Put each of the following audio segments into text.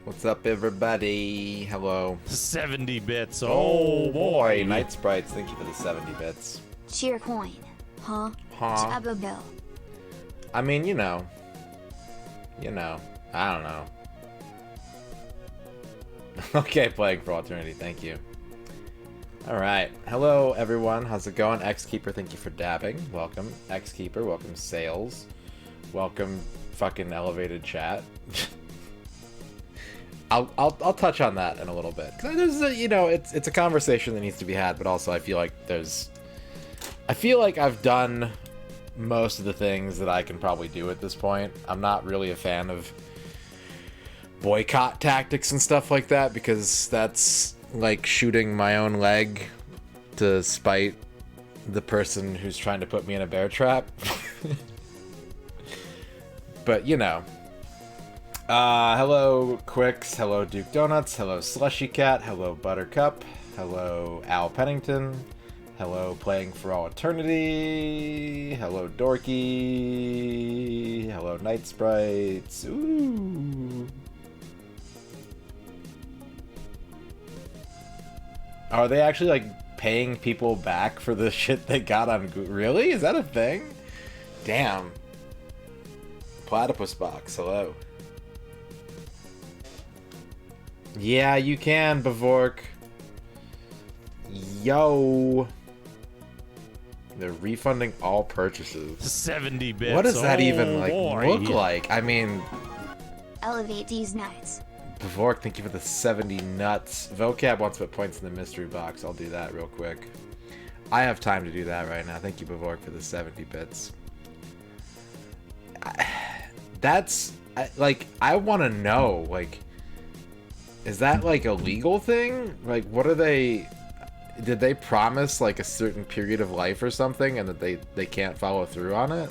What's up, everybody? Hello. 70 bits. Oh boy, Night Sprites, thank you for the 70 bits. Cheer coin. Huh? Huh? Bill. I mean, you know, I don't know. Okay, playing for Alternity, thank you. Alright, hello everyone, how's it going? X-Keeper, thank you for dabbing. Welcome, X-Keeper, welcome Sales. Welcome, fucking elevated chat. I'll touch on that in a little bit. Cause there's a, you know, it's a conversation that needs to be had, but also I feel like I've done most of the things that I can probably do at this point. I'm not really a fan of boycott tactics and stuff like that, because that's like shooting my own leg to spite the person who's trying to put me in a bear trap. But, you know. Hello, Quicks. Hello, Duke Donuts. Hello, Slushy Cat. Hello, Buttercup. Hello, Al Pennington. Hello, Playing for All Eternity. Hello, Dorky. Hello, Night Sprites. Ooh. Are they actually, like, paying people back for the shit they got on Google? Really? Is that a thing? Damn. Platypus Box, hello. Yeah, you can, Bavork. Yo. They're refunding all purchases. 70 bits. What does that even, like, look like? I mean... Elevate these nuts. Bavork, thank you for the 70 nuts. Vocab wants to put points in the mystery box. I'll do that real quick. I have time to do that right now. Thank you, Bavork, for the 70 bits. I want to know, like, is that, like, a legal thing? Like, what are they... Did they promise, like, a certain period of life or something, and that they can't follow through on it?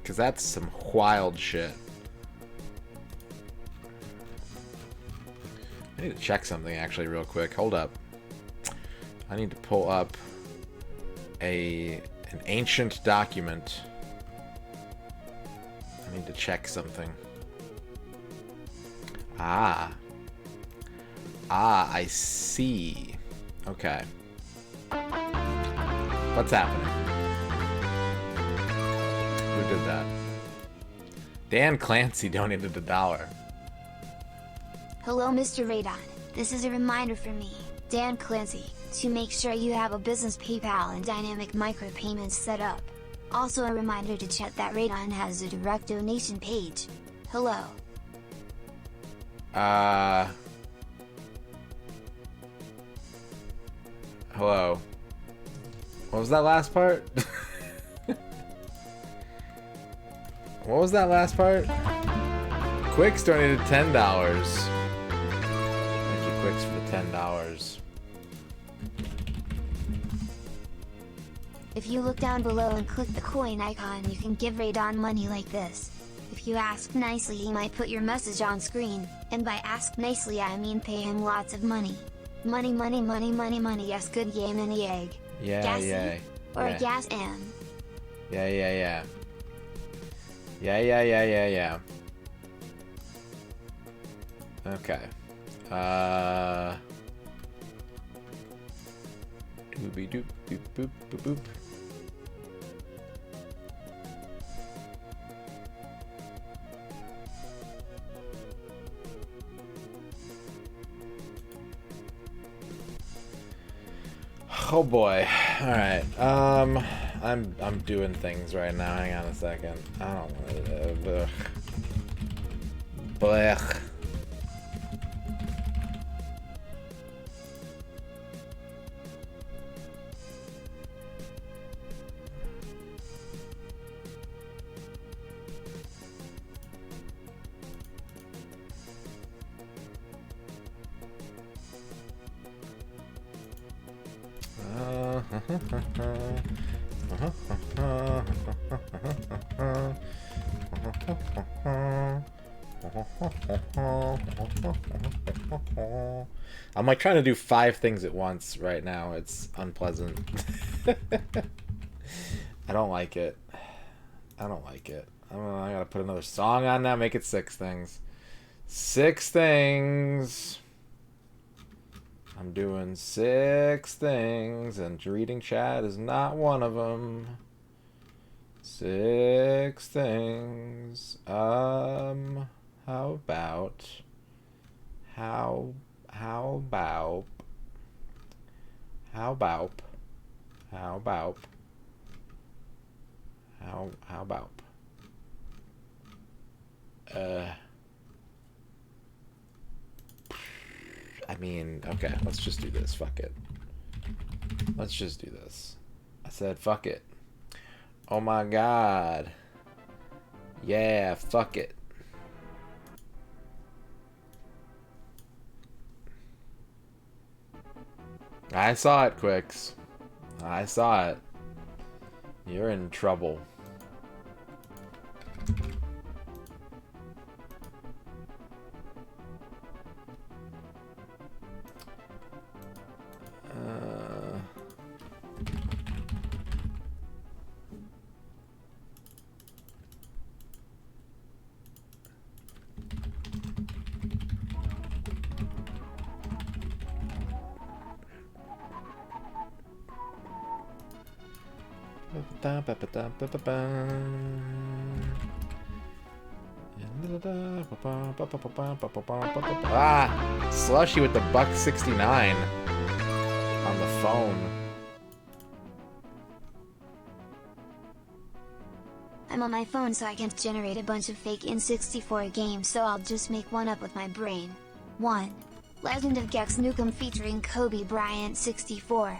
Because that's some wild shit. I need to check something, actually, real quick. Hold up. I need to pull up an ancient document. I need to check something. Ah, I see. Okay. What's happening? Who did that? Dan Clancy donated $1. Hello, MisterRadon. This is a reminder for me, Dan Clancy, to make sure you have a business PayPal and dynamic micropayments set up. Also a reminder to check that Radon has a direct donation page. Hello. Hello. What was that last part? What was that last part? Quicks donated $10. Thank you, Quicks, for the $10. If you look down below and click the coin icon, you can give Radon money like this. If you ask nicely, he might put your message on screen, and by ask nicely I mean pay him lots of money. Money, money, money, money, money, yes, good game and the egg. Yeah, Gassy? yeah. Or yeah. a gas am. Yeah, yeah, yeah. Yeah, yeah, yeah, yeah, yeah. Okay. Doobie doop, boop, boop, boop, boop. Oh boy. Alright. I'm doing things right now. Hang on a second. I don't want to. Blech. I'm like trying to do 5 things at once right now. It's unpleasant. I don't like it. I don't like it. I don't know. I gotta put another song on now. Make it 6 things. 6 things. I'm doing 6 things, and reading chat is not one of them. 6 things. How about? How about? How about? How about? How about? I mean, okay, let's just do this. Fuck it. Let's just do this. I said, fuck it. Oh my god. Yeah, fuck it. I saw it, Quicks. I saw it. You're in trouble. Ah, Slushy with the $1.69 on the phone. I'm on my phone, so I can't generate a bunch of fake N64 games, so I'll just make one up with my brain. 1. Legend of Gex Nukem featuring Kobe Bryant 64.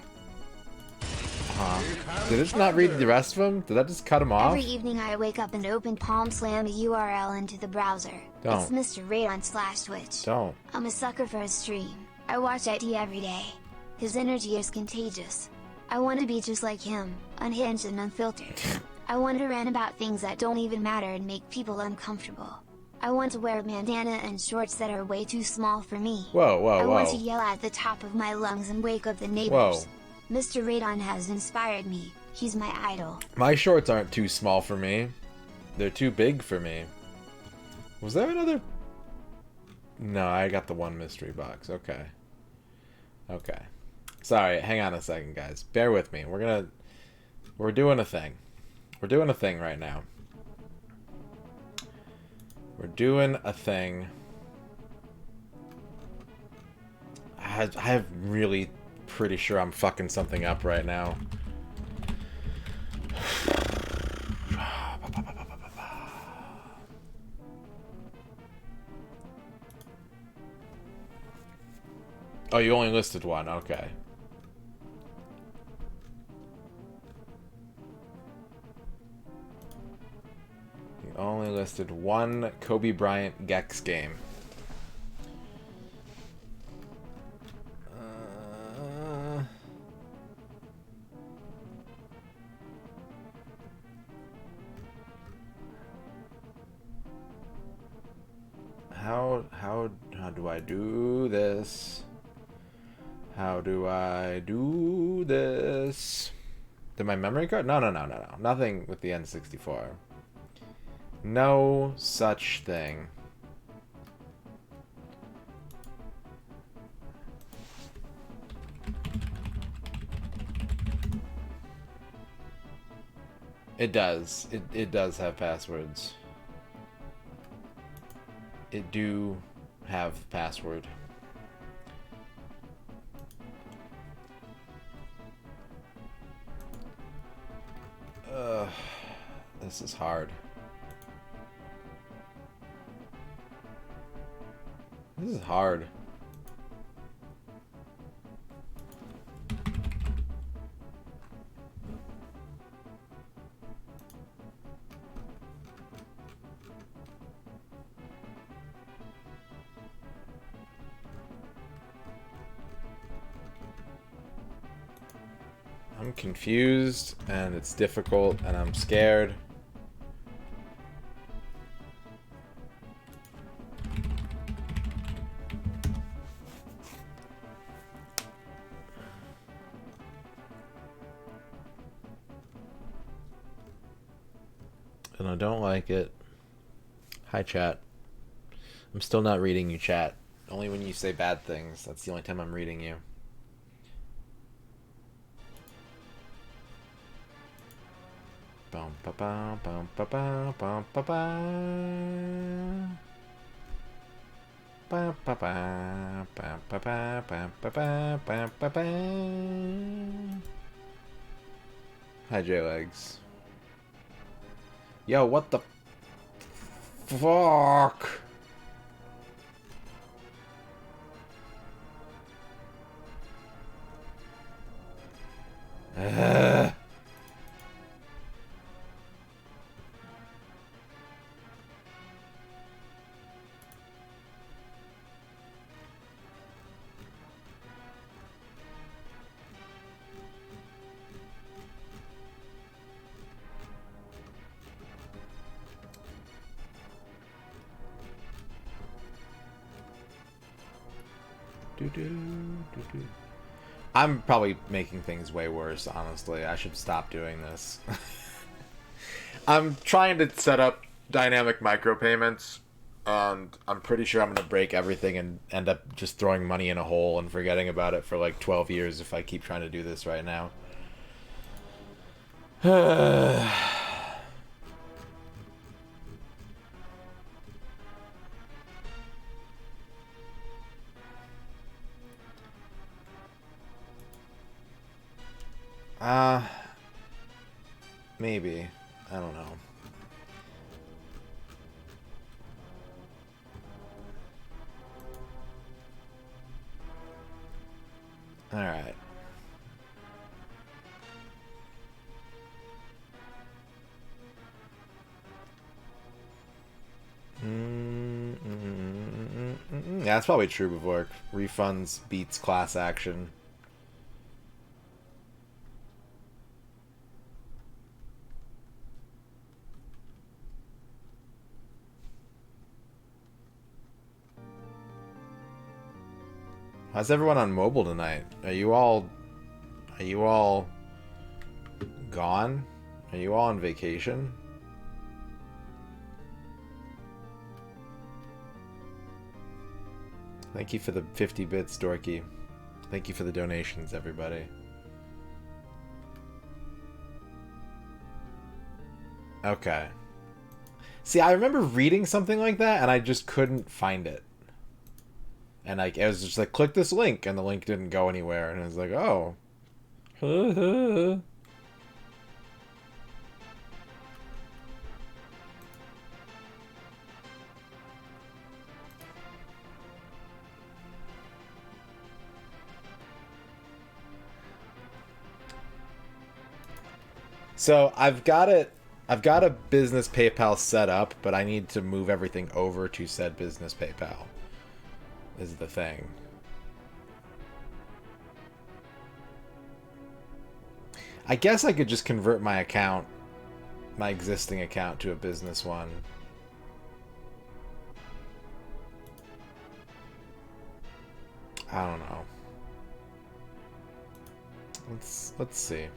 Did it not read the rest of them? Did that just cut them off? Every evening I wake up and open Palm Slam a URL into the browser. Don't. It's MisterRadon/Twitch. Don't. I'm a sucker for his stream. I watch IT every day. His energy is contagious. I want to be just like him, unhinged and unfiltered. I want to rant about things that don't even matter and make people uncomfortable. I want to wear a bandana and shorts that are way too small for me. Whoa, whoa, I want to whoa. yell at the top of my lungs and wake up the neighbors. Whoa. MisterRadon has inspired me. He's my idol. My shorts aren't too small for me. They're too big for me. Was there another? No, I got the one mystery box. Okay. Okay. Sorry, hang on a second, guys. Bear with me. We're doing a thing. We're doing a thing right now. We're doing a thing. I'm really pretty sure I'm fucking something up right now. Oh, you only listed one. Okay. You only listed one Kobe Bryant Gex game. How do I do this? How do I do this? Did my memory card? No. Nothing with the N64. No such thing. It does. It does have passwords. It do have password. This is hard. This is hard. I'm confused, and it's difficult, and I'm scared. And I don't like it. Hi, chat. I'm still not reading you, chat. Only when you say bad things. That's the only time I'm reading you. Bum ba ba bum ba ba bum ba ba. Ba ba ba ba ba ba ba ba ba ba ba ba. Hi, J-Legs. Yo, what the fuck? Ugh. I'm probably making things way worse, honestly. I should stop doing this. I'm trying to set up dynamic micropayments, and I'm pretty sure I'm going to break everything and end up just throwing money in a hole and forgetting about it for like 12 years if I keep trying to do this right now. Maybe. I don't know. Alright. Yeah, that's probably true before. Refunds beats class action. How's everyone on mobile tonight? Are you all gone? Are you all on vacation? Thank you for the 50 bits, Dorky. Thank you for the donations, everybody. Okay. See, I remember reading something like that, and I just couldn't find it. And like, it was just like, click this link, and the link didn't go anywhere, and I was like, oh. So I've got a business PayPal set up, but I need to move everything over to said business PayPal. Is the thing. I guess I could just convert my account, my existing account, to a business one. I don't know. Let's see.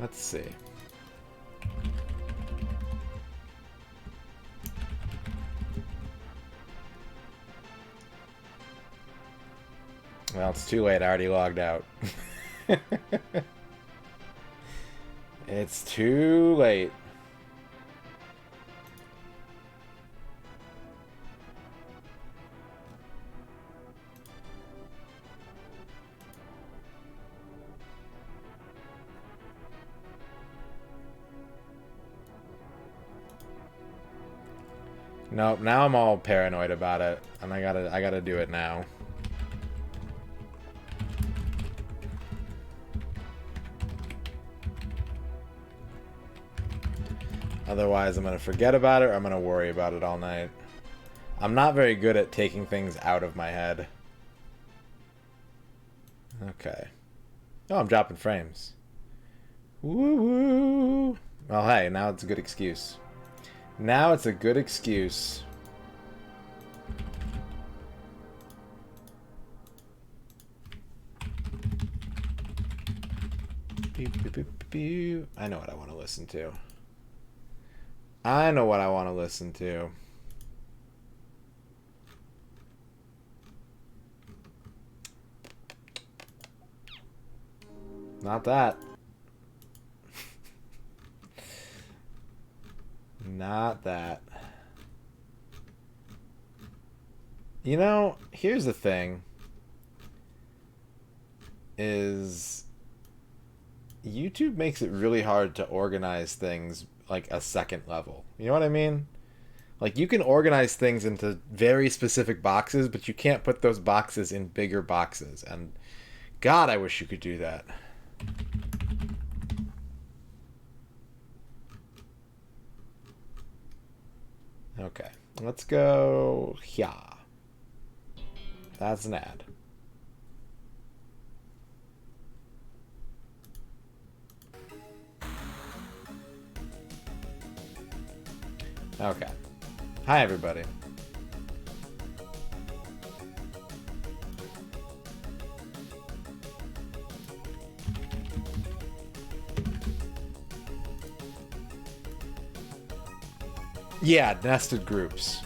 Let's see. Well, it's too late. I already logged out. It's too late. Nope, now I'm all paranoid about it, and I gotta do it now. Otherwise, I'm gonna forget about it, or I'm gonna worry about it all night. I'm not very good at taking things out of my head. Okay. Oh, I'm dropping frames. Woo woo! Well, hey, now it's a good excuse. Now it's a good excuse. I know what I want to listen to. I know what I want to listen to. Not that. Not that. You know, here's the thing. Is YouTube makes it really hard to organize things like a second level. You know what I mean? Like, you can organize things into very specific boxes, but you can't put those boxes in bigger boxes. And God, I wish you could do that. Okay, let's go here. That's an ad. Okay. Hi, everybody. Yeah, nested groups.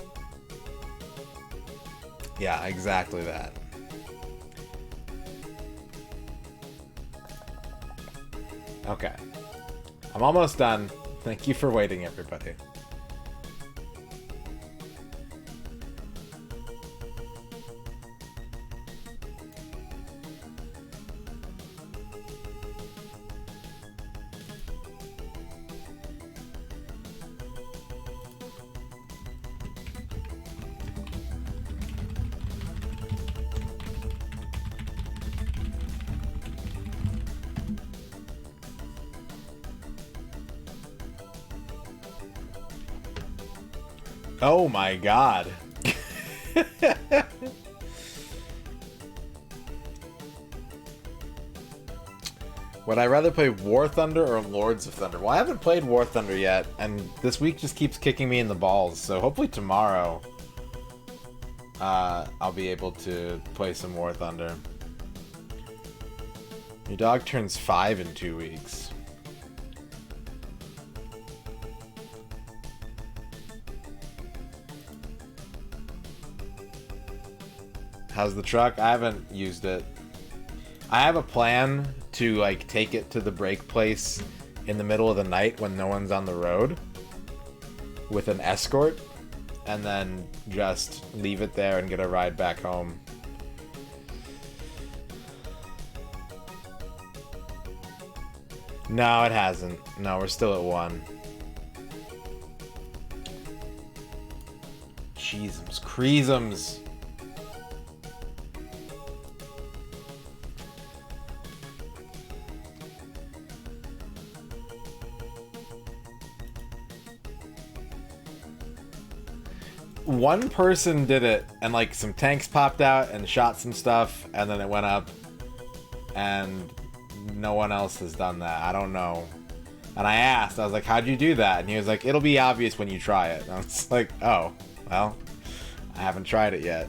Yeah, exactly that. Okay. I'm almost done. Thank you for waiting, everybody. Oh my god. Would I rather play War Thunder or Lords of Thunder? Well, I haven't played War Thunder yet, and this week just keeps kicking me in the balls, so hopefully tomorrow I'll be able to play some War Thunder. Your dog turns 5 in 2 weeks. How's the truck? I haven't used it. I have a plan to like take it to the break place in the middle of the night when no one's on the road with an escort, and then just leave it there and get a ride back home. No, it hasn't. No, we're still at 1. Cheesums, creasums. One person did it, and like some tanks popped out and shot some stuff, and then it went up, and no one else has done that. I don't know. And I asked, I was like, how'd you do that? And he was like, it'll be obvious when you try it. And I was like, oh, well, I haven't tried it yet.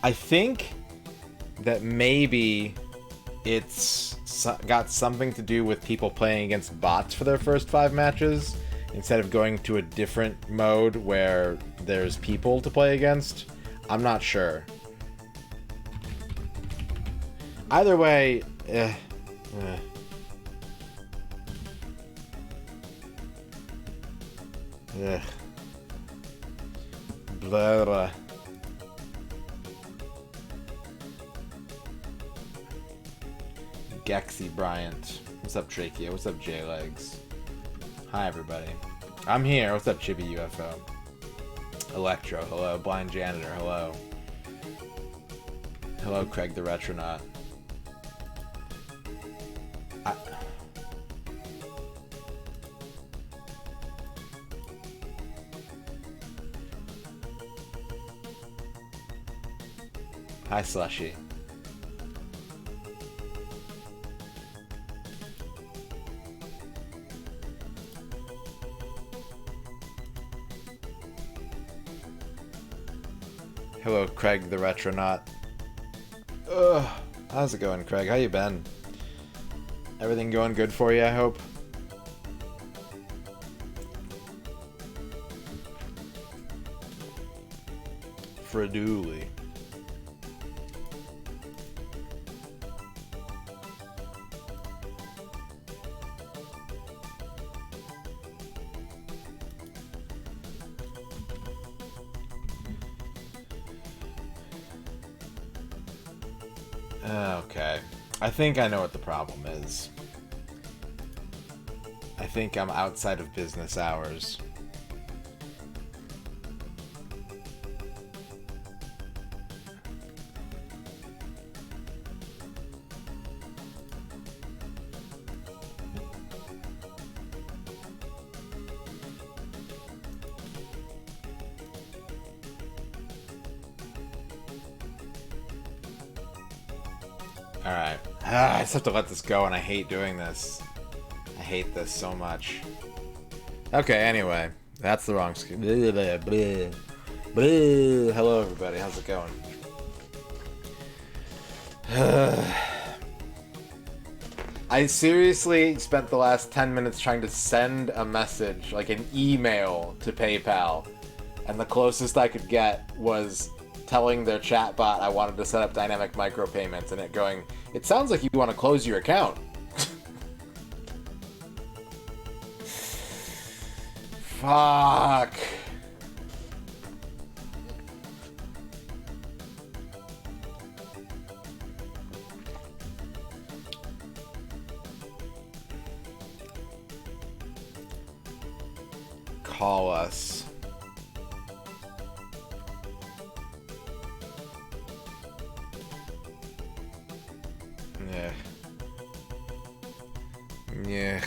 I think that maybe it's got something to do with people playing against bots for their first 5 matches instead of going to a different mode where there's people to play against. I'm not sure. Either way, blah, blah. Gexy Bryant. What's up, Trachea? What's up, J-Legs? Hi, everybody. I'm here. What's up, Chibi UFO? Electro, hello. Blind Janitor, hello. Hello, Craig the Retronaut. Hi, Slushy. Hello, Craig the Retronaut. Ugh. How's it going, Craig? How you been? Everything going good for you, I hope? Freduli. Okay. I think I know what the problem is. I think I'm outside of business hours. Alright. I just have to let this go, and I hate doing this. I hate this so much. Okay, anyway. That's the wrong screen. Hello, everybody. How's it going? I seriously spent the last 10 minutes trying to send a message, like an email, to PayPal. And the closest I could get was telling their chatbot I wanted to set up dynamic micropayments, and it going, "It sounds like you want to close your account." Fuck. Call us. Yeah. Yeah.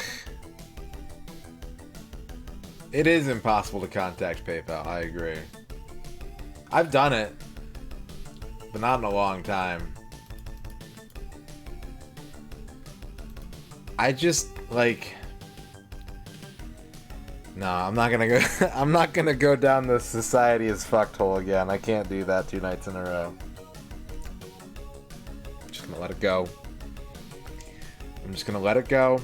It is impossible to contact PayPal, I agree. I've done it, but not in a long time. I just, like... No, I'm not gonna go... I'm not gonna go down the society as fucked hole again. I can't do that 2 nights in a row. I'm just gonna let it go. I'm just gonna let it go.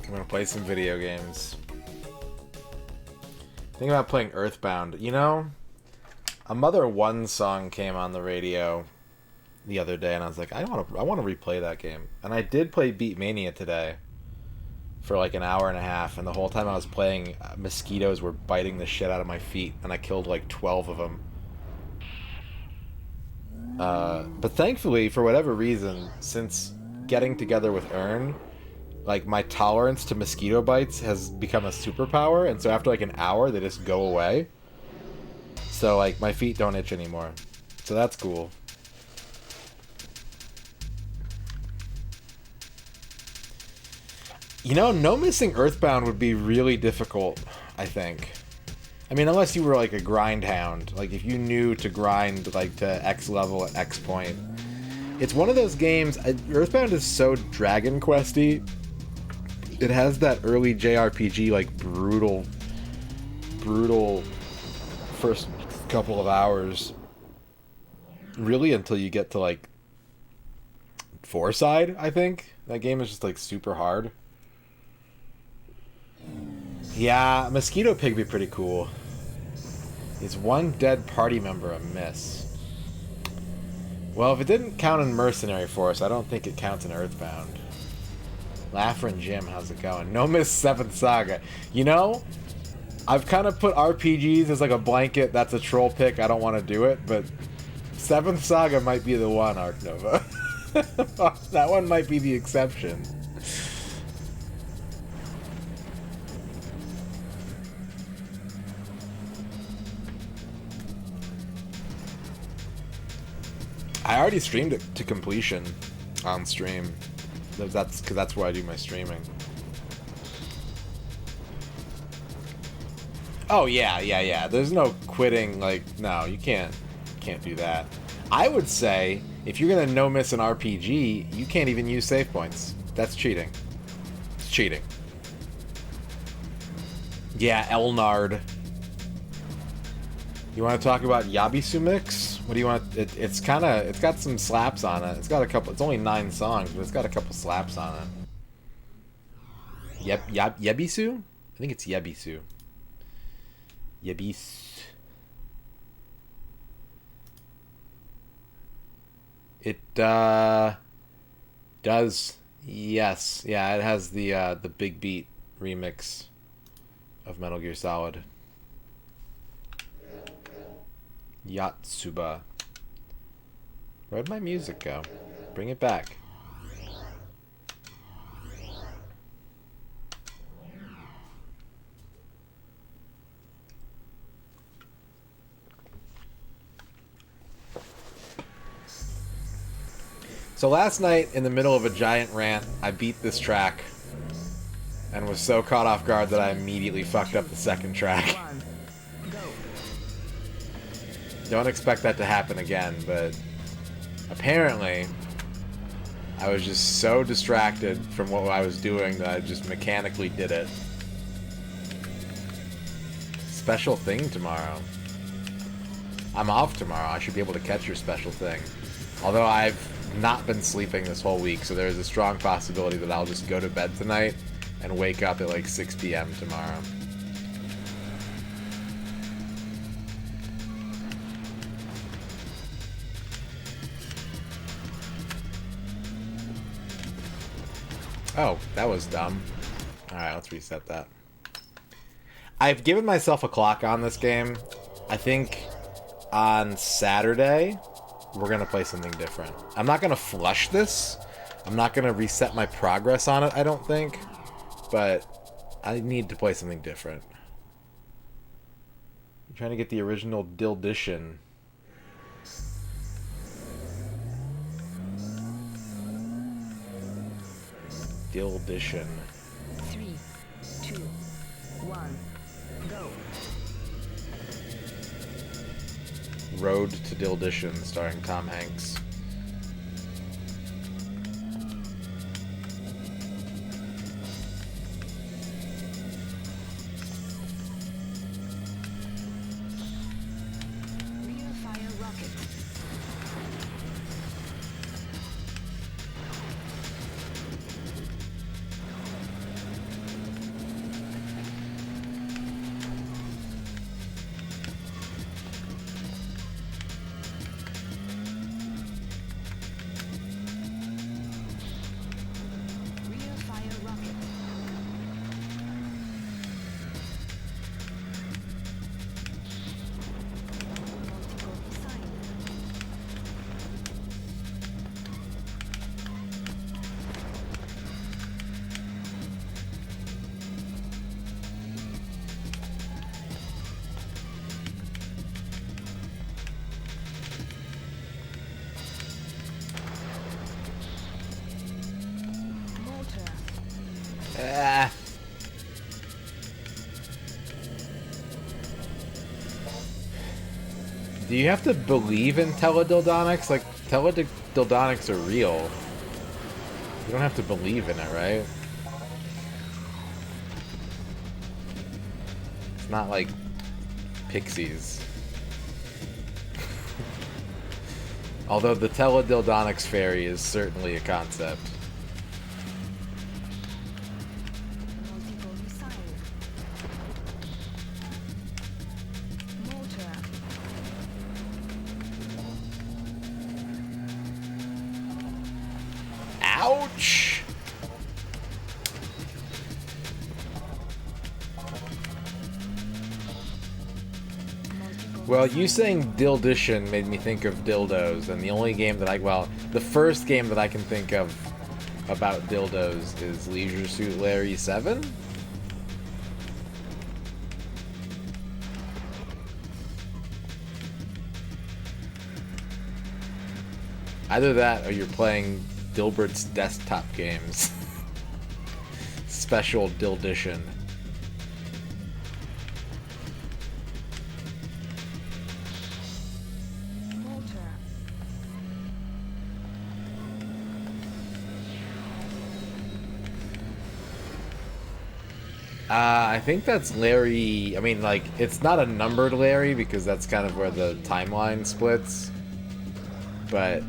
I'm gonna play some video games. Think about playing Earthbound. You know, a Mother 1 song came on the radio the other day, and I was like, I want to replay that game. And I did play Beat Mania today for like an hour and a half, and the whole time I was playing, mosquitoes were biting the shit out of my feet, and I killed like 12 of them. But thankfully, for whatever reason, since getting together with Ern, like, my tolerance to mosquito bites has become a superpower, and so after like an hour, they just go away. So like, my feet don't itch anymore. So that's cool. You know, no missing Earthbound would be really difficult, I think. I mean, unless you were like a grind hound. Like, if you knew to grind like to X level at X point. It's one of those games, Earthbound is so Dragon Quest-y. It has that early JRPG, like, brutal first couple of hours. Really, until you get to, like, Fourside, I think. That game is just, like, super hard. Yeah, Mosquito Pig would be pretty cool. Is one dead party member a miss? Well, if it didn't count in Mercenary Force, I don't think it counts in Earthbound. Laffrin Jim, how's it going? No miss 7th Saga. You know, I've kind of put RPGs as like a blanket. That's a troll pick. I don't want to do it, but 7th Saga might be the one, Arc Nova. That one might be the exception. I already streamed it to completion on stream. That's because that's where I do my streaming. Oh yeah. There's no quitting. Like, no, you can't do that. I would say, if you're gonna no-miss an RPG, you can't even use save points. That's cheating. It's cheating. Yeah, Elnard. You want to talk about Yabisu Mix? What do you want? It's got some slaps on it. It's got a couple. It's only 9 songs, but it's got a couple slaps on it. Yebisu? I think it's Yebisu. Yebis. It does. Yes. Yeah, it has the Big Beat remix of Metal Gear Solid. Yatsuba. Where'd my music go? Bring it back. So last night, in the middle of a giant rant, I beat this track and was so caught off guard that I immediately fucked up the second track. Don't expect that to happen again, but apparently I was just so distracted from what I was doing that I just mechanically did it. Special thing tomorrow. I'm off tomorrow. I should be able to catch your special thing. Although I've not been sleeping this whole week, so there's a strong possibility that I'll just go to bed tonight and wake up at like 6 p.m. tomorrow. Oh, that was dumb. Alright, let's reset that. I've given myself a clock on this game. I think on Saturday we're going to play something different. I'm not going to flush this. I'm not going to reset my progress on it, I don't think. But I need to play something different. I'm trying to get the original Dildition. Dildition. 3, 2, 1, go. Road to Dildition, starring Tom Hanks. Rear fire rocket. Rear fire rocket. Multiple missile. Mortar. Ah. Do you have to believe in teledildonics? Like, teledildonics are real. You don't have to believe in it, right? It's not like pixies. Although the teledildonics fairy is certainly a concept. Multiple missile. Mortar. Ouch! Multiple Well, you missile. saying Dildition made me think of dildos, and the only game that the first game that I can think of about dildos is Leisure Suit Larry 7? Either that or you're playing Dilbert's desktop games. Special Dildition. Mortar. I think that's Larry. I mean, like, it's not a numbered Larry because that's kind of where the timeline splits. But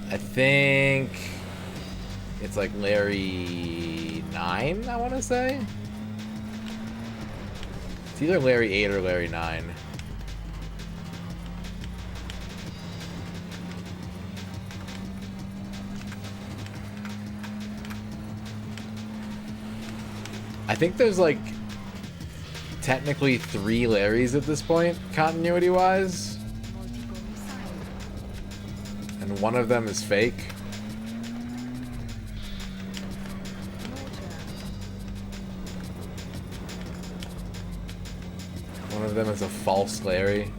I think it's like Larry 9, I want to say. It's either Larry 8 or Larry 9. I think there's like technically 3 Larrys at this point, continuity-wise. Multiple missile. And one of them is fake. Mortar. One of them is a false Larry.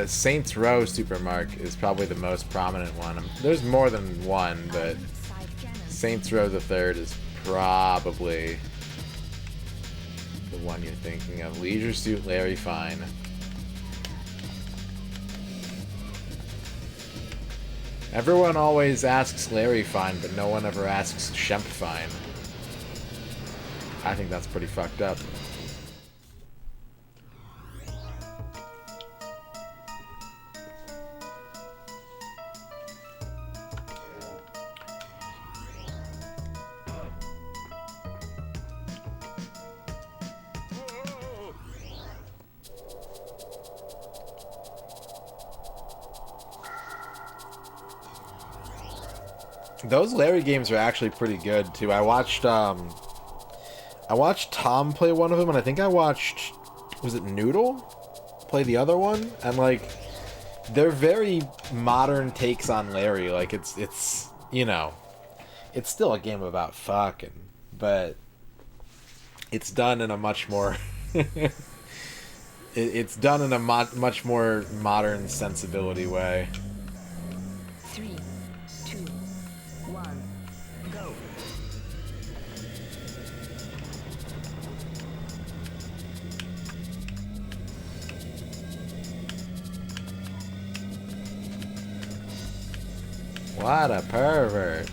Saints Row Supermark is probably the most prominent one. There's more than one, but Side cannon. Saints Row the Third is probably the one you're thinking of. Leisure Suit Larry Fine. Everyone always asks Larry Fine, but no one ever asks Shemp Fine. I think that's pretty fucked up. Those Larry games are actually pretty good too. I watched Tom play one of them, and I think I watched, was it Noodle play the other one? And like, they're very modern takes on Larry. Like it's you know, it's still a game about fucking, but it's done in a much more it's done in a much more modern sensibility way. 3, 2, 1, go. What a pervert.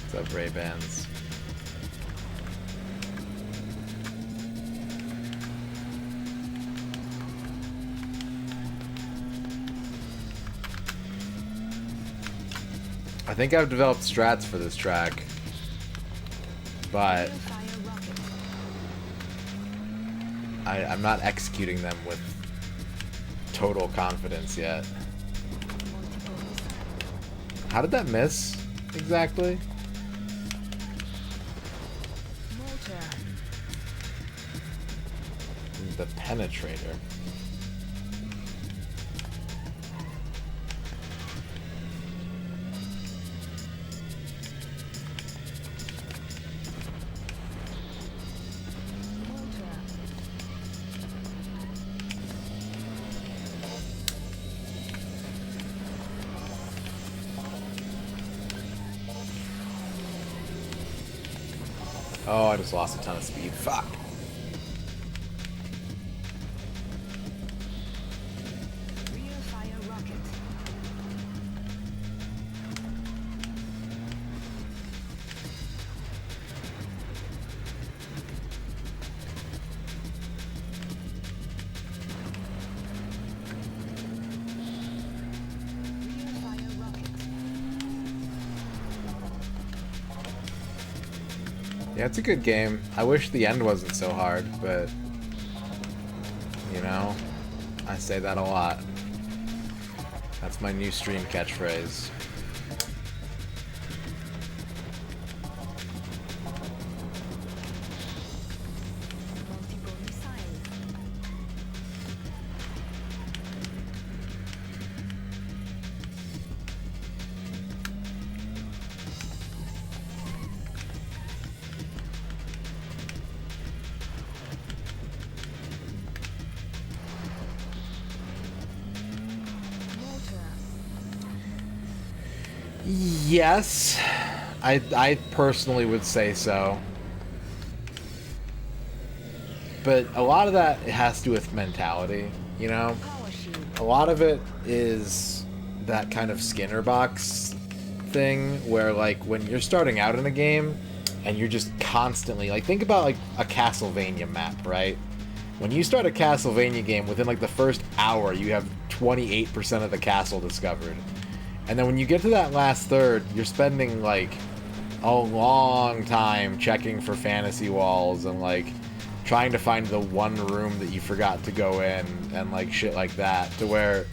What's up, Ray-Bans? I think I've developed strats for this track, but Fire rocket. I'm not executing them with total confidence yet. Multiple missile. How did that miss exactly? Mortar. The penetrator. Mortar. Oh, I just lost a ton of speed. Fuck. Rear fire rocket. Rear fire rocket. Yeah, it's a good game. I wish the end wasn't so hard, but you know, I say that a lot. That's my new stream catchphrase. Multiple missile. Mortar. Yes, I personally would say so. but a lot of that has to do with mentality, you know? Power shield. A lot of it is that kind of Skinner box thing where, like, when you're starting out in a game and you're just constantly, like, think about, like, a Castlevania map, right? When you start a Castlevania game, within, like, the first hour, you have 28% of the castle discovered. And then when you get to that last third, you're spending, like, a long time checking for fantasy walls and, like, trying to find the one room that you forgot to go in and, like, shit like that, to where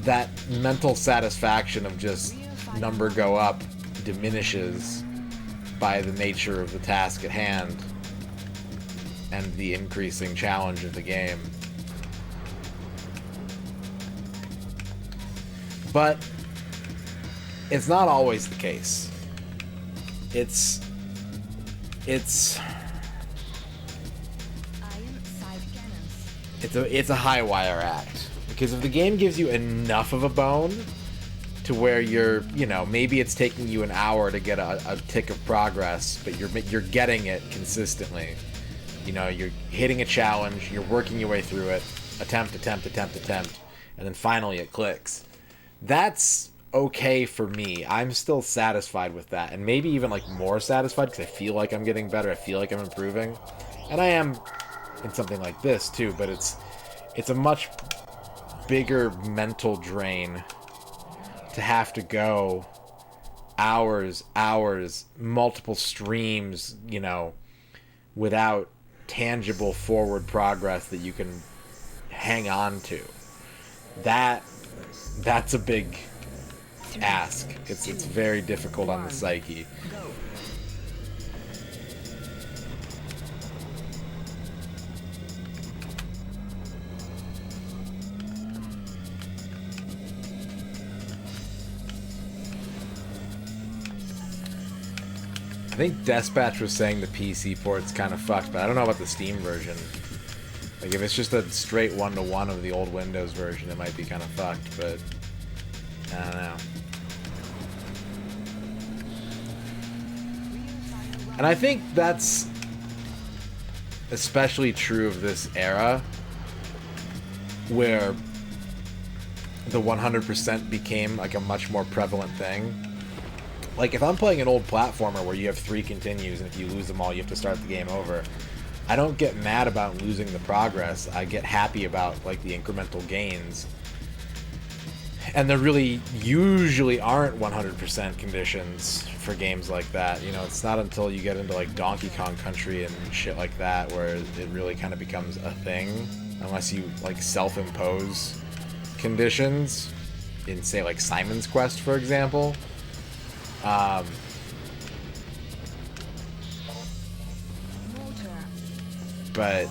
that mental satisfaction of just number go up diminishes by the nature of the task at hand and the increasing challenge of the game. But it's not always the case. It's Iron side cannons. it's a high wire act, because if the game gives you enough of a bone to where you're, you know, maybe it's taking you an hour to get a tick of progress, but you're getting it consistently. You know, you're hitting a challenge, you're working your way through it, attempt, and then finally it clicks. That's okay for me. I'm still satisfied with that, and maybe even, like, more satisfied because I feel like I'm getting better, I feel like I'm improving. And I am in something like this too, but it's a much bigger mental drain to have to go hours, multiple streams, you know, without tangible forward progress that you can hang on to. That's a big ask. It's very difficult on the psyche. Go. I think Dispatch was saying the PC port's kind of fucked, but I don't know about the Steam version. Like, if it's just a straight one-to-one of the old Windows version, it might be kind of fucked, but I don't know. And I think that's especially true of this era, where the 100% became, like, a much more prevalent thing. Like, if I'm playing an old platformer where you have 3 continues, and if you lose them all, you have to start the game over, I don't get mad about losing the progress. I get happy about, like, the incremental gains. And there really usually aren't 100% conditions for games like that. You know, it's not until you get into, like, Donkey Kong Country and shit like that where it really kind of becomes a thing. Unless you, like, self-impose conditions in, say, like, Simon's Quest, for example. Mortar. But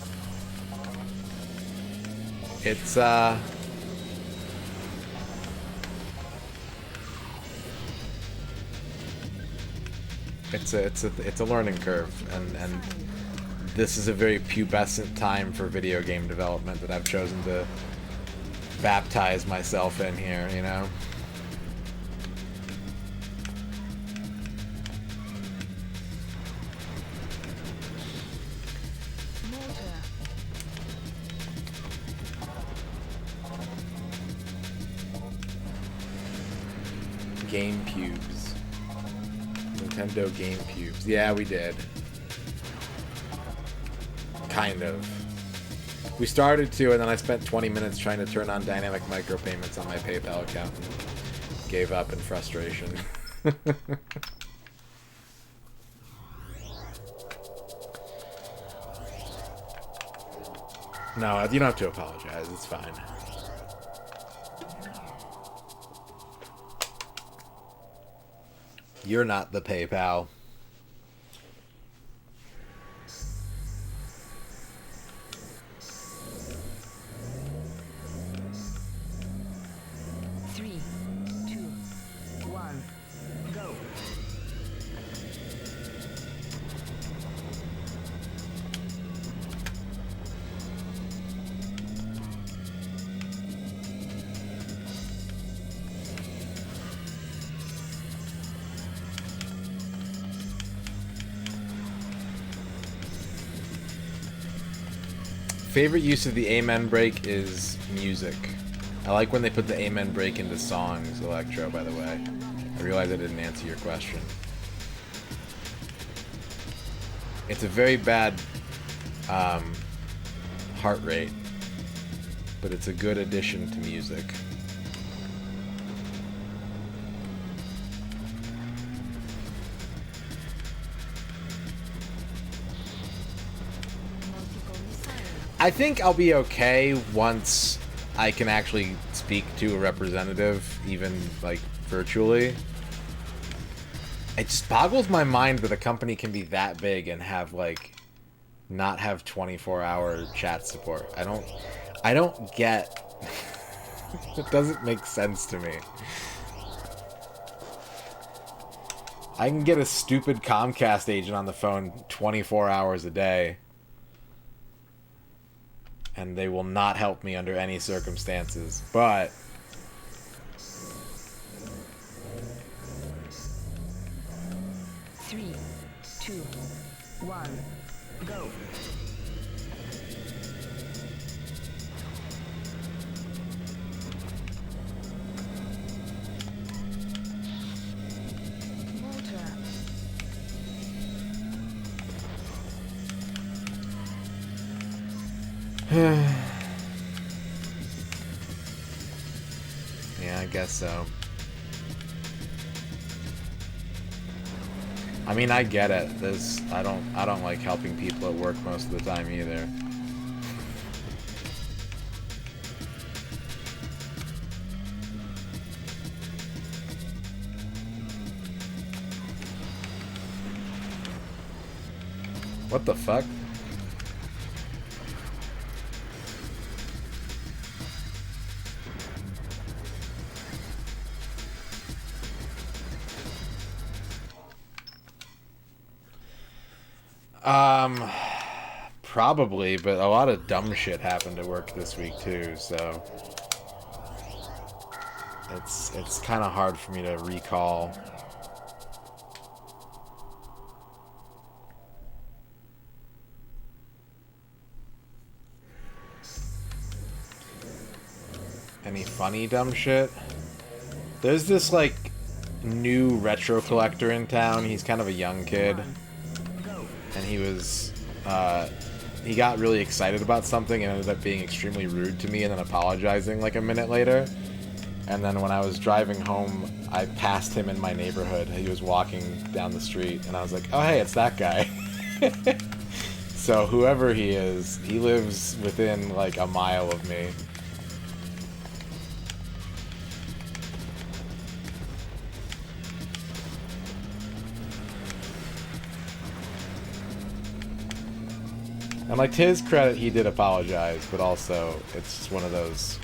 it's it's a learning curve, and this is a very pubescent time for video game development that I've chosen to baptize myself in here, you know. Mortar. Game pubes. Nintendo Game pubes. Yeah, we did. Kind of. We started to, and then I spent 20 minutes trying to turn on dynamic micropayments on my PayPal account and gave up in frustration. No, you don't have to apologize. It's fine. You're not the PayPal. Three, two, one, go. favorite use of the amen break is music. I like when they put the amen break into songs, Electro, by the way. I realize I didn't answer your question. It's a very bad heart rate, but it's a good addition to music. I think I'll be okay once I can actually speak to a representative, even like virtually. It just boggles my mind that a company can be that big and have like not have 24-hour chat support. I don't get. It doesn't make sense to me. I can get a stupid Comcast agent on the phone 24 hours a day, and they will not help me under any circumstances. But Three, two, one, go. Motor. yeah, I guess so. I mean, I get it. I don't like helping people at work most of the time either. What the fuck? Probably, but a lot of dumb shit happened at work this week too, so it's kind of hard for me to recall. Any funny dumb shit? There's this like new retro collector in town. He's kind of a young kid, and he got really excited about something and ended up being extremely rude to me and then apologizing like a minute later. And then when I was driving home, I passed him in my neighborhood. He was walking down the street, and I was like, oh hey, it's that guy. So whoever he is, he lives within like a mile of me. And like, to his credit, he did apologize, but also it's just one of those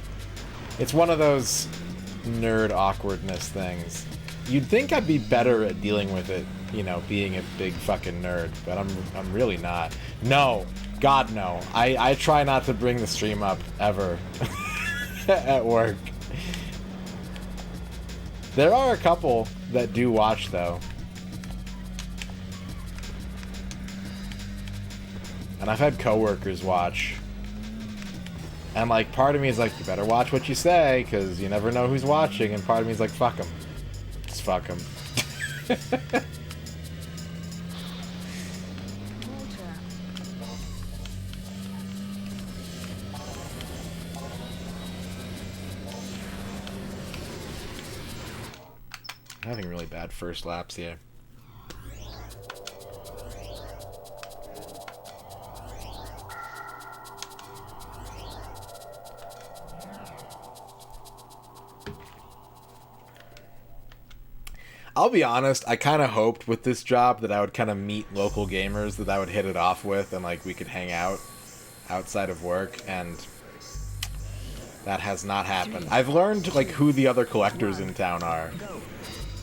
nerd awkwardness things. You'd think I'd be better at dealing with it, you know, being a big fucking nerd, but I'm really not. No, God no. I try not to bring the stream up ever at work. There are a couple that do watch though. And I've had coworkers watch. And like, part of me is like, you better watch what you say, because you never know who's watching. And part of me is like, fuck them. Just fuck them. I'm having really bad first laps here. I'll be honest, I kind of hoped with this job that I would kind of meet local gamers that I would hit it off with and like we could hang out outside of work, and that has not happened. I've learned like who the other collectors in town are,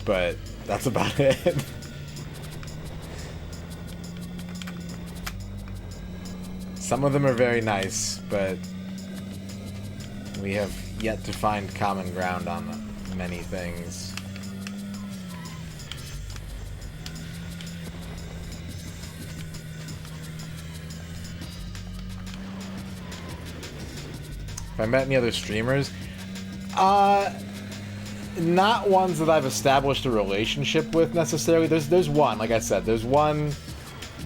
but that's about it. Some of them are very nice, but we have yet to find common ground on many things. If I met any other streamers, not ones that I've established a relationship with necessarily. There's one, like I said, there's one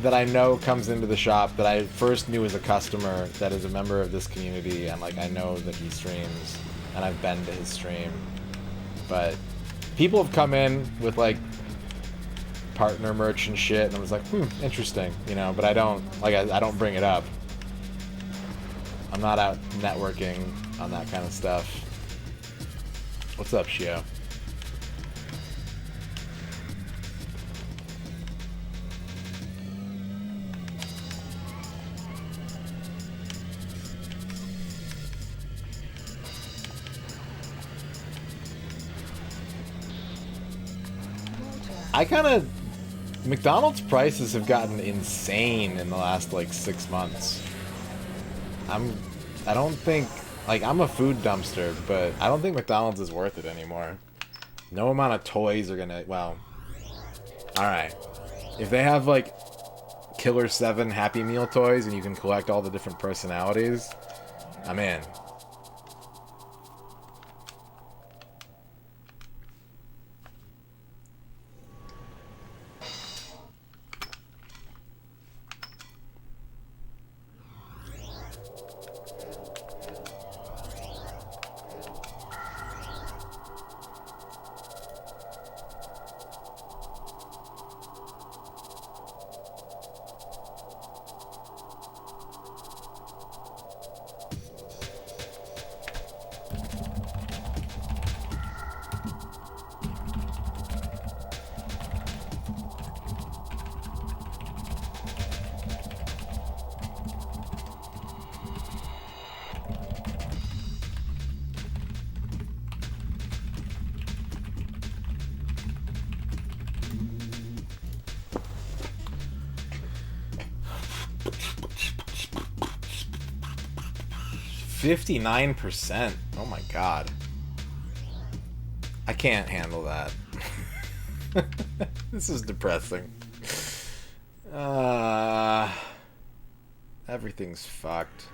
that I know comes into the shop that I first knew as a customer that is a member of this community, and like I know that he streams, and I've been to his stream. But people have come in with like partner merch and shit, and I was like, interesting, you know. But I don't I don't bring it up. I'm not out networking on that kind of stuff. What's up, Shio? I kind of... McDonald's prices have gotten insane in the last, like, 6 months. I don't think... Like, I'm a food dumpster, but I don't think McDonald's is worth it anymore. No amount of toys are gonna... Well... Alright. If they have, like, Killer 7 Happy Meal toys and you can collect all the different personalities, I'm in. $59%. Oh my god. I can't handle that. This is depressing. Everything's fucked.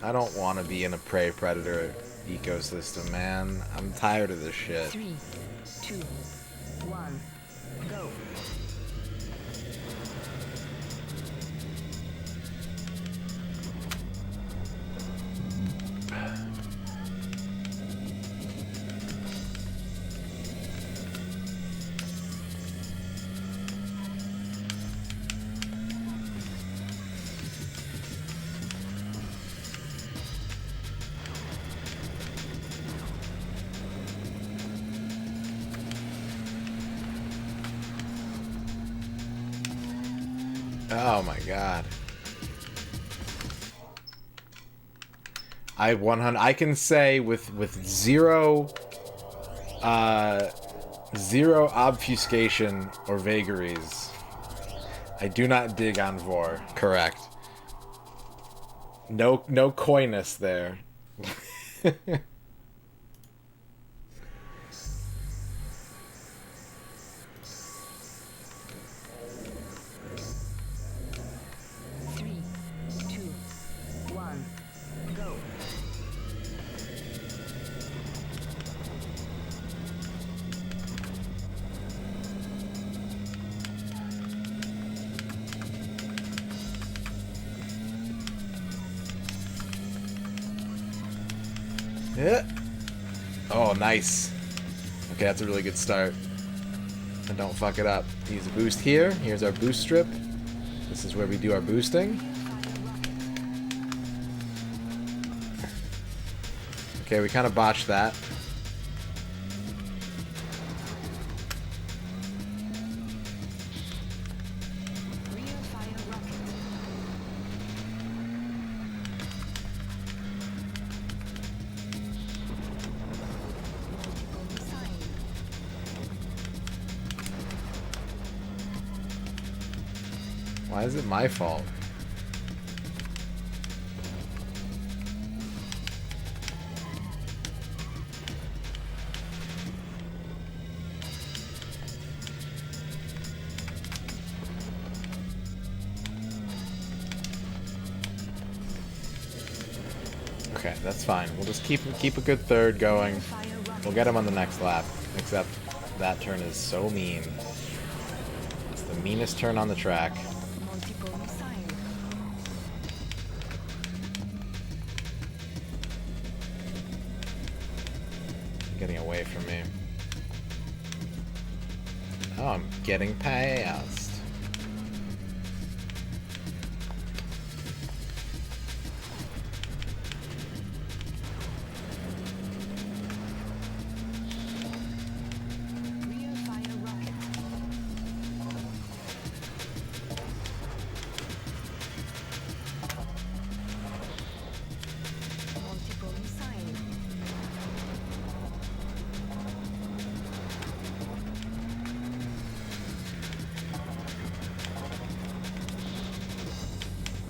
I don't want to be in a prey-predator ecosystem, man. I'm tired of this shit. 3, 2, 1, go. Oh my god. I can say with zero zero obfuscation or vagaries, I do not dig on Vor. Correct. No coyness there. 3, 2, 1, go. Yeah. Oh, nice. Okay, that's a really good start. And don't fuck it up. Use a boost here. Here's our boost strip. This is where we do our boosting. Okay, we kind of botched that. Rear fire rocket. Missile. Why is it my fault? Okay, that's fine. We'll just keep a good third going. We'll get him on the next lap. Except that turn is so mean. It's the meanest turn on the track. Multiple missile. Getting away from me. Oh, I'm getting passed. Rear fire rocket. Multiple missile.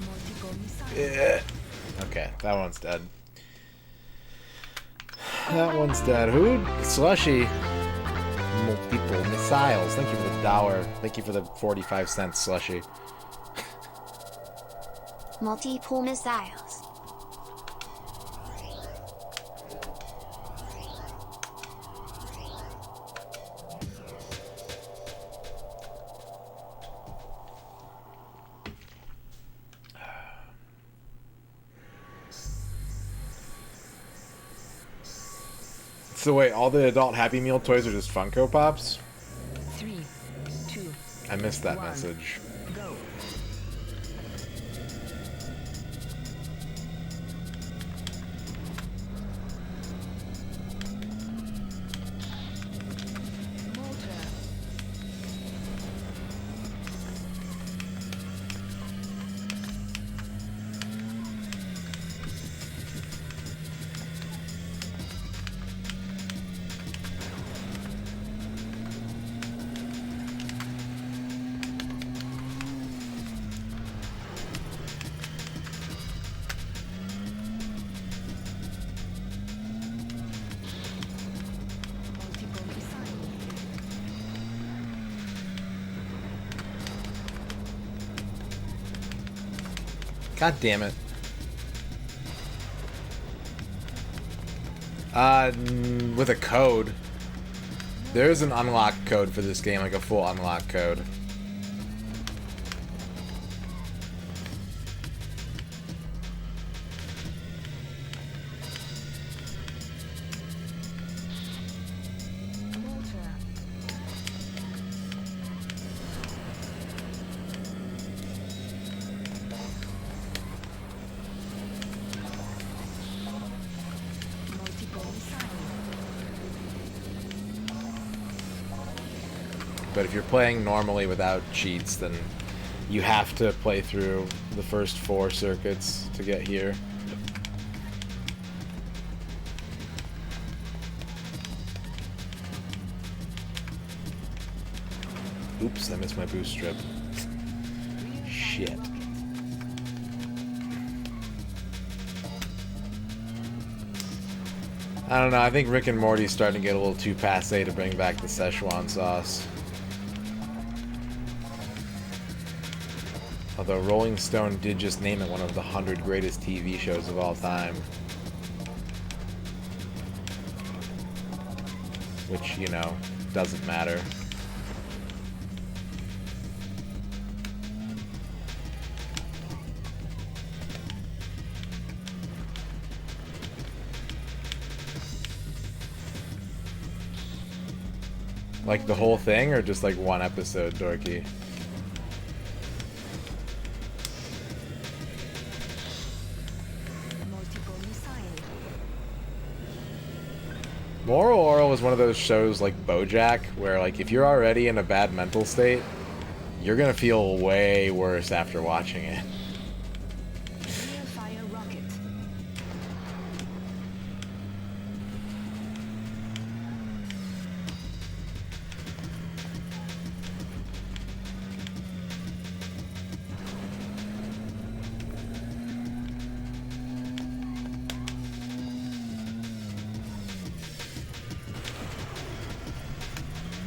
Multiple missile. Yeah. Okay, that one's dead. That one's dead. Who? Slushy. Multiple missiles. Thank you for the dollar. Thank you for the 45-cent slushy. Multiple missiles. So wait, all the adult Happy Meal toys are just Funko Pops? 3, 2, I missed that One. message. go. Motor. Multiple missile. God damn it. With a code. There's an unlock code for this game, like a full unlock code. Motor. Multiple missile. But if you're playing normally without cheats, then you have to play through the first 4 circuits to get here. Oops, I missed my boost strip. Shit. I don't know, I think Rick and Morty's starting to get a little too passe to bring back the Szechuan sauce. Although Rolling Stone did just name it one of the 100 greatest TV shows of all time. Which, you know, doesn't matter. Like the whole thing, or just like one episode, Dorky? Multiple missile. Moral Oral is one of those shows like BoJack, where like if you're already in a bad mental state, you're gonna feel way worse after watching it. Rear fire rocket.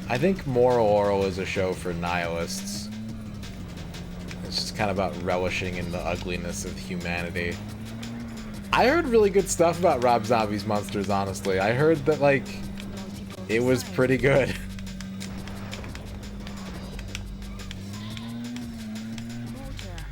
I think Moral Oral is a show for nihilists. It's just kind of about relishing in the ugliness of humanity. I heard really good stuff about Rob Zombie's Monsters, honestly. I heard that, like, Multiple it was design. pretty good. Mortar.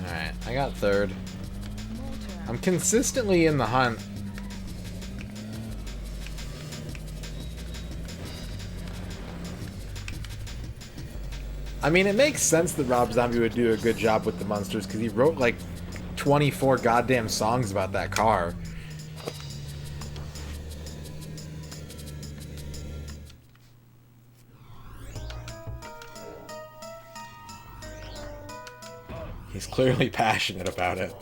Alright, I got third. Mortar. I'm consistently in the hunt. I mean, it makes sense that Rob Zombie would do a good job with the Monsters, because he wrote, like, 24 goddamn songs about that car. He's clearly passionate about it.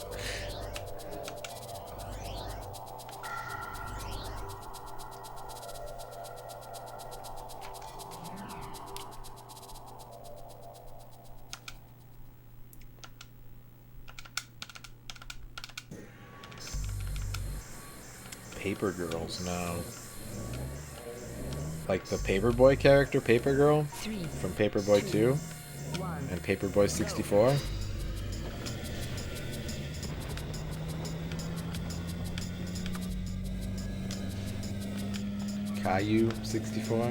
Paper Girls, no. Like the Paperboy character, Paper Girl, 3, from Paperboy 2 1. and Paperboy 64. Caillou 64.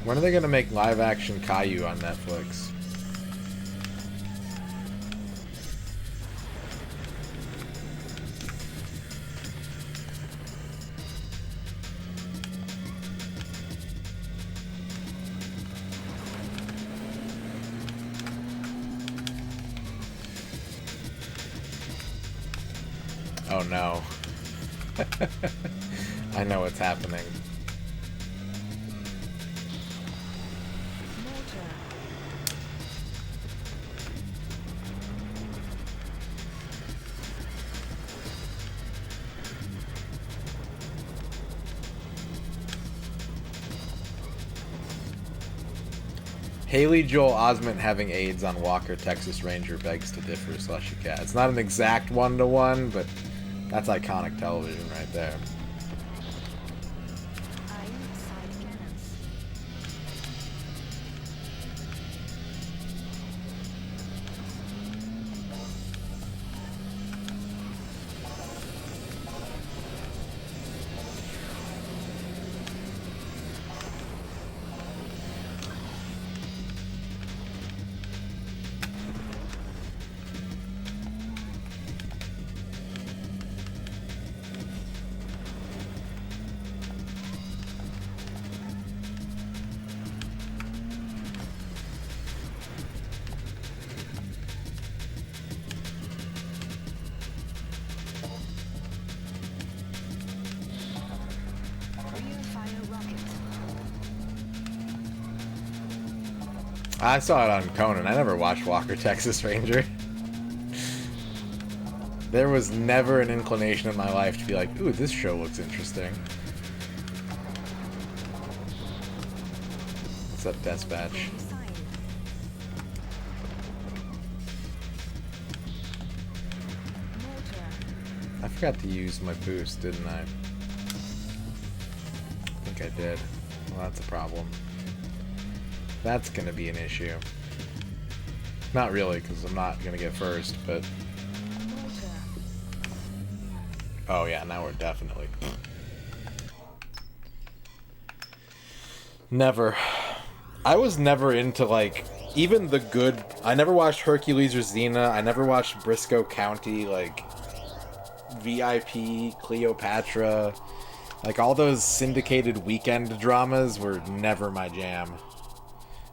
When are they gonna make live action Caillou on Netflix? Oh no. I know what's happening. Mortar. Haley Joel Osment having AIDS on Walker Texas Ranger begs to differ, Slushy Cat. It's not an exact one-to-one, but that's iconic television right there. Iron side cannons. Rear fire rocket. I saw it on Conan. I never watched Walker Texas Ranger. There was never an inclination in my life to be like, ooh, this show looks interesting. What's up, Dispatch? Design. Mortar. I forgot to use my boost, didn't I? I think I did. Well, that's a problem. That's gonna be an issue. Not really, because I'm not gonna get first, but... Mortar. Oh yeah, now we're definitely... Never. I was never into, like, even the good... I never watched Hercules or Xena. I never watched Briscoe County, like... VIP, Cleopatra... Like, all those syndicated weekend dramas were never my jam.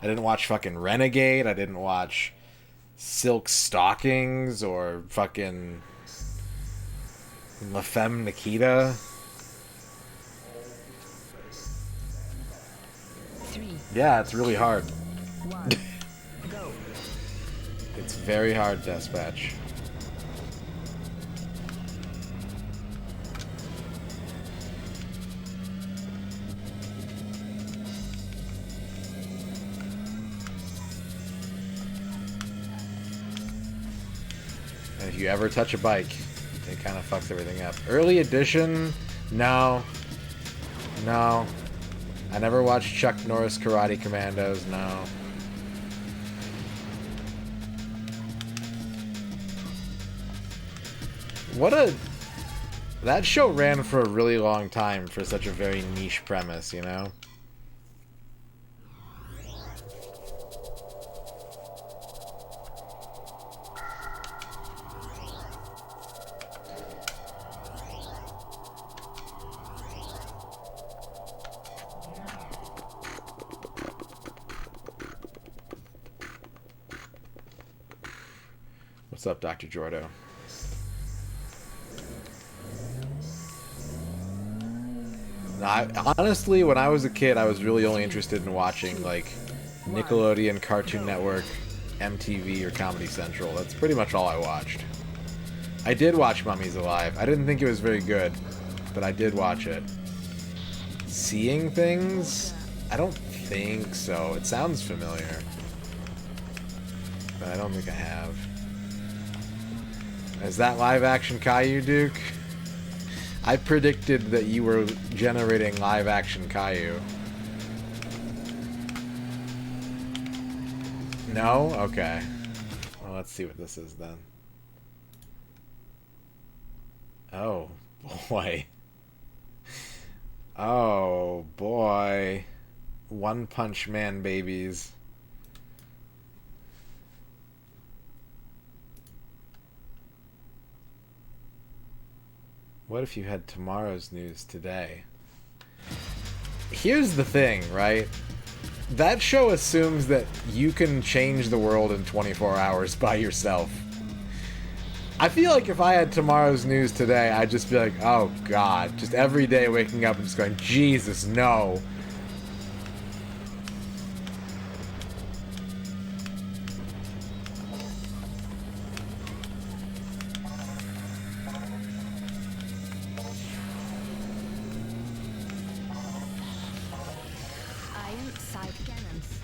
I didn't watch fucking Renegade. I didn't watch Silk Stockings or fucking La Femme Nikita. 3, Yeah, it's really hard. 1. Go. It's very hard, Dispatch. And if you ever touch a bike, it kind of fucks everything up. Early edition, no. No. I never watched Chuck Norris Karate Commandos, no. That show ran for a really long time for such a very niche premise, you know? What's up, Dr. Jordo? Honestly, when I was a kid, I was really only interested in watching, like, Nickelodeon, Cartoon Network, MTV, or Comedy Central. That's pretty much all I watched. I did watch Mummies Alive. I didn't think it was very good, but I did watch it. Seeing Things? I don't think so. It sounds familiar, but I don't think I have. Is that live-action Caillou, Duke? I predicted that you were generating live-action Caillou. No? Okay. Well, let's see what this is then. Oh, boy. Oh, boy. One Punch Man babies. What if you had tomorrow's news today? Here's the thing, right? That show assumes that you can change the world in 24 hours by yourself. I feel like if I had tomorrow's news today, I'd just be like, oh god. Just every day waking up and just going, Jesus, no. Iron side cannons.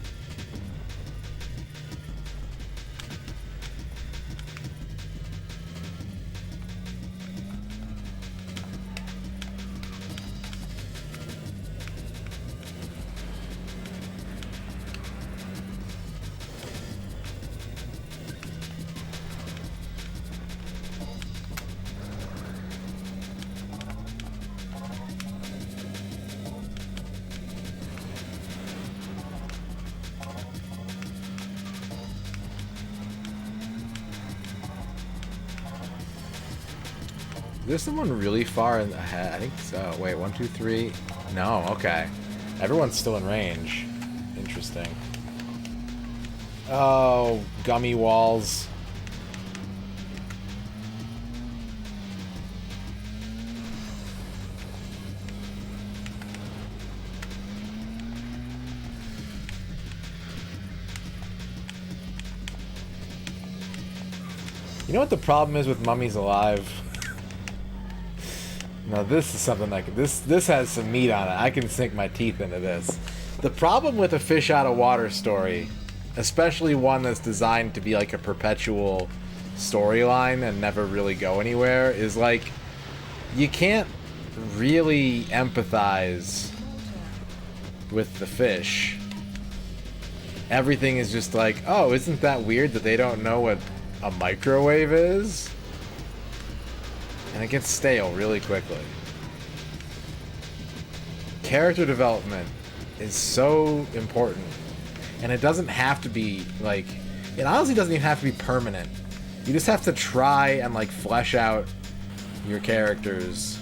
There's someone really far ahead. I think so. Wait, 1, 2, 3. No, okay. Everyone's still in range. Interesting. Oh, gummy walls. You know what the problem is with Mummies Alive? Now this is something like this has some meat on it. I can sink my teeth into this. The problem with a fish out of water story, especially one that's designed to be like a perpetual storyline and never really go anywhere, is like you can't really empathize with the fish. Everything is just like, oh, isn't that weird that they don't know what a microwave is? And it gets stale really quickly. Character development is so important. And it doesn't have to be, like... It honestly doesn't even have to be permanent. You just have to try and, like, flesh out your characters.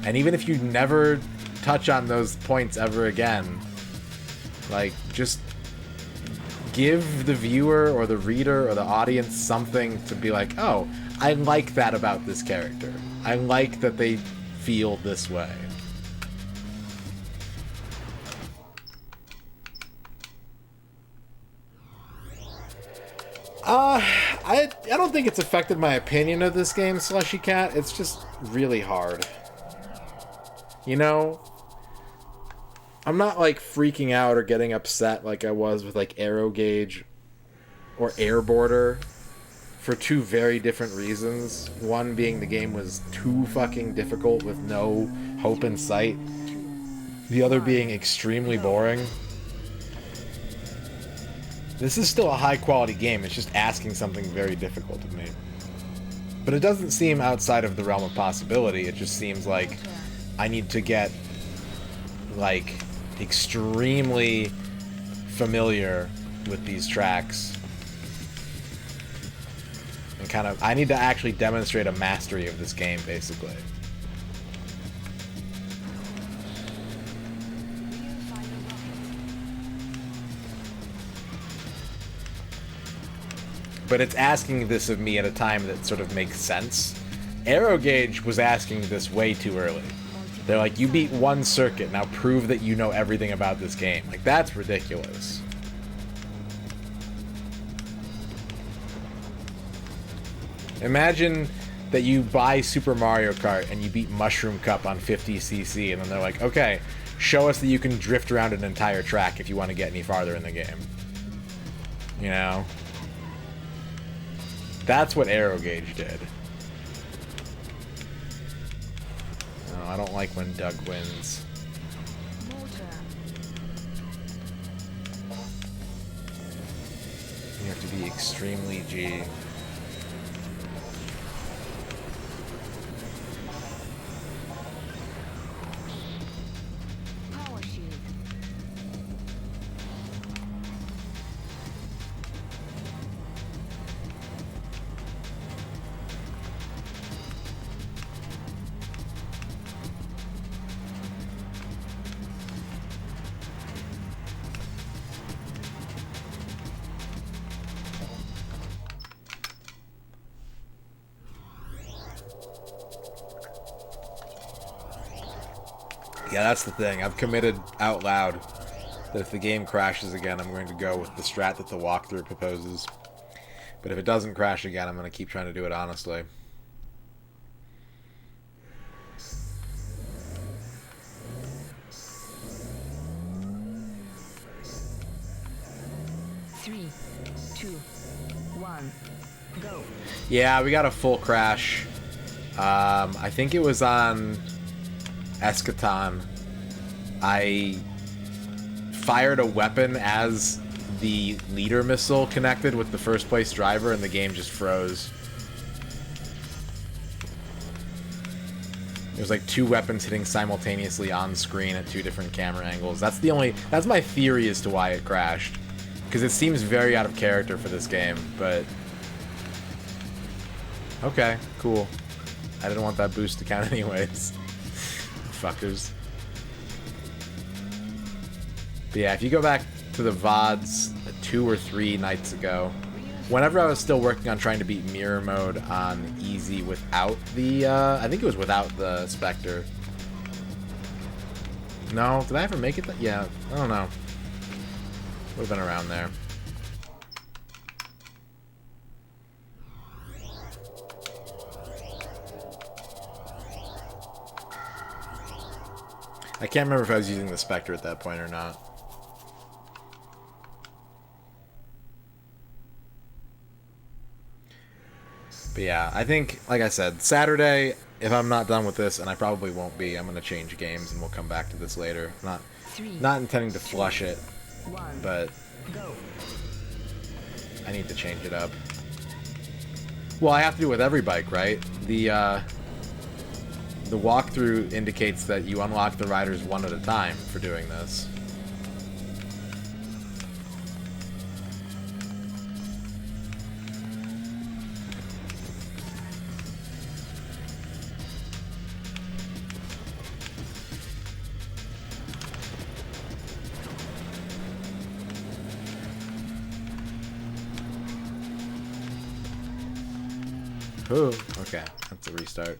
And even if you never touch on those points ever again, like, just give the viewer or the reader or the audience something to be like, oh, I like that about this character. I like that they feel this way. I don't think it's affected my opinion of this game, Slushy Cat. It's just really hard. You know? I'm not, like, freaking out or getting upset like I was with, like, Arrow Gauge or Air Border for two very different reasons. One being the game was too fucking difficult with no hope in sight. The other being extremely boring. This is still a high-quality game, it's just asking something very difficult of me. But it doesn't seem outside of the realm of possibility, it just seems like I need to get, like, extremely familiar with these tracks. And kind of, I need to actually demonstrate a mastery of this game, basically. But it's asking this of me at a time that sort of makes sense. Aero Gauge was asking this way too early. They're like, you beat one circuit, now prove that you know everything about this game. Like, that's ridiculous. Imagine that you buy Super Mario Kart and you beat Mushroom Cup on 50cc, and then they're like, okay, show us that you can drift around an entire track if you want to get any farther in the game. You know? That's what Aero Gauge did. No, I don't like when Doug wins. You have to be extremely G. Power shield. Yeah, that's the thing. I've committed out loud that if the game crashes again, I'm going to go with the strat that the walkthrough proposes. But if it doesn't crash again, I'm going to keep trying to do it honestly. Three, two, one, go. Yeah, we got a full crash. I think it was on Eschaton. I fired a weapon as the leader missile connected with the first place driver, and the game just froze. There's like two weapons hitting simultaneously on screen at two different camera angles. That's my theory as to why it crashed. Because it seems very out of character for this game, but... Okay, cool. I didn't want that boost to count anyways. Fuckers. But yeah, if you go back to the VODs 2 or 3 nights ago, whenever I was still working on trying to beat mirror mode on easy without the, I think it was without the Spectre. No, did I ever make it? Yeah, I don't know. Would have been around there. I can't remember if I was using the Spectre at that point or not. But yeah, I think, like I said, Saturday, if I'm not done with this, and I probably won't be, I'm going to change games and we'll come back to this later. Not intending to flush it, but I need to change it up. Well, I have to do it with every bike, right? The walkthrough indicates that you unlock the riders one at a time for doing this. Ooh, okay, that's a restart.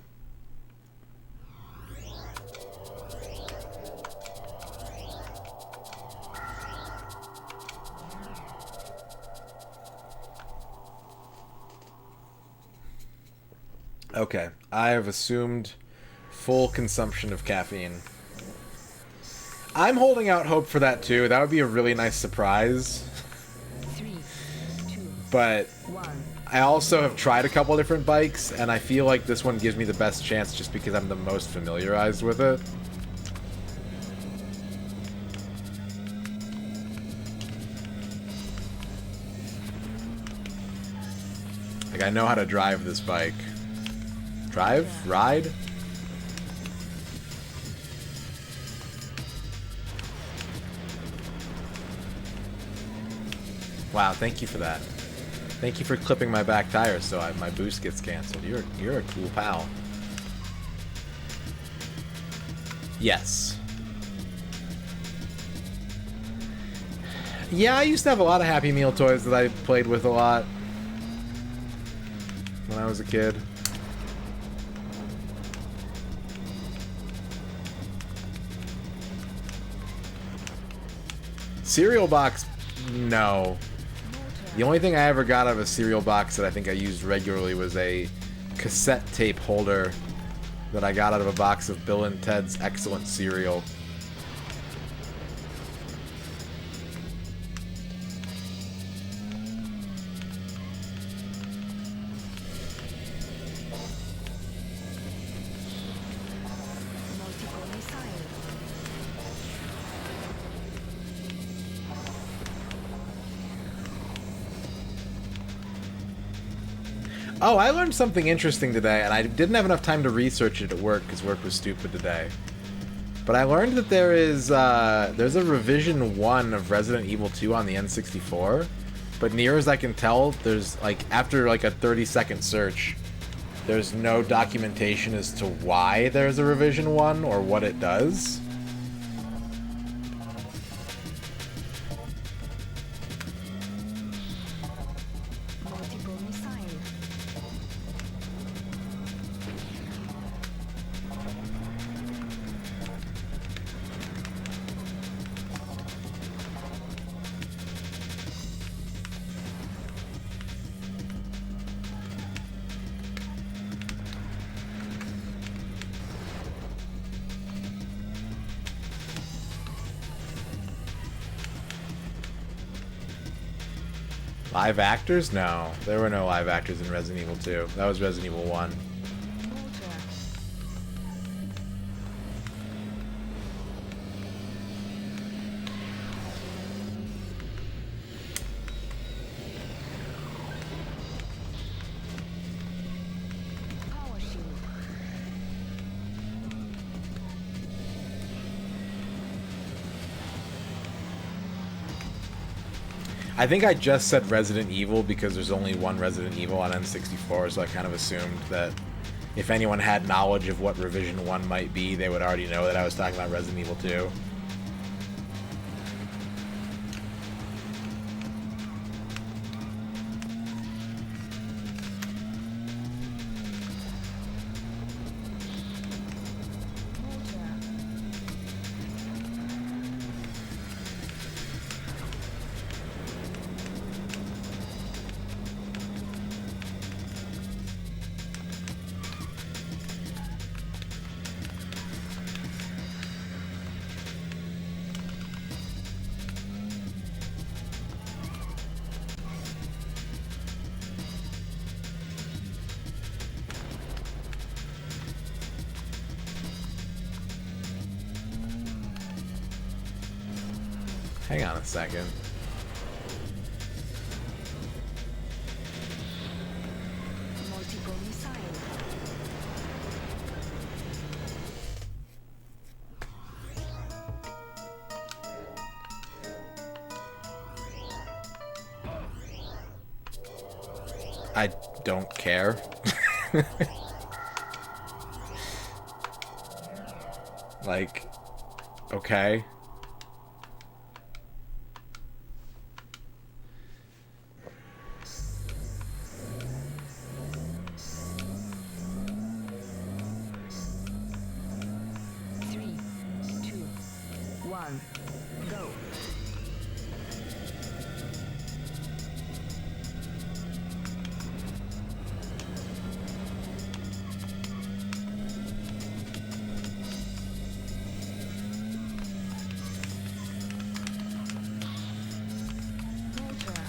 Okay, I have assumed full consumption of caffeine. I'm holding out hope for that too. That would be a really nice surprise. 3, 2, but 1. I also have tried a couple different bikes, and I feel like this one gives me the best chance just because I'm the most familiarized with it. Like, I know how to drive this bike. Drive? Ride? Wow, thank you for that. Thank you for clipping my back tire so my boost gets canceled. You're a cool pal. Yes. Yeah, I used to have a lot of Happy Meal toys that I played with a lot when I was a kid. Cereal box, no. The only thing I ever got out of a cereal box that I think I used regularly was a cassette tape holder that I got out of a box of Bill and Ted's Excellent Cereal. Multiple missile. Oh, I learned something interesting today, and I didn't have enough time to research it at work because work was stupid today. But I learned that there's a revision 1 of Resident Evil 2 on the N64, but near as I can tell, there's like after like a 30-second search, there's no documentation as to why there's a revision 1 or what it does. Multiple missile. Live actors? No, there were no live actors in Resident Evil 2. That was Resident Evil 1. Mortar. Power shield. I think I just said Resident Evil because there's only one Resident Evil on N64, so I kind of assumed that if anyone had knowledge of what Revision 1 might be, they would already know that I was talking about Resident Evil 2. Mortar. Hang on a second. Multiple missile. I don't care. Like, okay. Three, two, one, go. Mortar.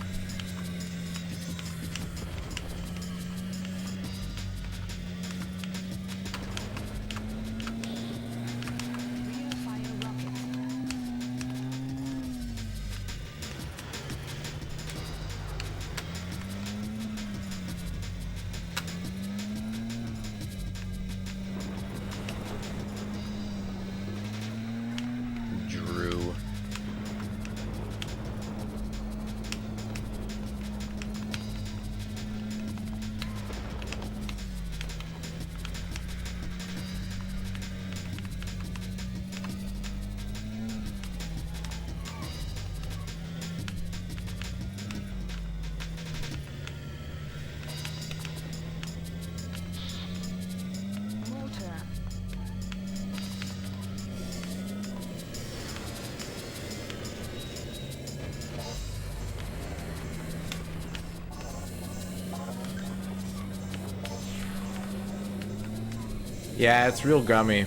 Yeah, it's real gummy.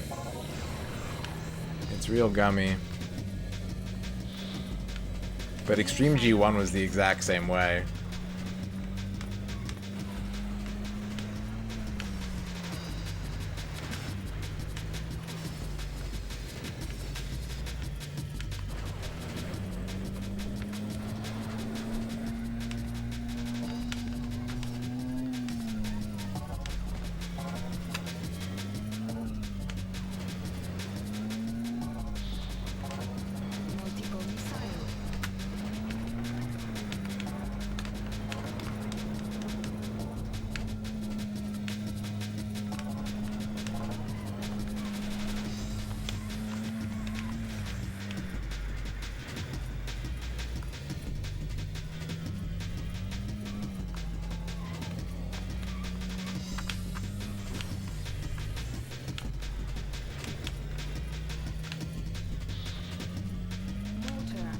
It's real gummy. But Extreme G1 was the exact same way. Multiple missile. Mortar.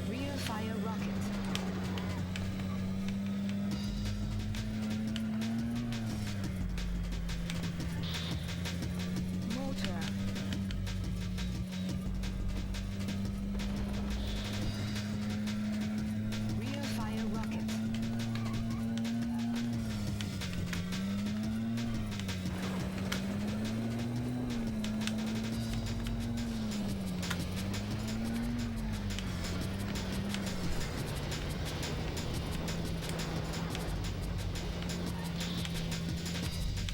Rear fire rocket. Mortar. Rear fire rocket.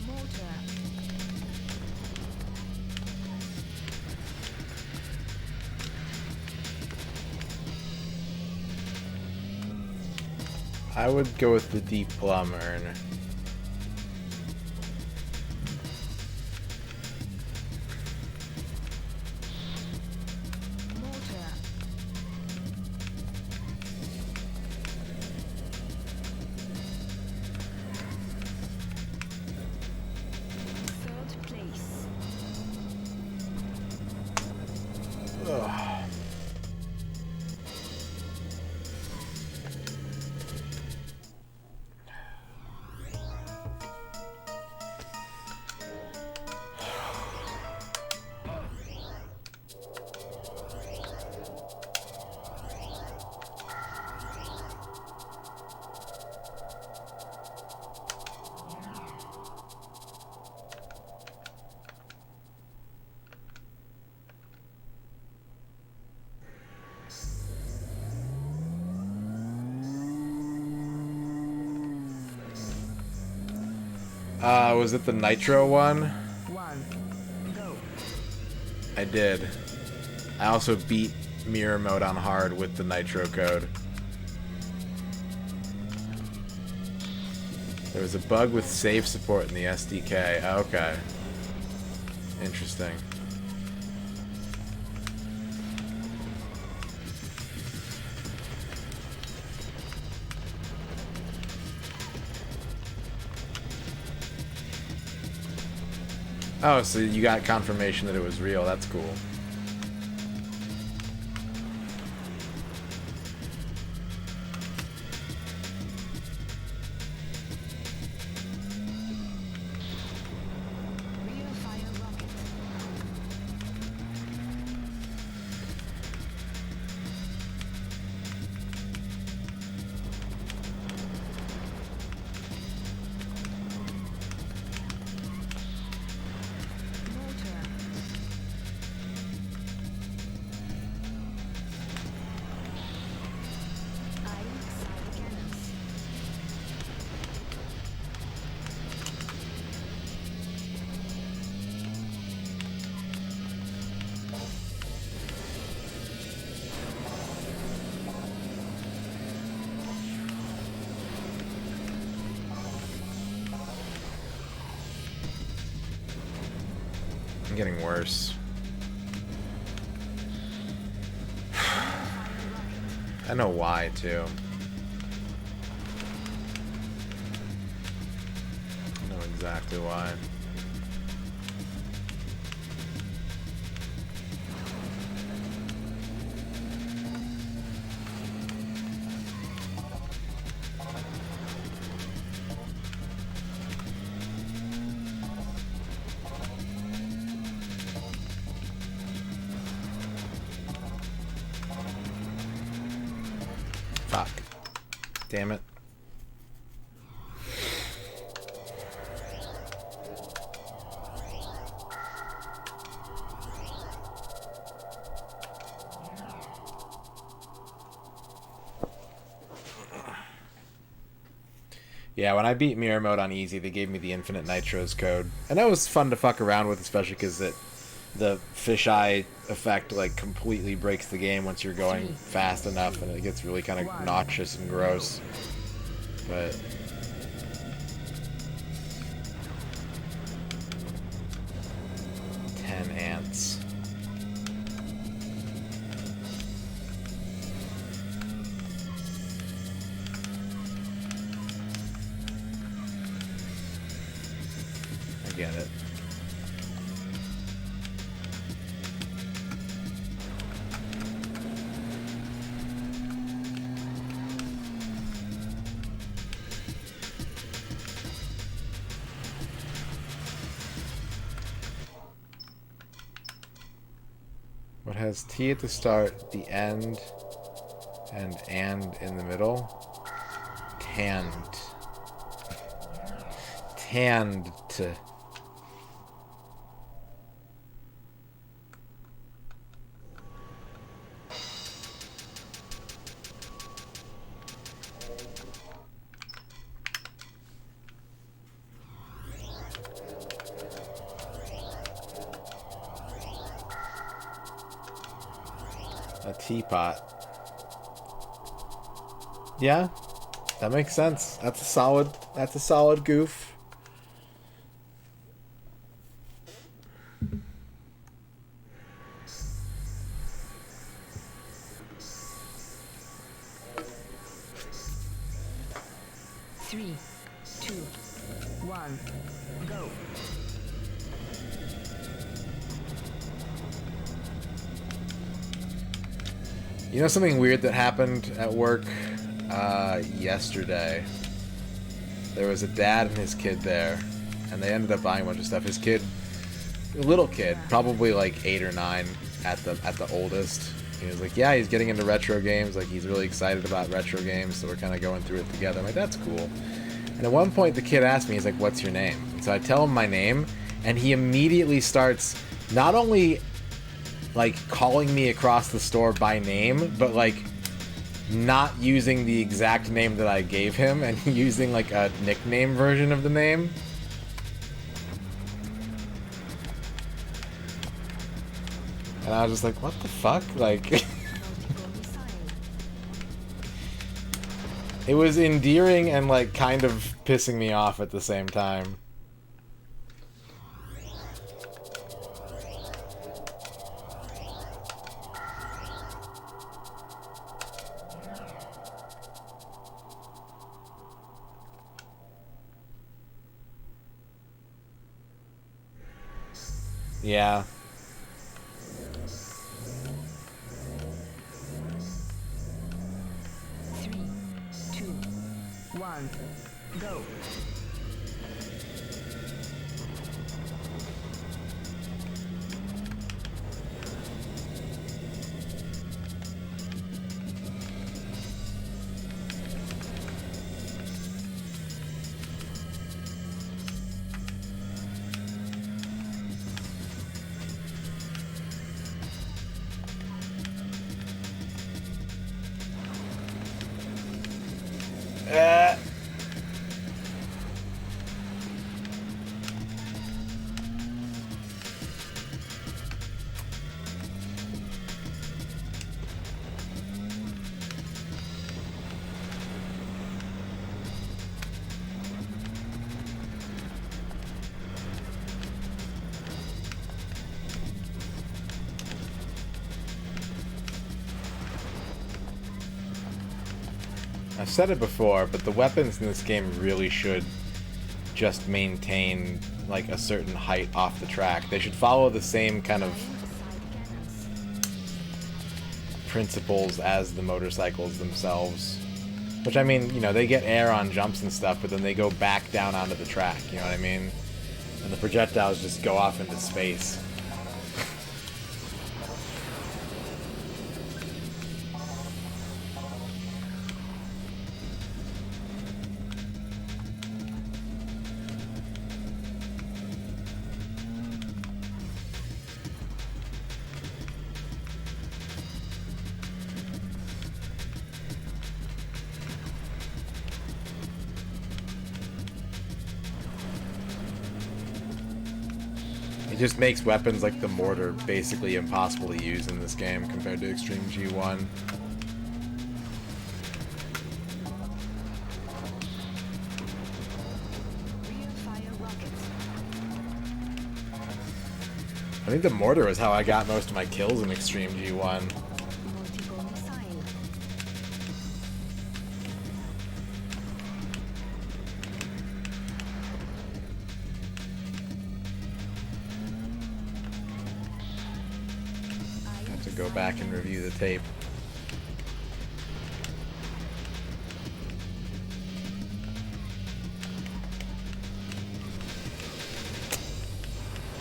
Mortar. I would go with the Deep Plum Urn. Mortar. Third place. Ugh. Was it the Nitro one? 1. Go. I did. I also beat Mirror Mode on hard with the Nitro code. There was a bug with save support in the SDK. Okay. Interesting. Oh, so you got confirmation that it was real. That's cool. Rear fire rocket. Mortar. Eyeing side cannons. I'm getting worse. I know why, too. exactly why. Fuck. Damn it. Yeah, when I beat mirror mode on easy, they gave me the infinite nitros code, and that was fun to fuck around with, especially because the fisheye effect like completely breaks the game once you're going fast enough, and it gets really kind of noxious and gross. But 10 ants. I get it. What has T at the start, the end, and in the middle? Tanned. Tanned. A teapot. Yeah, that makes sense. That's a solid goof. Three, two, one, go. You know something weird that happened at work yesterday? There was a dad and his kid there, and they ended up buying a bunch of stuff. His kid, a little kid, probably like 8 or 9 at the oldest. He was like, yeah, he's getting into retro games. Like, he's really excited about retro games, so we're kind of going through it together. I'm like, that's cool. And at one point, the kid asked me, he's like, what's your name? And so I tell him my name, and he immediately starts not only like calling me across the store by name, but like not using the exact name that I gave him and using like a nickname version of the name. And I was just like, what the fuck? Like, it was endearing and like kind of pissing me off at the same time. Yeah. Three, two, one, go. I've said it before, but the weapons in this game really should just maintain like a certain height off the track. They should follow the same kind of principles as the motorcycles themselves. Which, I mean, you know, they get air on jumps and stuff, but then they go back down onto the track, you know what I mean? And the projectiles just go off into space. It just makes weapons like the mortar basically impossible to use in this game compared to Extreme G1. I think the mortar is how I got most of my kills in Extreme G1. Go back and review the tape.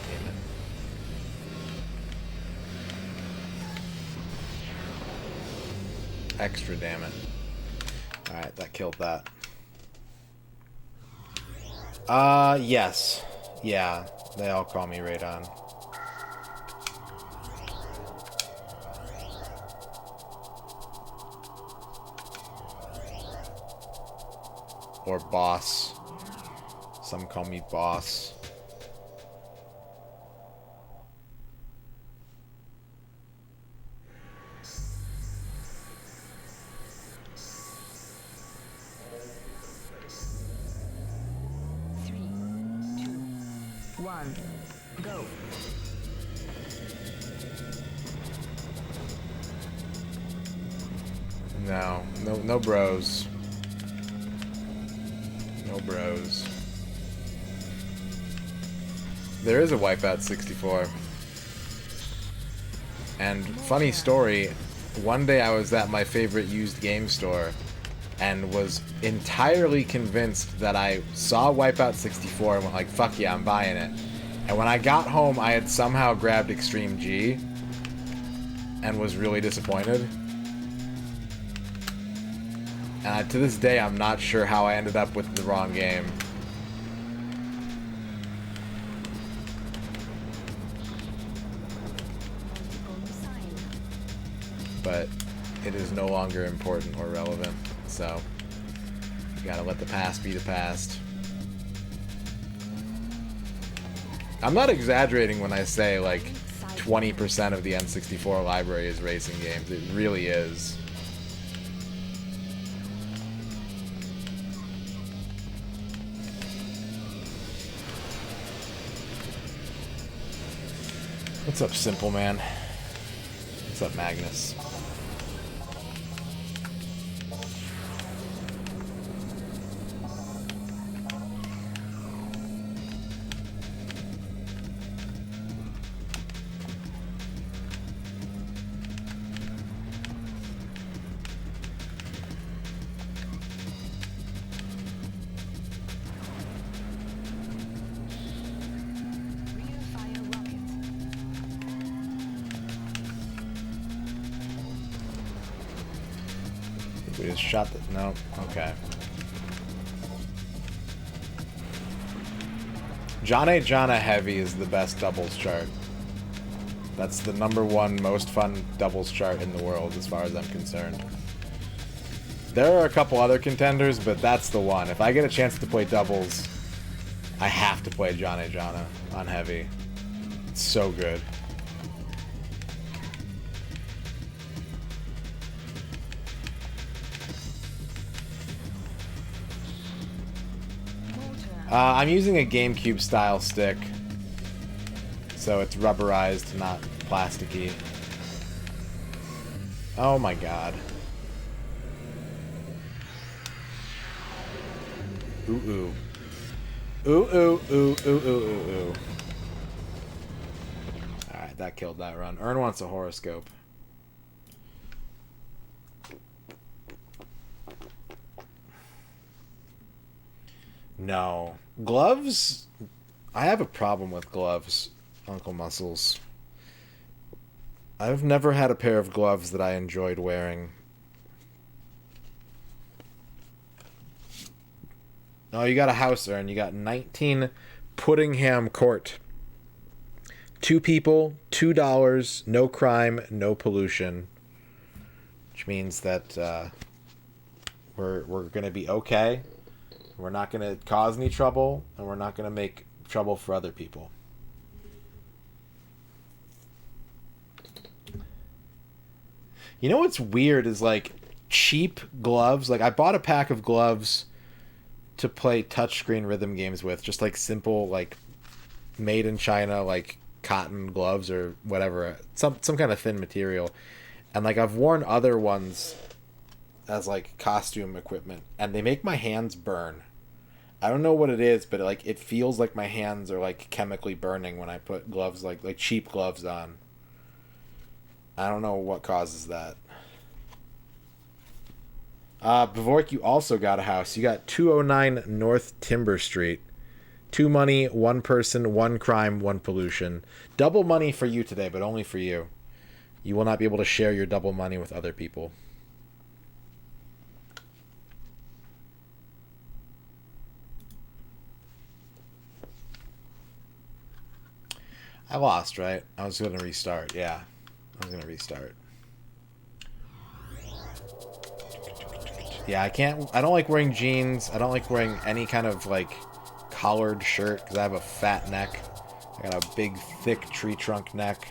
Damn it. Extra damn it. Alright, that killed that. Yes. Yeah, they all call me Radon. Or boss. Some call me boss. Three, two, one, go. No bros. No bros. There is a Wipeout 64. And funny story, one day I was at my favorite used game store and was entirely convinced that I saw Wipeout 64 and went like, fuck yeah, I'm buying it. And when I got home, I had somehow grabbed Extreme G and was really disappointed. And to this day, I'm not sure how I ended up with the wrong game. But it is no longer important or relevant, so you gotta let the past be the past. I'm not exaggerating when I say like 20% of the N64 library is racing games. It really is. What's up, Simple Man? What's up, Magnus? We just shot the... No. Okay. Jana Heavy is the best doubles chart. That's the #1 most fun doubles chart in the world, as far as I'm concerned. There are a couple other contenders, but that's the one. If I get a chance to play doubles, I have to play Jana on Heavy. It's so good. I'm using a GameCube style stick, so it's rubberized, not plasticky. Oh my god. Ooh. Ooh, ooh, ooh, ooh, ooh, ooh, ooh. Alright, that killed that run. Ern wants a horoscope. No. Gloves? I have a problem with gloves, Uncle Muscles. I've never had a pair of gloves that I enjoyed wearing. Oh, you got a house, Ern. You got 19 Puddingham Court. 2 people, $2, no crime, no pollution. Which means that we're going to be okay. We're not going to cause any trouble, and we're not going to make trouble for other people. You know what's weird is, like, cheap gloves. Like, I bought a pack of gloves to play touchscreen rhythm games with. Just, like, simple, like, made in China, like, cotton gloves or whatever. Some kind of thin material. And, like, I've worn other ones as, like, costume equipment. And they make my hands burn. I don't know what it is, but, like, it feels like my hands are, like, chemically burning when I put gloves, like cheap gloves on. I don't know what causes that. Bevork, you also got a house. You got 209 North Timber Street. 2 money, 1 person, 1 crime, 1 pollution. Double money for you today, but only for you. You will not be able to share your double money with other people. I lost, right? I was going to restart, yeah. I was going to restart. Yeah, I don't like wearing jeans. I don't like wearing any kind of, like, collared shirt because I have a fat neck. I got a big, thick tree trunk neck.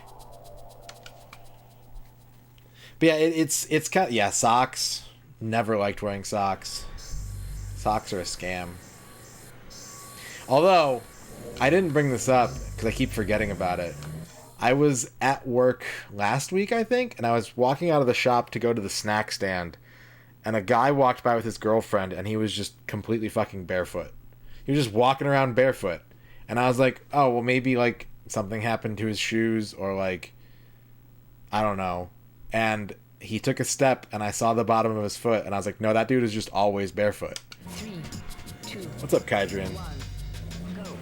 But yeah, it's kind of, yeah, socks. Never liked wearing socks. Socks are a scam. Although, I didn't bring this up because I keep forgetting about it. I was at work last week, I think, and I was walking out of the shop to go to the snack stand, and a guy walked by with his girlfriend, and he was just completely fucking barefoot. He was just walking around barefoot. And I was like, oh, well, maybe, like, something happened to his shoes, or, like, I don't know. And he took a step, and I saw the bottom of his foot, and I was like, no, that dude is just always barefoot. 3, 2, What's up, Kydrian? 1, go.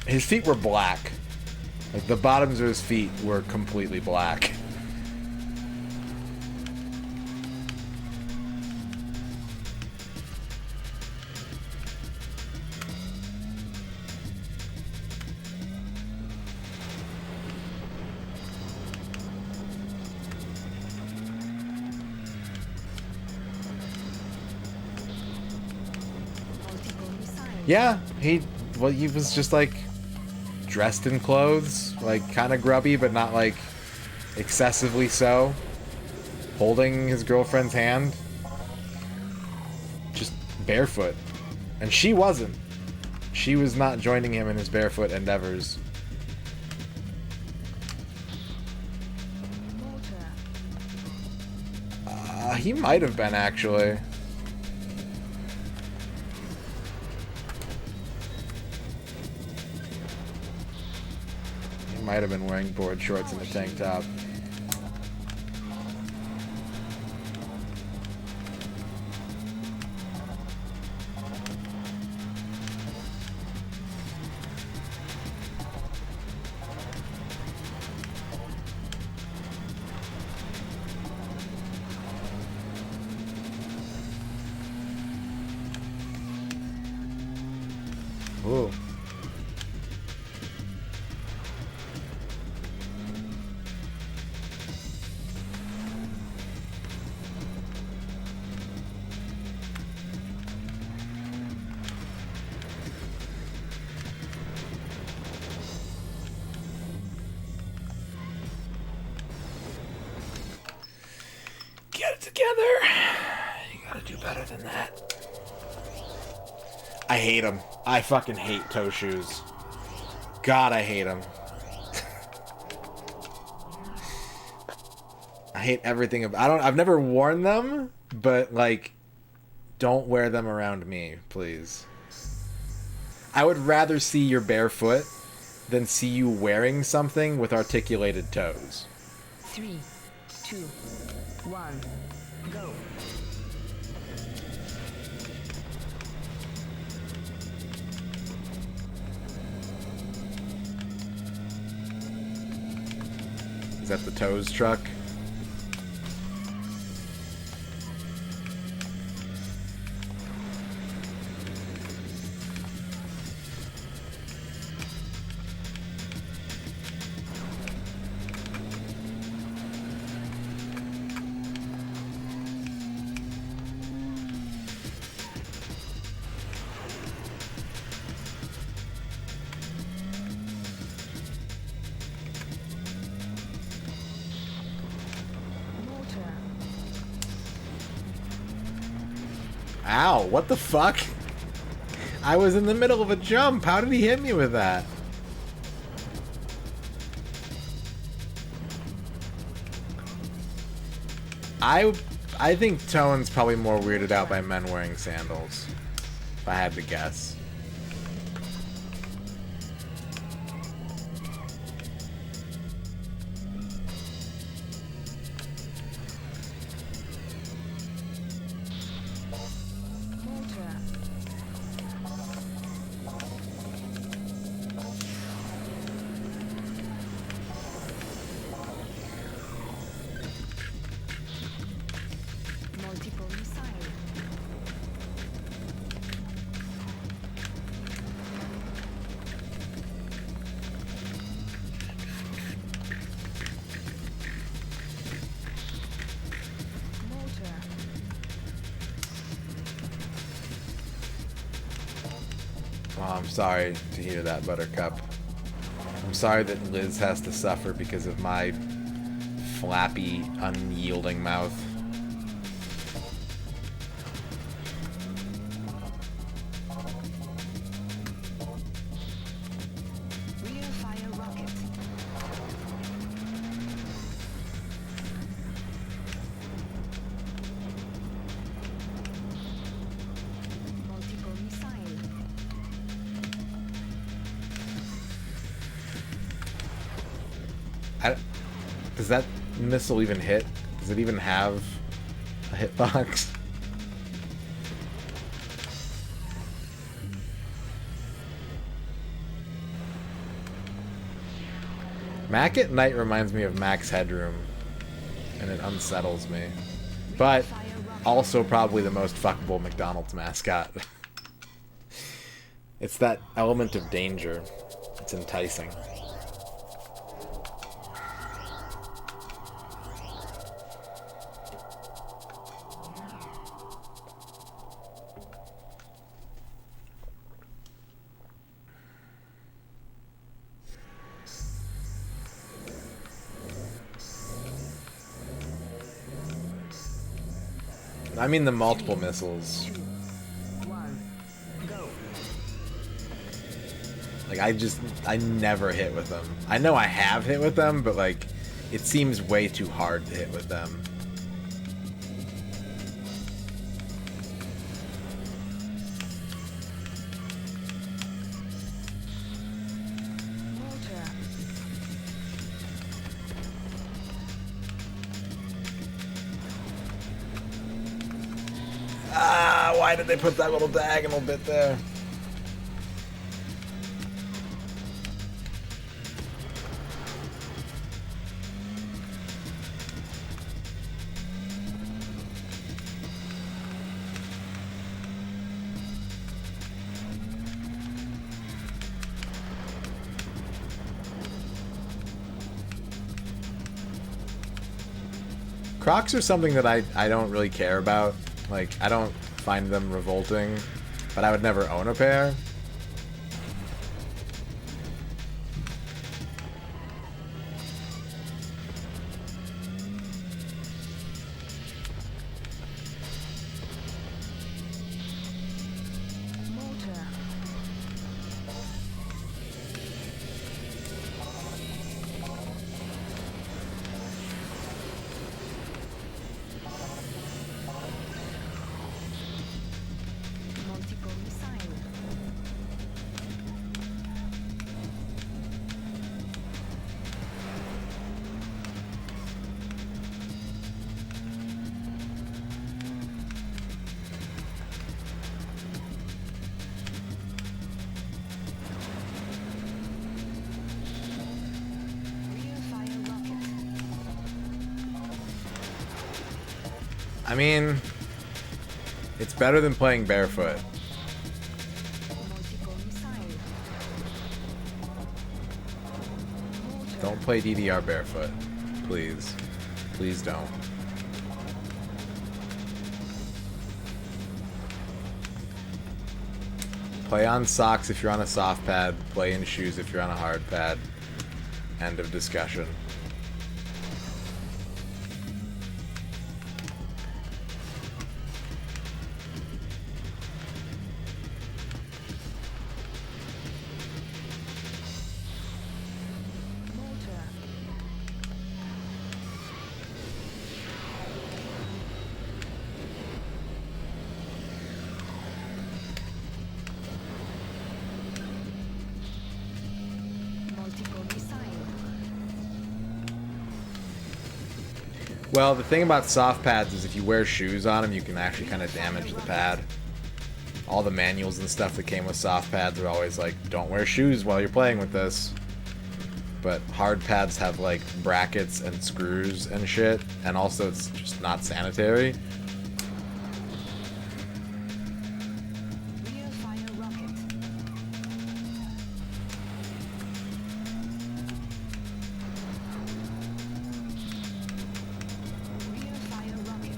His feet were black. Like, the bottoms of his feet were completely black. Multiple missiles. Yeah, he was just, like, dressed in clothes, like, kind of grubby, but not, like, excessively so. Holding his girlfriend's hand. Just barefoot. And she wasn't. She was not joining him in his barefoot endeavors. Motor. He might have been, actually. He might have been wearing board shorts and a tank top. Ooh. together. You gotta do better than that. I hate them. I fucking hate toe shoes. God, I hate them. I hate everything about. I've never worn them, but like, don't wear them around me, please. I would rather see your bare foot than see you wearing something with articulated toes. 3, 2, 1, go. Is that the toes truck? Motor. Ow, what the fuck? I was in the middle of a jump. How did he hit me with that? I think Tone's probably more weirded out by men wearing sandals, if I had to guess. Motor. Multiple missile. Motor. Well, I'm sorry to hear that, Buttercup. I'm sorry that Liz has to suffer because of my flappy, unyielding mouth. Rear fire rocket. Multiple missile. Does that missile even hit? Does it even have a hitbox? Mac at night reminds me of Mac's Headroom, and it unsettles me. But Fire rocket. also probably the most fuckable McDonald's mascot. It's that element of danger. It's enticing. I mean the multiple missiles. 2, 1, go. Like, I never hit with them. I know I have hit with them, but like, it seems way too hard to hit with them. Motor. Ah, why did they put that little diagonal bit there? Crocs are something that I don't really care about. Like, I don't find them revolting, but I would never own a pair. I mean, it's better than playing barefoot. Multiple missile. Mortar. Don't play DDR barefoot. Please. Please don't. Play on socks if you're on a soft pad. Play in shoes if you're on a hard pad. End of discussion. Mortar. Multiple missile. Well, the thing about soft pads is if you wear shoes on them, you can actually kind of damage the pad. All the manuals and stuff that came with soft pads are always like, don't wear shoes while you're playing with this. But hard pads have like brackets and screws and shit, and also it's just not sanitary. Rear fire rocket. Rear fire rocket.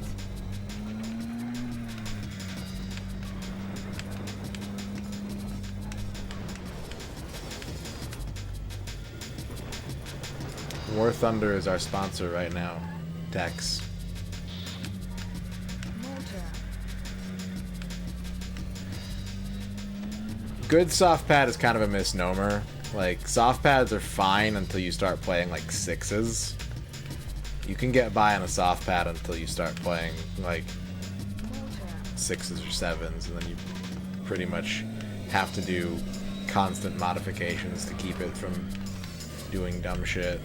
War Thunder is our sponsor right now. Dex. Mortar. Good soft pad is kind of a misnomer. Like, soft pads are fine until you start playing like sixes. You can get by on a soft pad until you start playing like Mortar. sixes or sevens, and then you pretty much have to do constant modifications to keep it from doing dumb shit.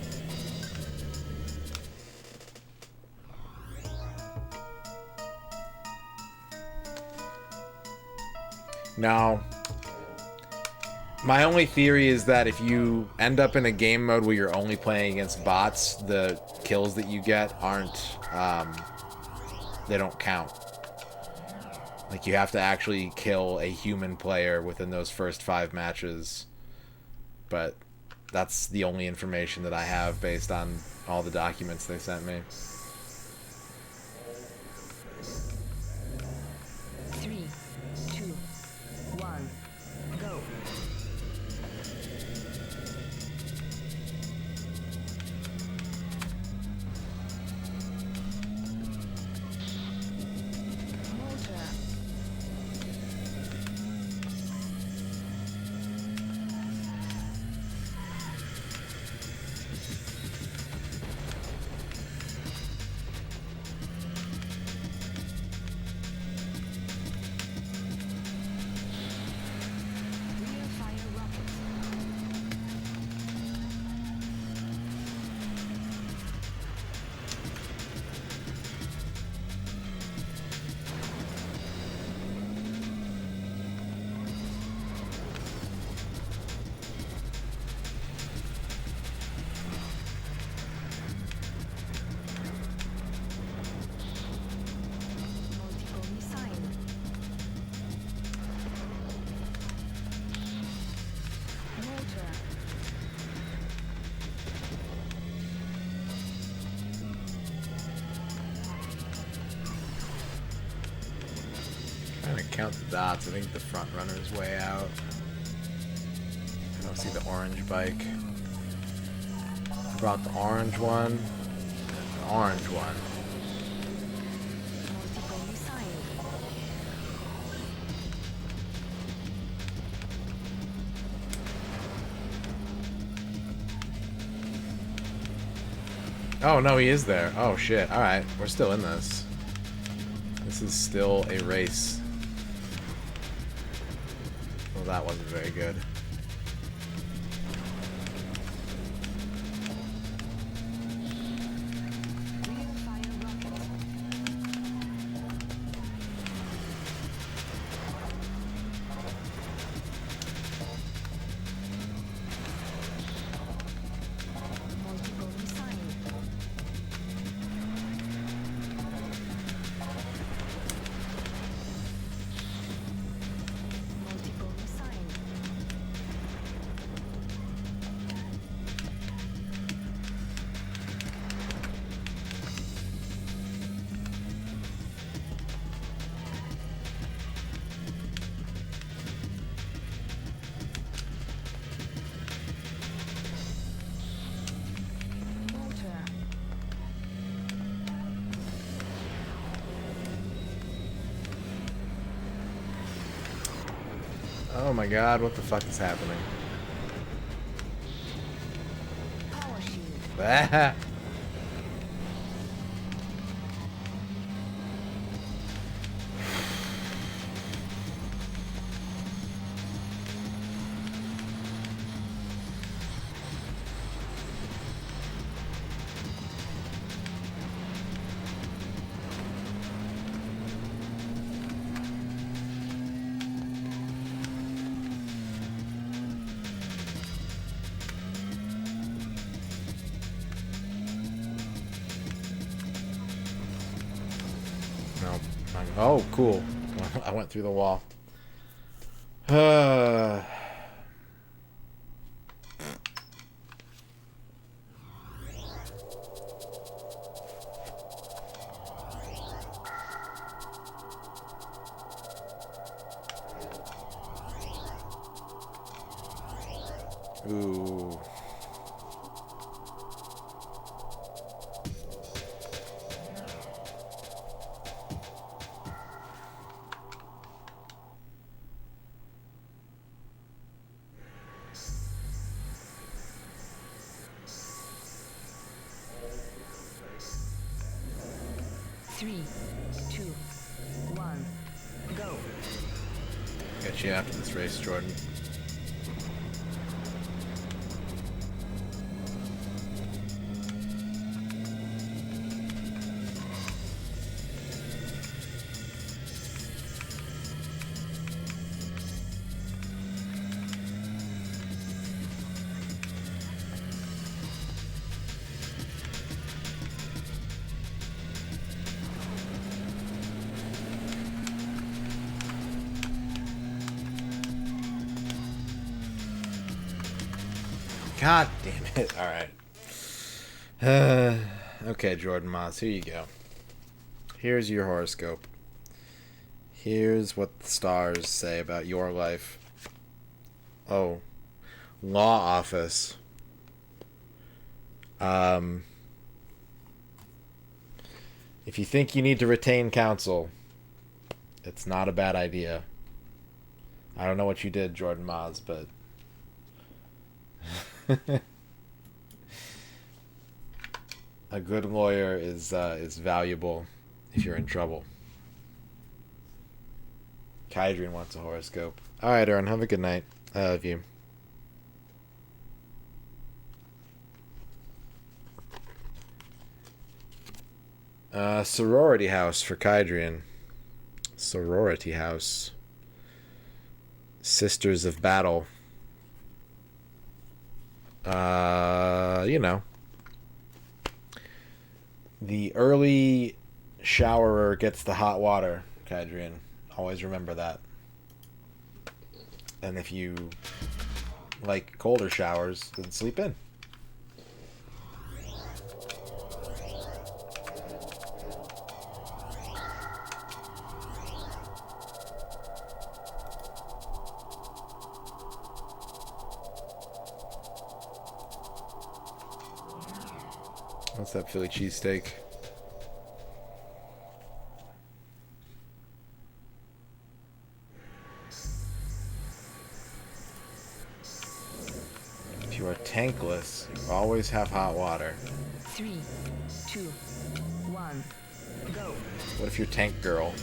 Now, my only theory is that if you end up in a game mode where you're only playing against bots, the kills that you get aren't, they don't count. Like, you have to actually kill a human player within those first 5 matches. But that's the only information that I have based on all the documents they sent me. 3, 2, 1, go. Mortar. Rear fire rocket. Multiple missile. Mortar. Trying to count the dots. I think the front runner is way out. I don't see the orange bike. I brought the orange one. The orange one. Multiple missile. Oh, no, he is there. Oh, shit. Alright, we're still in this. This is still a race. Well, that wasn't very good. Rear fire rocket. Multiple missile. Oh my god, what the fuck is happening? Power shield. Ah! No. Oh, cool. I went through the wall. Ooh. Three, two, one, go. Get you after this race, Jordan. God damn it. Alright. Okay, Jordan Moss, here you go. Here's your horoscope. Here's what the stars say about your life. Oh. Law office. If you think you need to retain counsel, it's not a bad idea. I don't know what you did, Jordan Moss, but a good lawyer is valuable if you're in trouble. Kydrian wants a horoscope. Alright, Aaron, have a good night. I love you. Sorority house for Kydrian. Sorority house. Sisters of Battle. You know. The early showerer gets the hot water, Kydrian. Always remember that. And if you like colder showers, then sleep in. What's that Philly cheesesteak? If you are tankless, you always have hot water. 3, 2, 1, go. What if you're Tank Girl?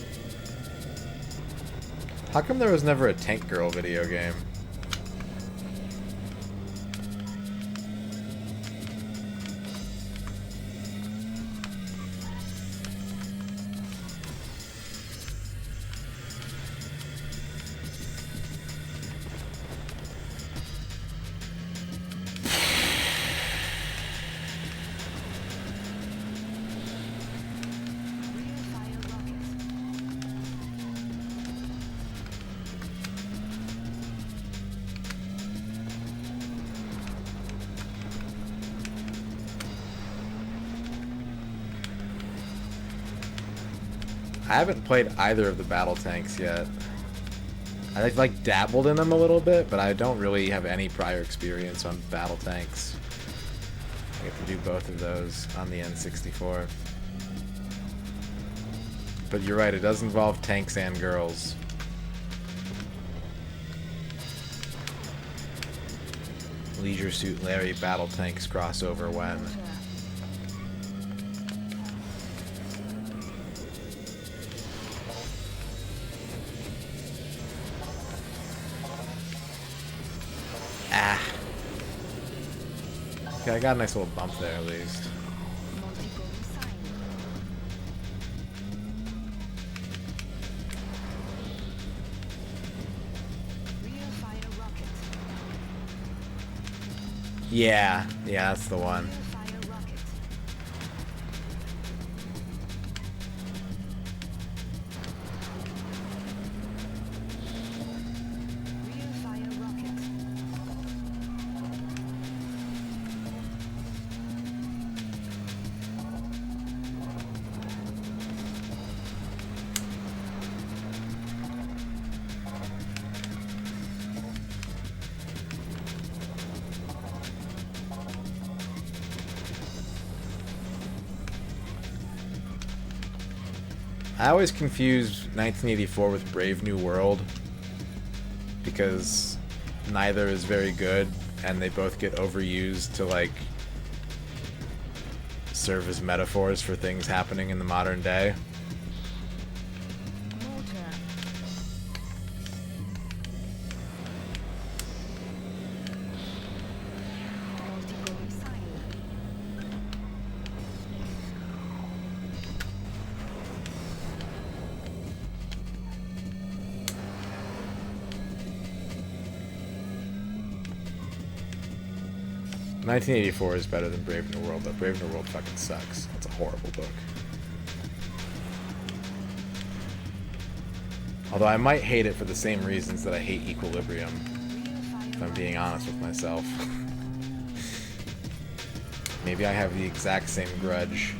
How come there was never a Tank Girl video game? Rear fire rockets. I haven't played either of the battle tanks yet. I like dabbled in them a little bit, but I don't really have any prior experience on battle tanks. I get to do both of those on the N64. But you're right, it does involve tanks and girls. Leisure Suit Larry Battle Tanks crossover when? Ah. Okay, I got a nice little bump there at least. Yeah, that's the one. I always confuse 1984 with Brave New World because neither is very good and they both get overused to like serve as metaphors for things happening in the modern day. "1984 is better than Brave New World, but Brave New World fucking sucks. It's a horrible book. Although I might hate it for the same reasons that I hate Equilibrium, if I'm being honest with myself. Maybe I have the exact same grudge.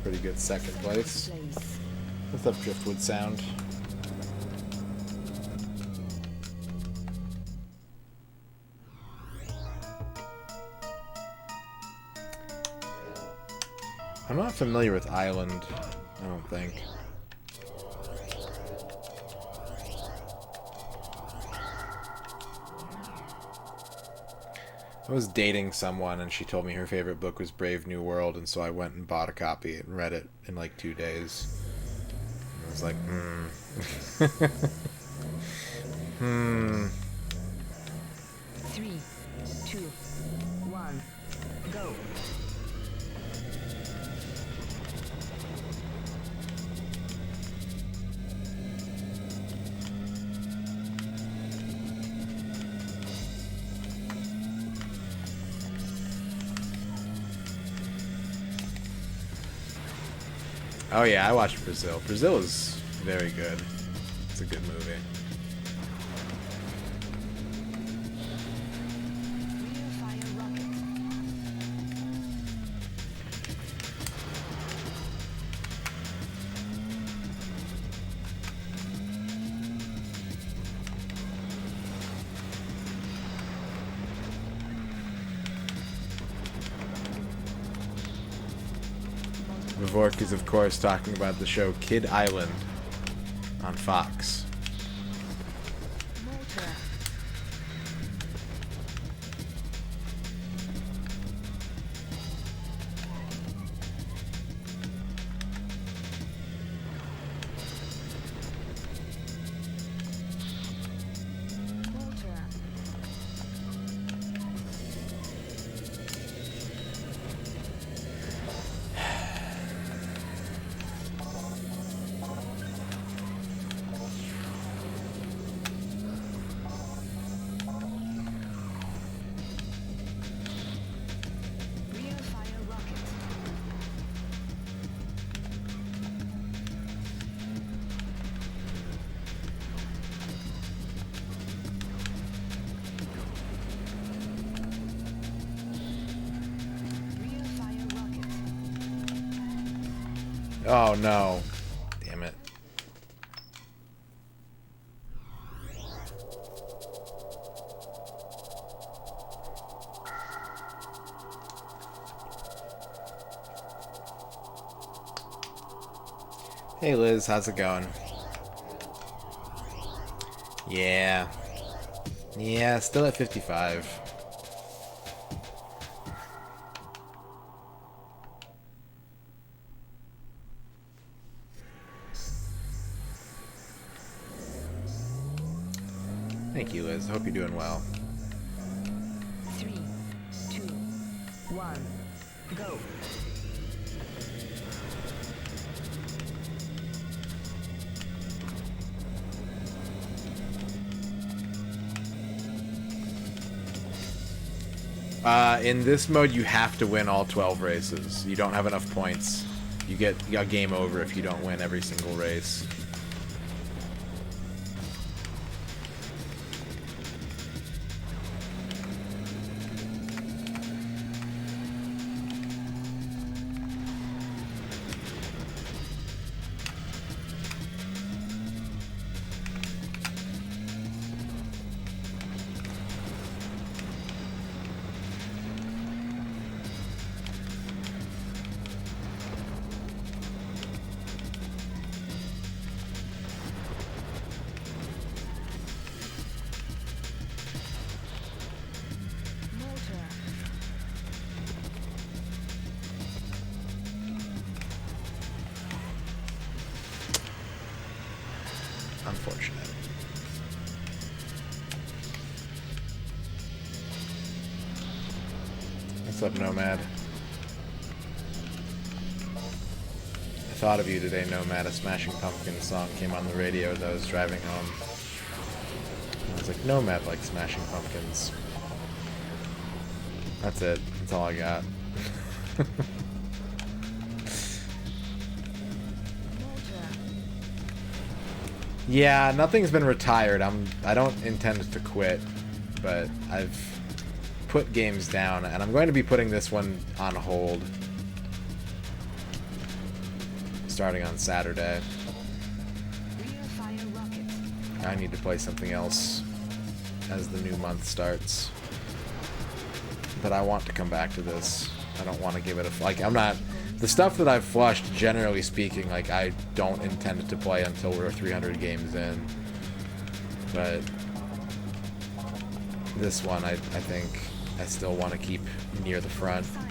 Pretty good second place. With that driftwood sound. I'm not familiar with Island, I don't think. I was dating someone and she told me her favorite book was Brave New World, and so I went and bought a copy and read it in like 2 days. And I was like, hmm. 3, 2, 1, go. Oh yeah, I watched Brazil. Brazil is very good. It's a good movie. Vork is, of course, talking about the show Kid Island on Fox. Oh no. Damn it. Hey Liz, how's it going? Yeah. Yeah, still at 55. Thank you, Liz. Hope you're doing well. 3, 2, 1, go. In this mode, you have to win all 12 races. You don't have enough points. You get a game over if you don't win every single race. Motor. Unfortunate. What's up, Nomad? I thought of you today, Nomad. A Smashing Pumpkins song came on the radio as I was driving home. I was like, Nomad likes Smashing Pumpkins. That's it. That's all I got. Motor. Yeah, nothing's been retired. I don't intend to quit, but I've put games down, and I'm going to be putting this one on hold starting on Saturday. Rear fire rocket. I need to play something else as the new month starts. But I want to come back to this. I don't want to give it a... Like, I'm not... The stuff that I've flushed, generally speaking, like, I don't intend to play until we're 300 games in. But this one, I think I still want to keep near the front. Sign.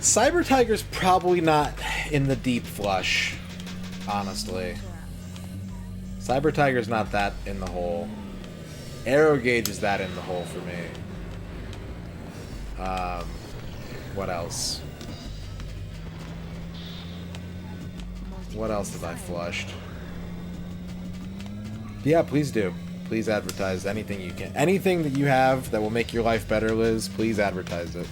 Cyber Tiger's probably not in the deep flush, honestly. Cyber Tiger's not that in the hole. Arrow Gauge is that in the hole for me. What else? What else have I flushed? Yeah, please do. Please advertise anything you can. Anything that you have that will make your life better, Liz, please advertise it.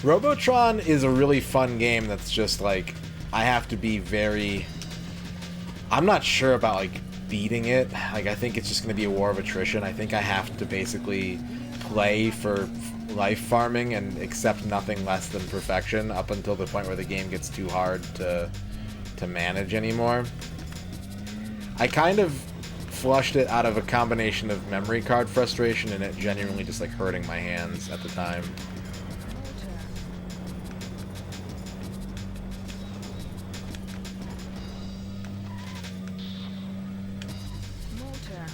Robotron is a really fun game that's just like, I have to be very... I'm not sure about like beating it. Like, I think it's just going to be a war of attrition. I think I have to basically play for life farming and accept nothing less than perfection up until the point where the game gets too hard to manage anymore. I kind of flushed it out of a combination of memory card frustration and it genuinely just like hurting my hands at the time. Motor.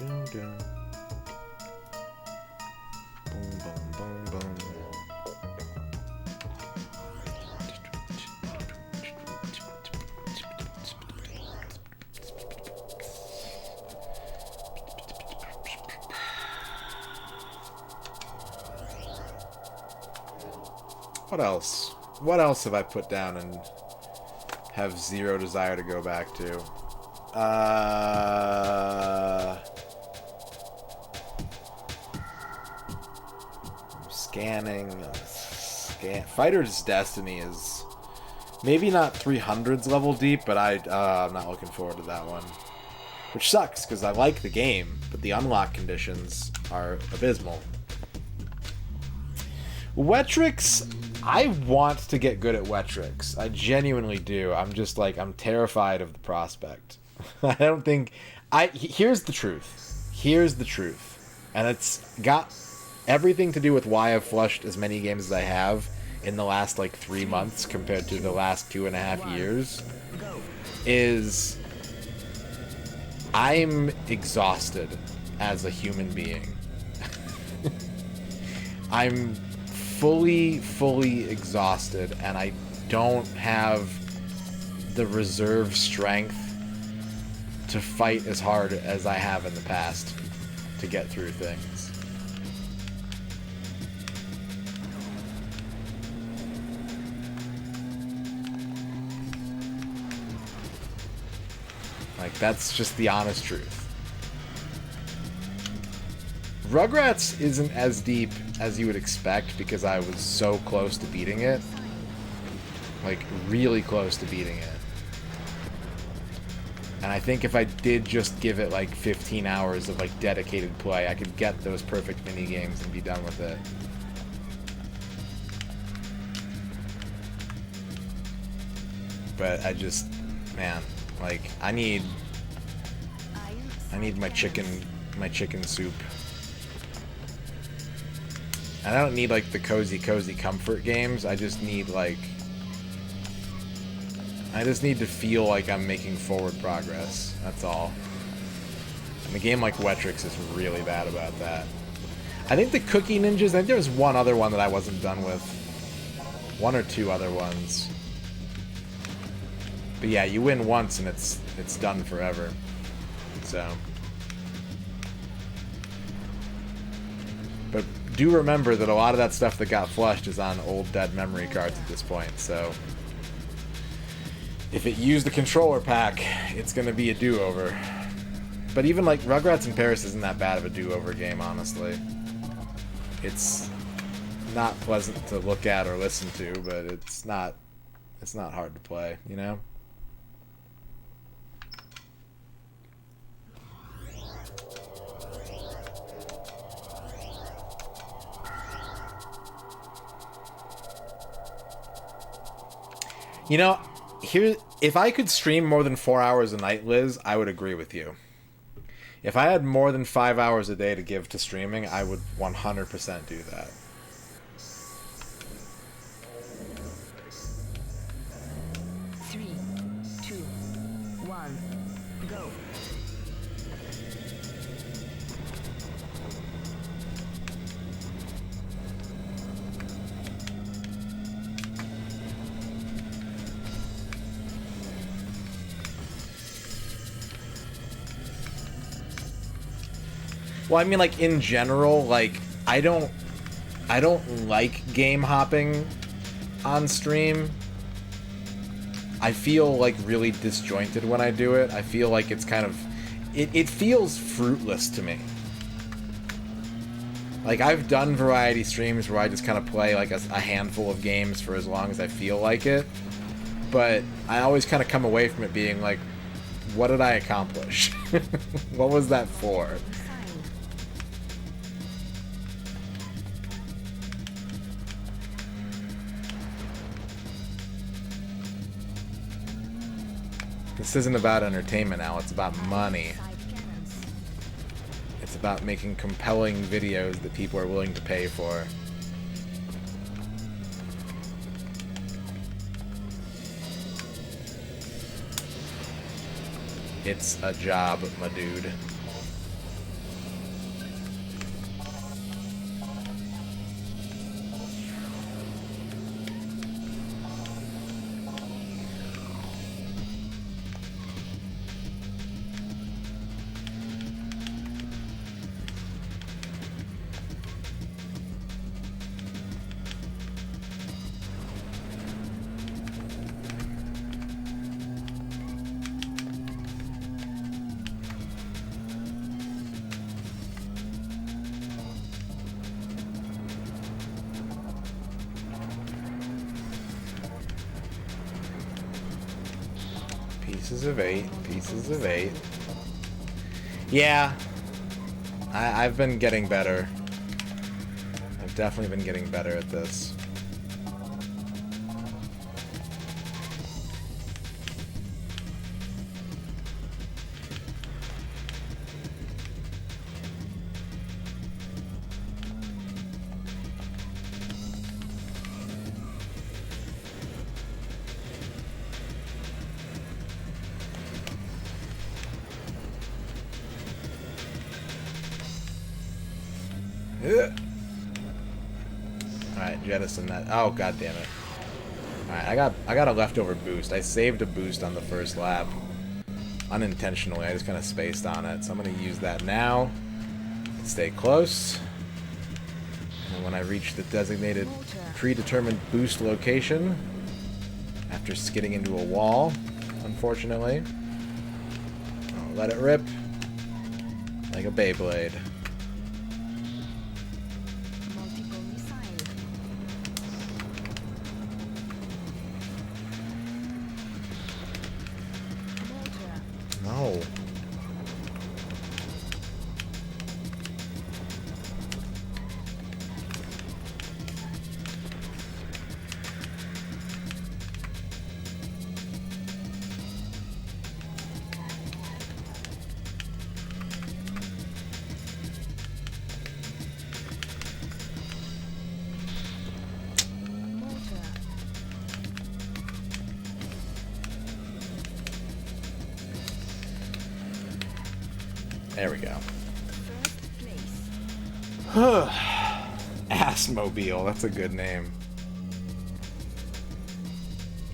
Motor. What else? What else have I put down and have zero desire to go back to? I'm scanning. Fighter's Destiny is maybe not 300s level deep, but I'm not looking forward to that one. Which sucks, because I like the game, but the unlock conditions are abysmal. Wetrix, I want to get good at Wetrix. I genuinely do. I'm just like, I'm terrified of the prospect. I don't think... Here's the truth. Here's the truth. And it's got everything to do with why I've flushed as many games as I have in the last, like, 3 months compared to the last 2.5 years. Is... I'm exhausted as a human being. I'm fully exhausted, and I don't have the reserve strength to fight as hard as I have in the past to get through things. Like, that's just the honest truth. Rugrats isn't as deep as you would expect because I was so close to beating it. Like, really close to beating it. And I think if I did just give it, like, 15 hours of, like, dedicated play, I could get those perfect mini-games and be done with it. But I just... Man, like, I need my chicken soup. And I don't need, like, the cozy comfort games. I just need, like... I just need to feel like I'm making forward progress. That's all. And a game like Wetrix is really bad about that. I think the Cookie Ninjas... I think there was one other one that I wasn't done with. One or two other ones. But yeah, you win once and it's done forever. So... But do remember that a lot of that stuff that got flushed is on old dead memory cards at this point, so... If it used the controller pack, it's gonna be a do-over. But even, like, Rugrats in Paris isn't that bad of a do-over game, honestly. It's not pleasant to look at or listen to, but it's not hard to play, you know? You know, if I could stream more than 4 hours a night, Liz, I would agree with you. If I had more than 5 hours a day to give to streaming, I would 100% do that. Three, two, one, go. Well, I mean, like, in general, like, I don't like game hopping on stream. I feel, like, really disjointed when I do it. I feel like it's kind of... It feels fruitless to me. Like, I've done variety streams where I just kind of play, like, a handful of games for as long as I feel like it. But I always kind of come away from it being like, what did I accomplish? What was that for? This isn't about entertainment now, it's about money. It's about making compelling videos that people are willing to pay for. It's a job, my dude. Pieces of 8. Pieces of 8. Yeah. I've been getting better. I've definitely been getting better at this. Alright, jettison that. Oh, god damn it. Alright, I got a leftover boost. I saved a boost on the first lap. Unintentionally, I just kind of spaced on it. So I'm going to use that now. Stay close. And when I reach the designated predetermined boost location, after skidding into a wall, unfortunately, I'll let it rip like a Beyblade. No. There we go. Assmobile, that's a good name.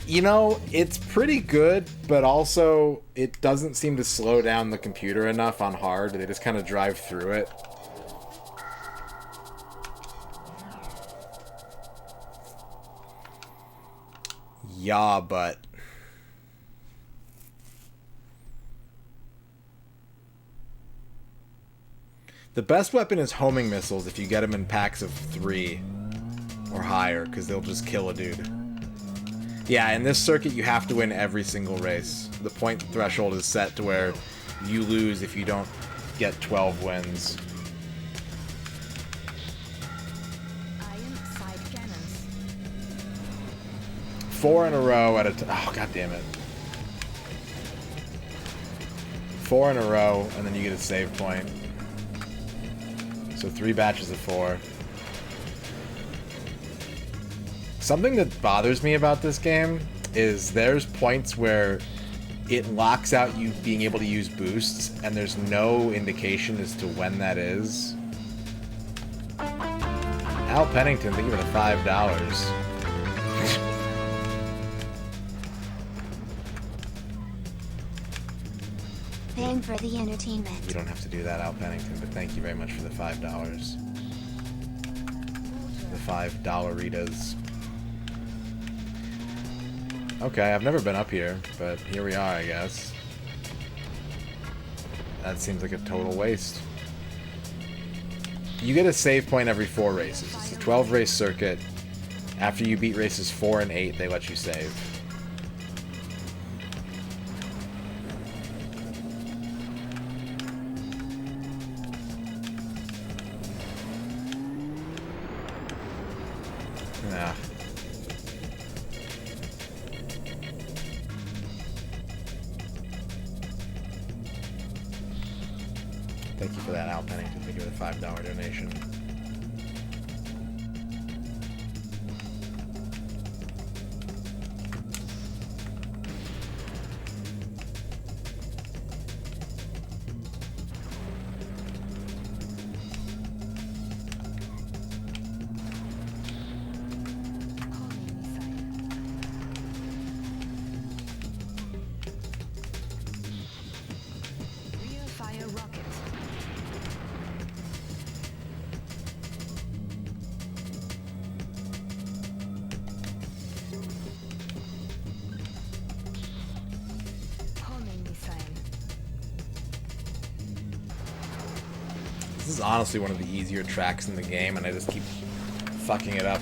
You know, it's pretty good, but also it doesn't seem to slow down the computer enough on hard. They just kind of drive through it. Yeah, but... The best weapon is homing missiles if you get them in packs of 3 or higher, because they'll just kill a dude. Yeah, in this circuit you have to win every single race. The point threshold is set to where you lose if you don't get 12 wins. Iron side cannons. 4 in a row at a time. Oh, god damn it. 4 in a row, and then you get a save point. So 3 batches of 4. Something that bothers me about this game is there's points where it locks out you being able to use boosts, and there's no indication as to when that is. Al Pennington, thank you for the $5. Paying for the entertainment. You don't have to do that, Al Pennington, but thank you very much for the $5. The $5-ritas. Okay, I've never been up here, but here we are, I guess. That seems like a total waste. You get a save point every 4 races. It's a 12-race circuit. After you beat races 4 and 8, they let you save. Yeah. Thank you for that, Al Pennington. Thank you for the $5 donation. Rear fire rocket. Homing missile. This is honestly one of the easier tracks in the game, and I just keep fucking it up,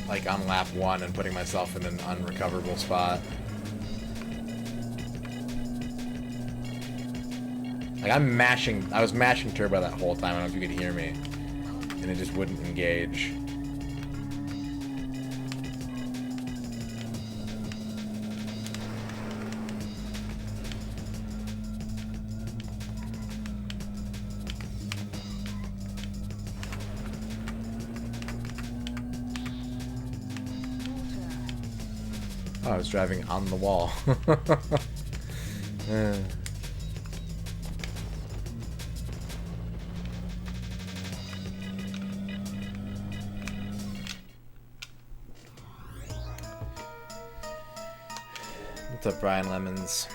like on lap 1 and putting myself in an unrecoverable spot. Like I was mashing turbo that whole time. I don't know if you could hear me. And it just wouldn't engage. Oh, I was driving on the wall. What's up, Brian Lemons?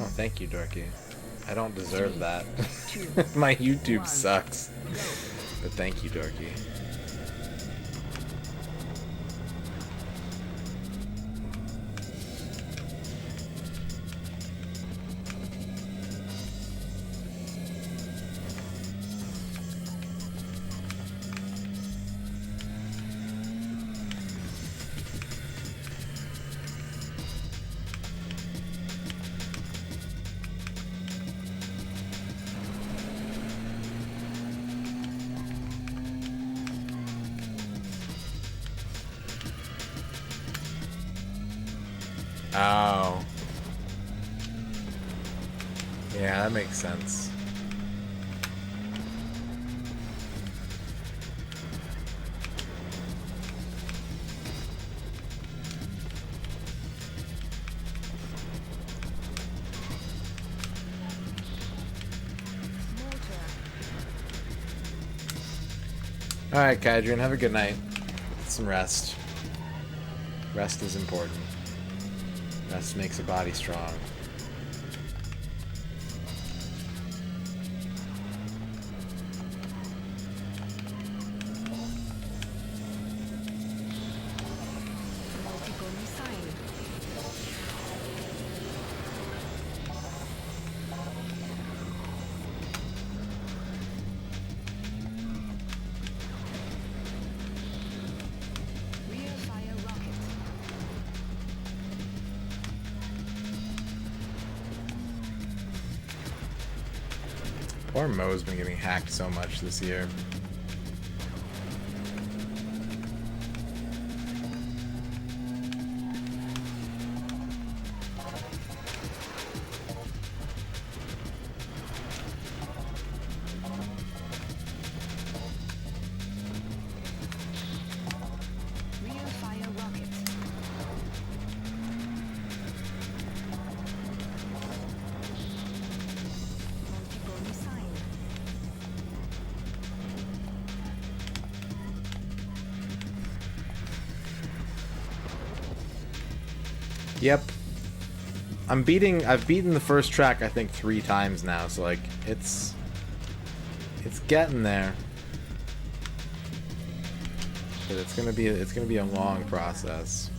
Oh, thank you, Dorky. I don't deserve that. My YouTube sucks. But thank you, Dorky. Oh. Yeah, that makes sense. Alright, Kydrian, have a good night. Get some rest. Rest is important. Rest makes a body strong. Poor Mo's been getting hacked so much this year. Yep. I've beaten the first track I think 3 times now, so like it's getting there. But it's gonna be a long process.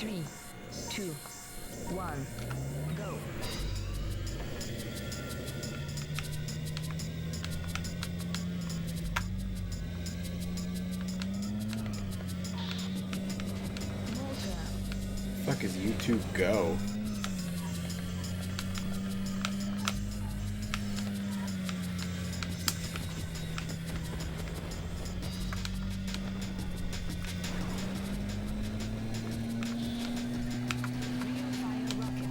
3, 2, 1, go. Motor. Fuck is YouTube Go? Rear fire rocket.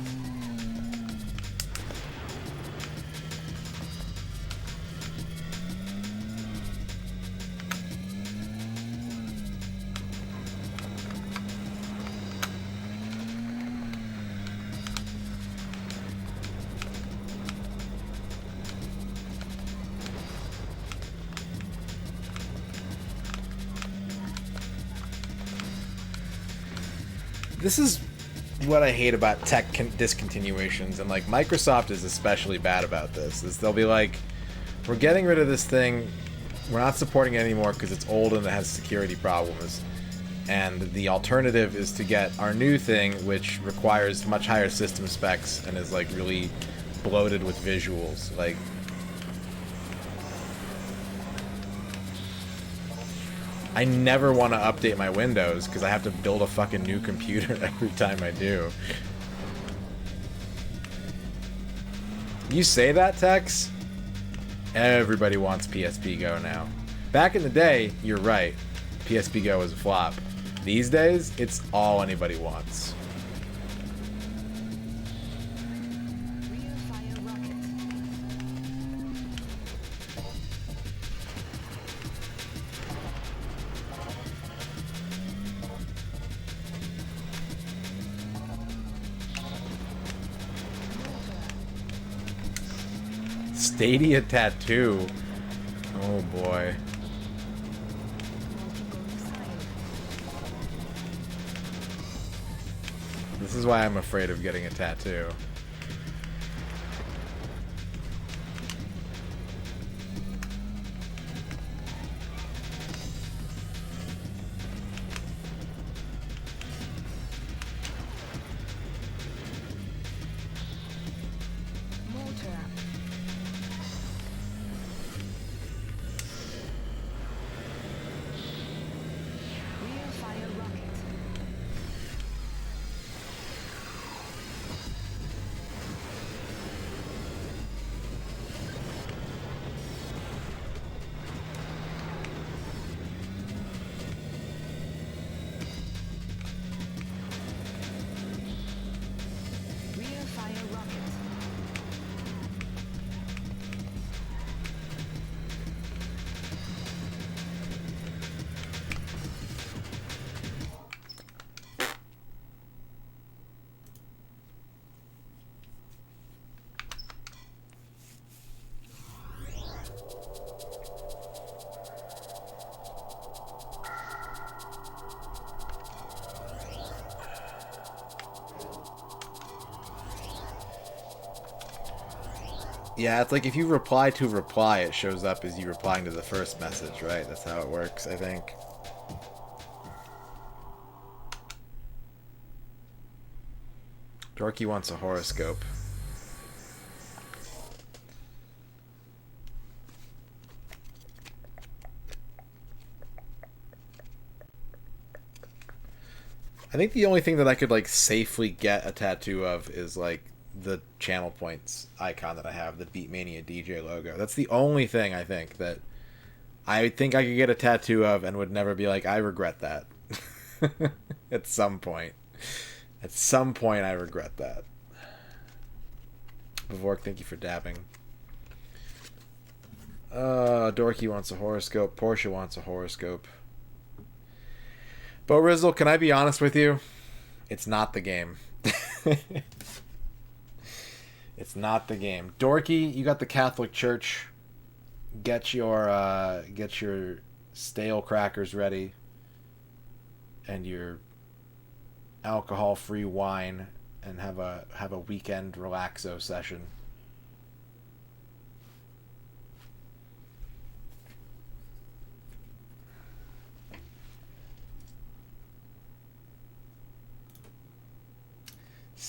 This is what I hate about tech discontinuations, and like Microsoft is especially bad about this. Is they'll be like, we're getting rid of this thing, we're not supporting it anymore because it's old and it has security problems, and the alternative is to get our new thing, which requires much higher system specs and is like really bloated with visuals. Like, I never want to update my Windows because I have to build a fucking new computer every time I do. You say that, Tex? Everybody wants PSP Go now. Back in the day, you're right. PSP Go was a flop. These days, it's all anybody wants. Rear fire rocket. Stadia tattoo. Oh boy. This is why I'm afraid of getting a tattoo. Motor. Rear fire rocket. Rear fire rocket. Yeah, it's like if you reply to reply, it shows up as you replying to the first message, right? That's how it works, I think. Dorky wants a horoscope. I think the only thing that I could like safely get a tattoo of is like the channel points icon that I have, the Beatmania DJ logo. That's the only thing I think that I think I could get a tattoo of and would never be like, I regret that. At some point. At some point I regret that. Bavork, thank you for dabbing. Dorky wants a horoscope. Portia wants a horoscope. Bo Rizzle, can I be honest with you? It's not the game. It's not the game. Dorky, you got the Catholic Church. Get your stale crackers ready. And your alcohol-free wine, and have a weekend relaxo session.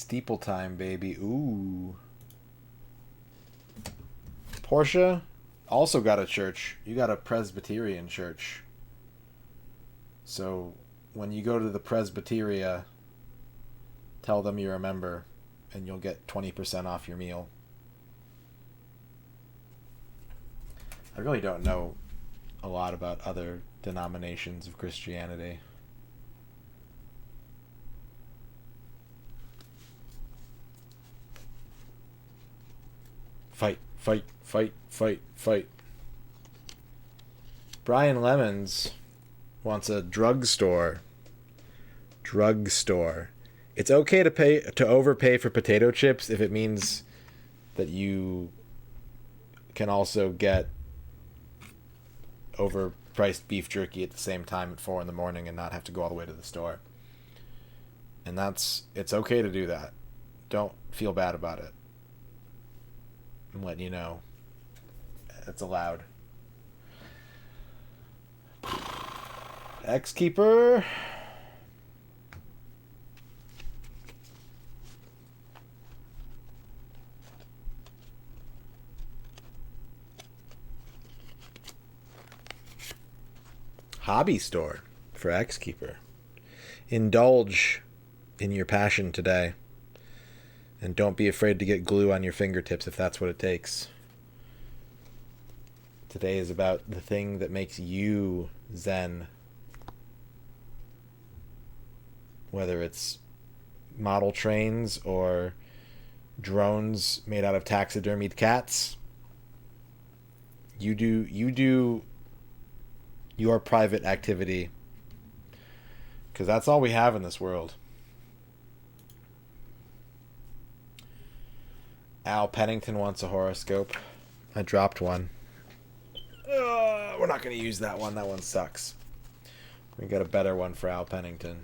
Steeple time, baby. Ooh. Portia also got a church. You got a Presbyterian church. So when you go to the Presbyteria, tell them you're a member, and you'll get 20% off your meal. I really don't know a lot about other denominations of Christianity. Fight, fight, fight, fight, fight. Brian Lemons wants a drugstore. Drugstore. It's okay to overpay for potato chips if it means that you can also get overpriced beef jerky at the same time at 4 in the morning and not have to go all the way to the store. And it's okay to do that. Don't feel bad about it. I'm letting you know. It's allowed. X-Keeper. Hobby store for X-Keeper. Indulge in your passion today. And don't be afraid to get glue on your fingertips if that's what it takes. Today is about the thing that makes you zen. Whether it's model trains or drones made out of taxidermied cats. You do your private activity. Because that's all we have in this world. Al Pennington wants a horoscope. I dropped one. We're not going to use that one. That one sucks. We got a better one for Al Pennington.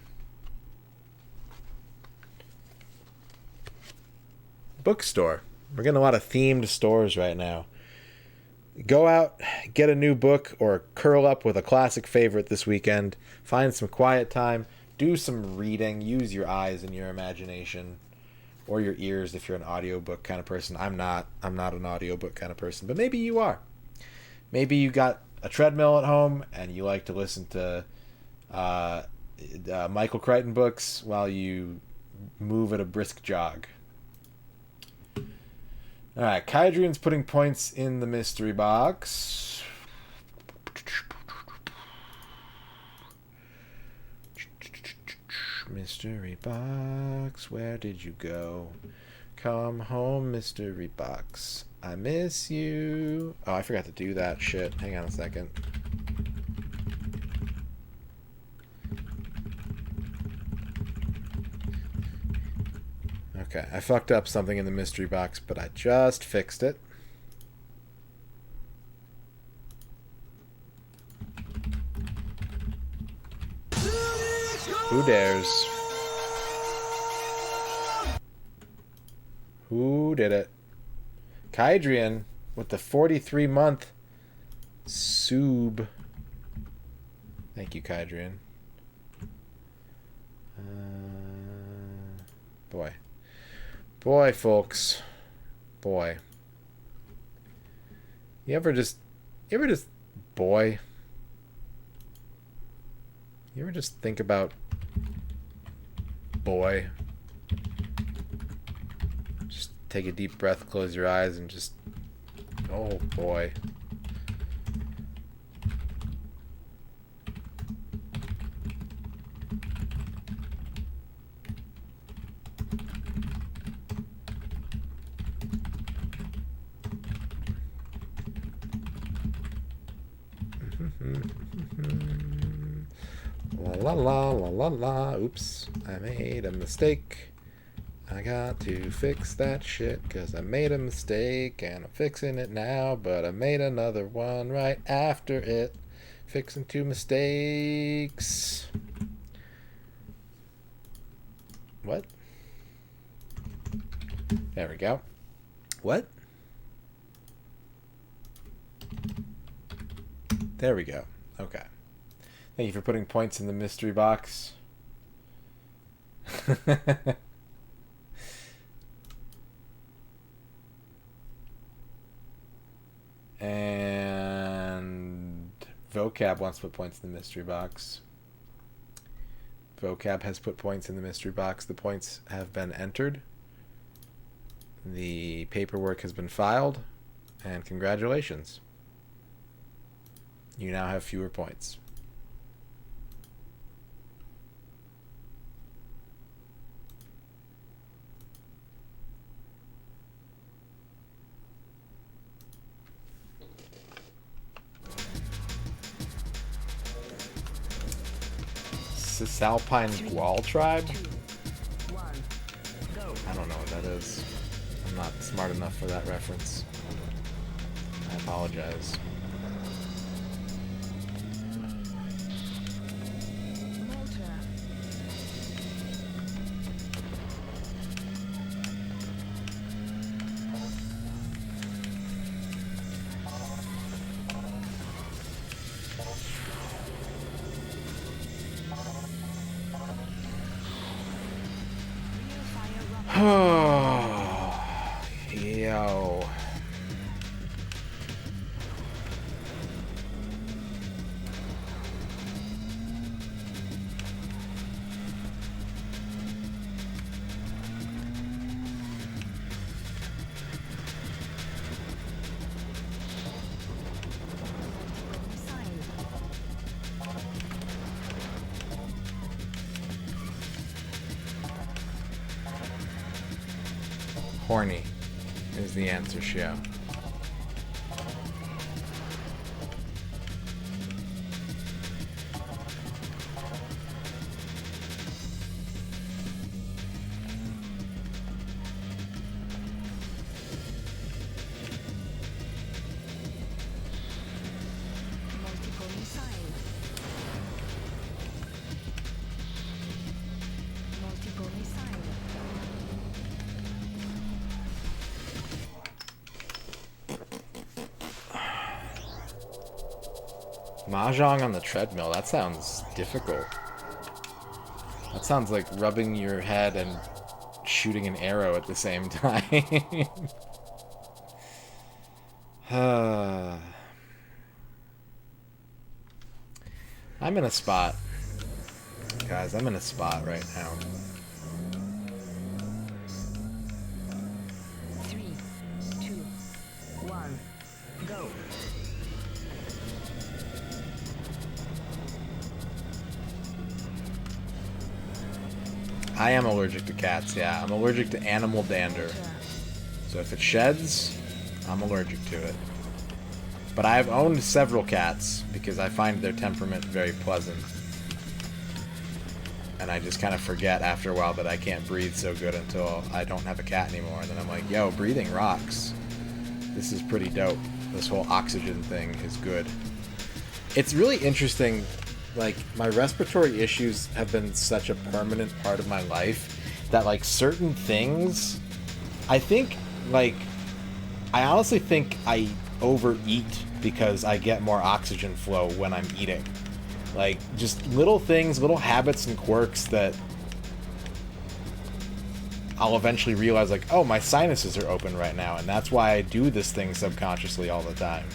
Bookstore. We're getting a lot of themed stores right now. Go out, get a new book, or curl up with a classic favorite this weekend. Find some quiet time. Do some reading. Use your eyes and your imagination. Or your ears if you're an audiobook kind of person. I'm not an audiobook kind of person, but maybe you are. Maybe you got a treadmill at home and you like to listen to Michael Crichton books while you move at a brisk jog. Alright, Kydrian's putting points in the mystery box. Mystery box, where did you go? Come home, mystery box. I miss you. Oh, I forgot to do that shit. Hang on a second. Okay, I fucked up something in the mystery box, but I just fixed it. Who dares? Who did it? Kydrian with the 43-month sub. Thank you, Kydrian. Boy, folks. Boy. You ever just boy? You ever just think about boy? Just take a deep breath, close your eyes, and just, oh boy. La la la la la. Oops, I made a mistake. I got to fix that shit because I made a mistake and I'm fixing it now, but I made another one right after it. Fixing 2 mistakes. What? There we go. What? There we go. Okay. Thank you for putting points in the mystery box. Vocab wants to put points in the mystery box. Vocab has put points in the mystery box. The points have been entered. The paperwork has been filed. And congratulations. You now have fewer points. Cisalpine Gual tribe? 2, 1, go. I don't know what that is. I'm not smart enough for that reference. I apologize. Motor. Rear fire rocket. Yo. Missile. Horny is the answer, Shio. Multiple missile. Multiple missile. Mahjong on the treadmill. That sounds difficult. That sounds like rubbing your head and shooting an arrow at the same time. I'm in a spot. Guys, I'm in a spot right now. 3, 2, 1, go. I am allergic to cats, yeah. I'm allergic to animal dander. Motor. So if it sheds, I'm allergic to it. But I've owned several cats because I find their temperament very pleasant. And I just kind of forget after a while that I can't breathe so good until I don't have a cat anymore. And then I'm like, yo, breathing rocks. This is pretty dope. This whole oxygen thing is good. It's really interesting. Like, my respiratory issues have been such a permanent part of my life that, like, certain things, I think, like, I honestly think I overeat because I get more oxygen flow when I'm eating. Like, just little things, little habits and quirks that I'll eventually realize, like, oh, my sinuses are open right now, and that's why I do this thing subconsciously all the time.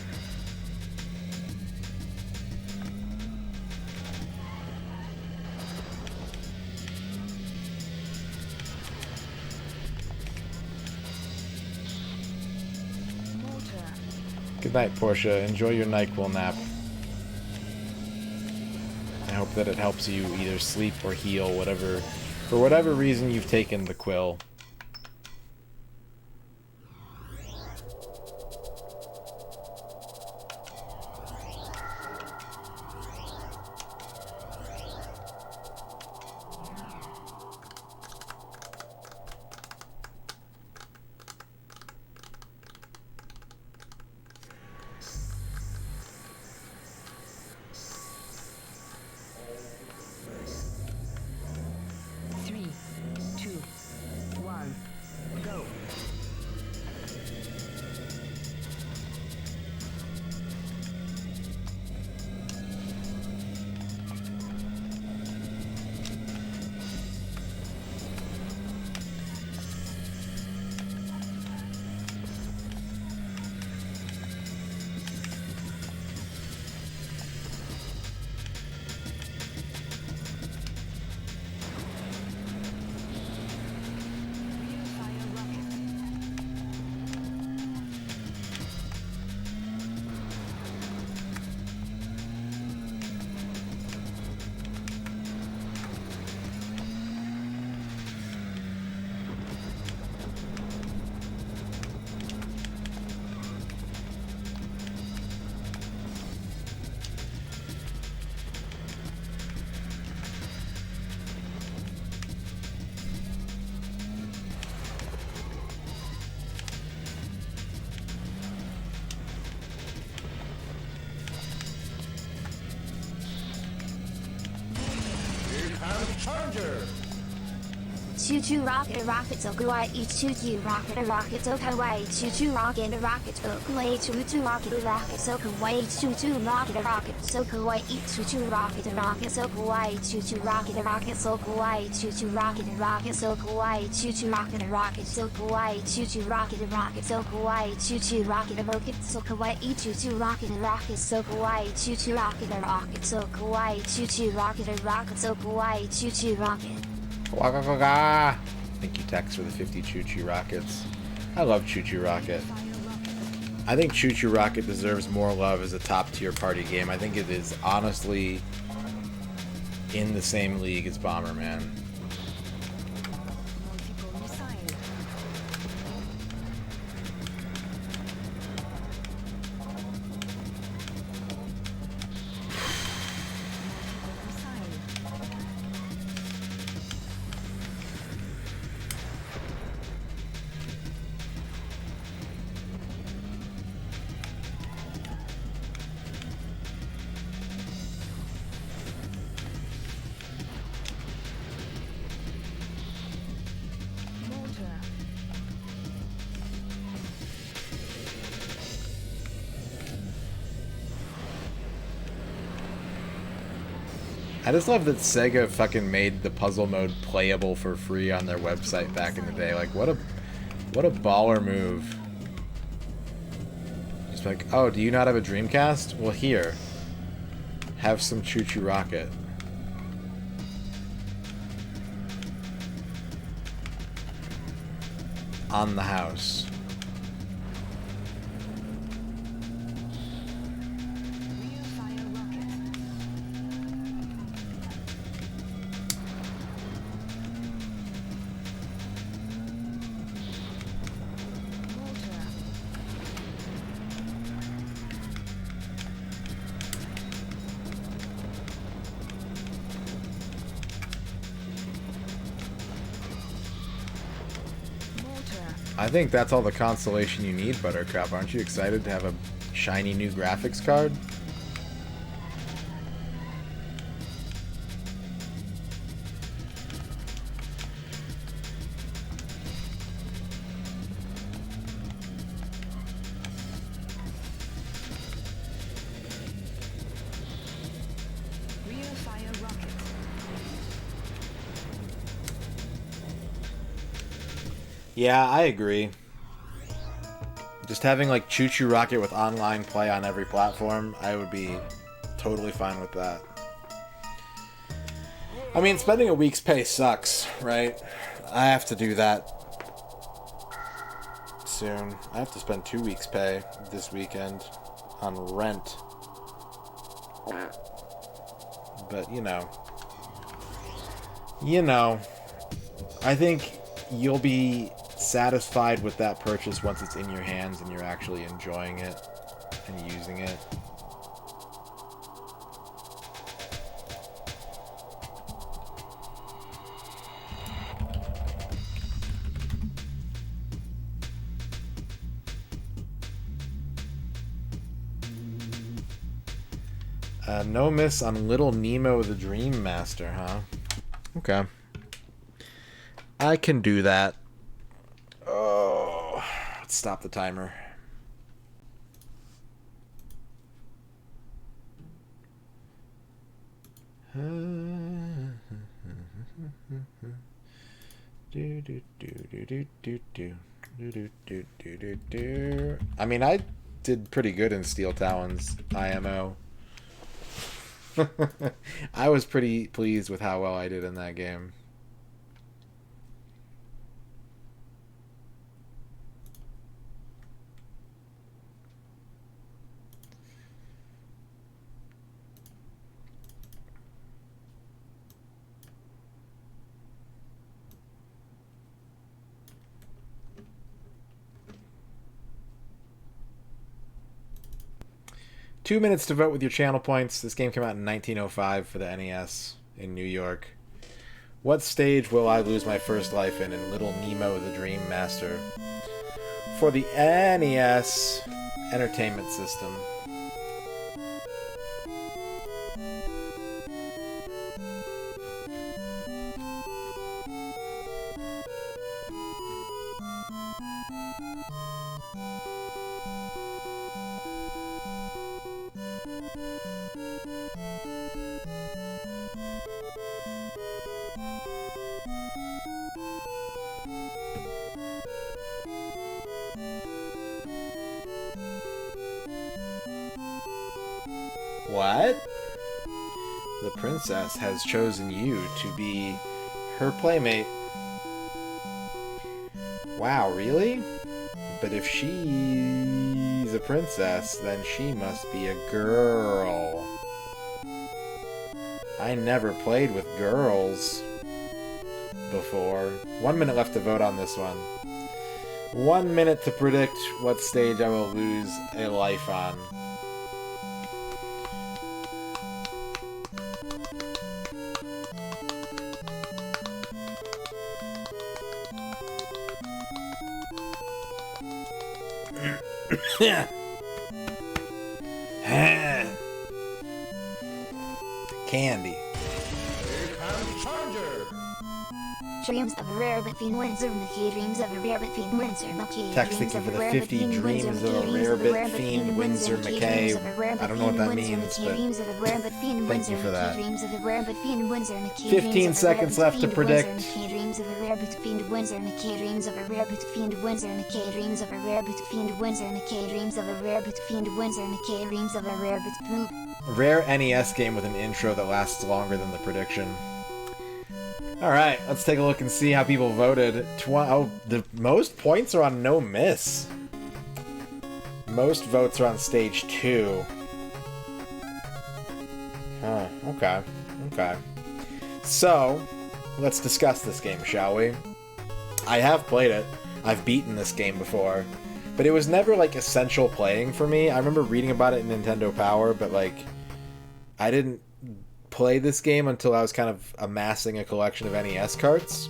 Motor. Good night, Portia. Enjoy your NyQuil nap. I hope that it helps you either sleep or heal, whatever, for whatever reason you've taken the quill. choo choo rocket a rocket so kawaii choo choo rocket a rocket so kawaii choo choo rocket a rocket so kawaii choo choo rocket a rocket so kawaii choo choo rocket a rocket so kawaii choo choo rocket a rocket so kawaii choo choo rocket a rocket so kawaii choo choo rocket a rocket so kawaii choo choo rocket a rocket so kawaii choo choo rocket a rocket so kawaii choo choo rocket a rocket so kawaii choo choo rocket a rocket so kawaii choo choo rocket a rocket so kawaii choo choo rocket a rocket so kawaii choo choo rocket. Waka waka. Thank you, Tex, for the 50 Choo Choo Rockets. I love Choo Choo Rocket. I think Choo Choo Rocket deserves more love as a top-tier party game. I think it is honestly in the same league as Bomberman. Multiple missile. Mortar. I just love that Sega fucking made the puzzle mode playable for free on their website back in the day. Like, what a baller move. Just like, oh, do you not have a Dreamcast? Well, here. Have some Choo Choo Rocket. On the house. Rear fire rocket. Mortar. Mortar. I think that's all the consolation you need, Buttercup. Aren't you excited to have a shiny new graphics card? Rear fire rocket. Yeah, I agree. Just having like Choo Choo Rocket with online play on every platform, I would be totally fine with that. I mean, spending a week's pay sucks, right? I have to do that soon. I have to spend 2 weeks' pay this weekend on rent. But, you know, I think you'll be satisfied with that purchase once it's in your hands and you're actually enjoying it and using it. No miss on Little Nemo the Dream Master, huh? Okay. I can do that. Oh, let's stop the timer. I mean, I did pretty good in Steel Talons IMO. I was pretty pleased with how well I did in that game. Two minutes to vote with your channel points. This game came out in 1905 for the NES in New York. What stage will I lose my first life in Little Nemo the Dream Master? For the NES Entertainment System. What? The princess has chosen you to be her playmate. Wow, really? But if she's a princess, then she must be a girl. I never played with girls before. 1 minute left to vote on this one. 1 minute to predict what stage I will lose a life on. Candy. Dreams of a rare but fiend Windsor McKay. Dreams of a rare but fiend Windsor McKay. Text thank you for the 50 dreams of a rare bit fiend Windsor McKay. I don't know what that means, but thank you for that. 15 seconds left to predict. Dreams of a rare but fiend Windsor McKay. Dreams of a rare but fiend Windsor McKay. Dreams of a rare but fiend Windsor McKay. Dreams of a rare but fiend Windsor McKay. Dreams of a rare but poop. Rare NES game with an intro that lasts longer than the prediction. Alright, let's take a look and see how people voted. The most points are on No Miss. Most votes are on stage 2. Huh, okay. Okay. So, let's discuss this game, shall we? I have played it. I've beaten this game before. But it was never, like, essential playing for me. I remember reading about it in Nintendo Power, but, like, I didn't play this game until I was kind of amassing a collection of NES carts.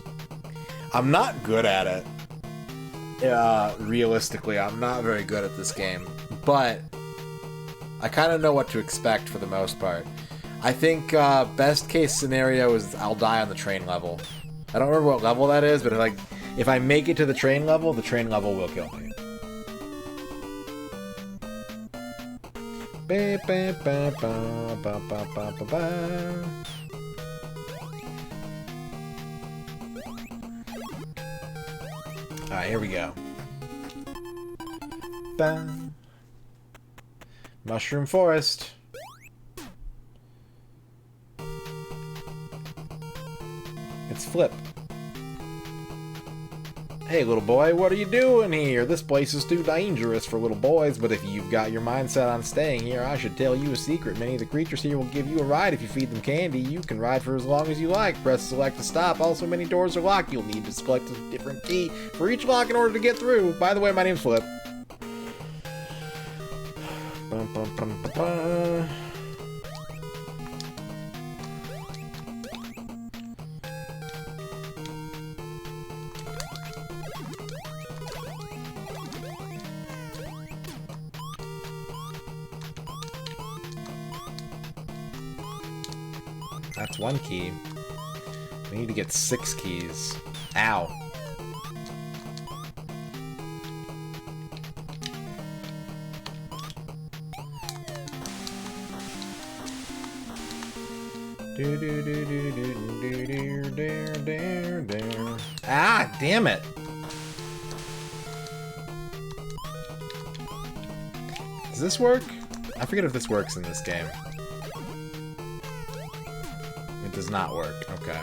I'm not good at it. Realistically, I'm not very good at this game. But I kind of know what to expect for the most part. I think best case scenario is I'll die on the train level. I don't remember what level that is, but if I make it to the train level will kill me. Alright, here we go. Mushroom Forest. It's Flip. Hey, little boy, what are you doing here? This place is too dangerous for little boys, but if you've got your mindset on staying here, I should tell you a secret. Many of the creatures here will give you a ride if you feed them candy. You can ride for as long as you like. Press select to stop. Also, many doors are locked. You'll need to select a different key for each lock in order to get through. By the way, my name's Flip. That's one key. We need to get 6 keys. Ow. Ah, damn it. Does this work? I forget if this works in this game. It does not work. Okay.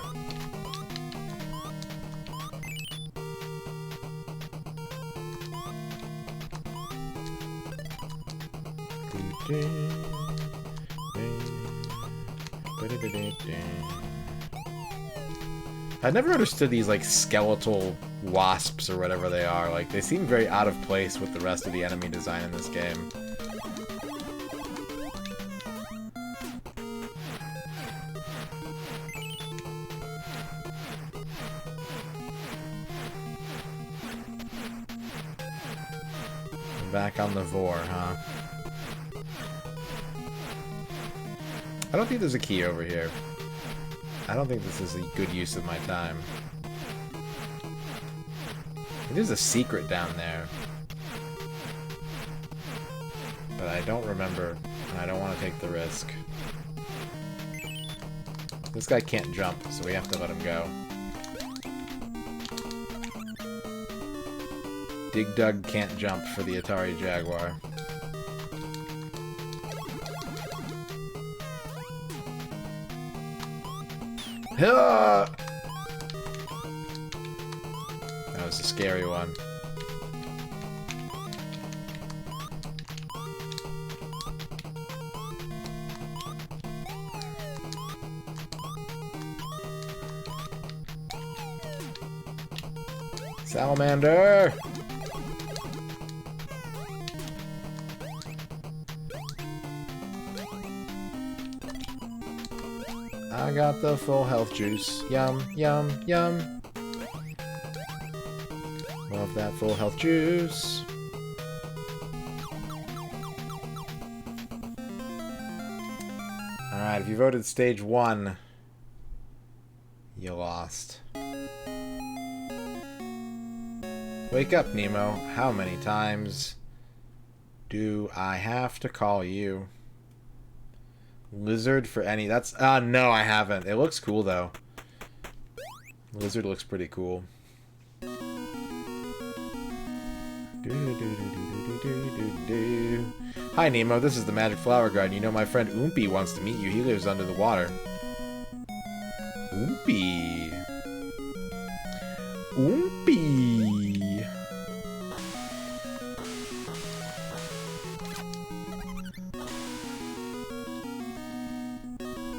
I've never understood these, like, skeletal wasps or whatever they are. Like, they seem very out of place with the rest of the enemy design in this game. Back on the Vor, huh? I don't think there's a key over here. I don't think this is a good use of my time. There's a secret down there. But I don't remember, and I don't want to take the risk. This guy can't jump, so we have to let him go. Dig Dug can't jump for the Atari Jaguar. That was a scary one. Salamander! I got the full health juice. Yum, yum, yum. Love that full health juice. Alright, if you voted stage 1, you lost. Wake up, Nemo. How many times do I have to call you? Lizard for any... That's... no, I haven't. It looks cool, though. Lizard looks pretty cool. Hi, Nemo. This is the Magic Flower Garden. You know my friend Oompy wants to meet you. He lives under the water. Oompy. Oompy.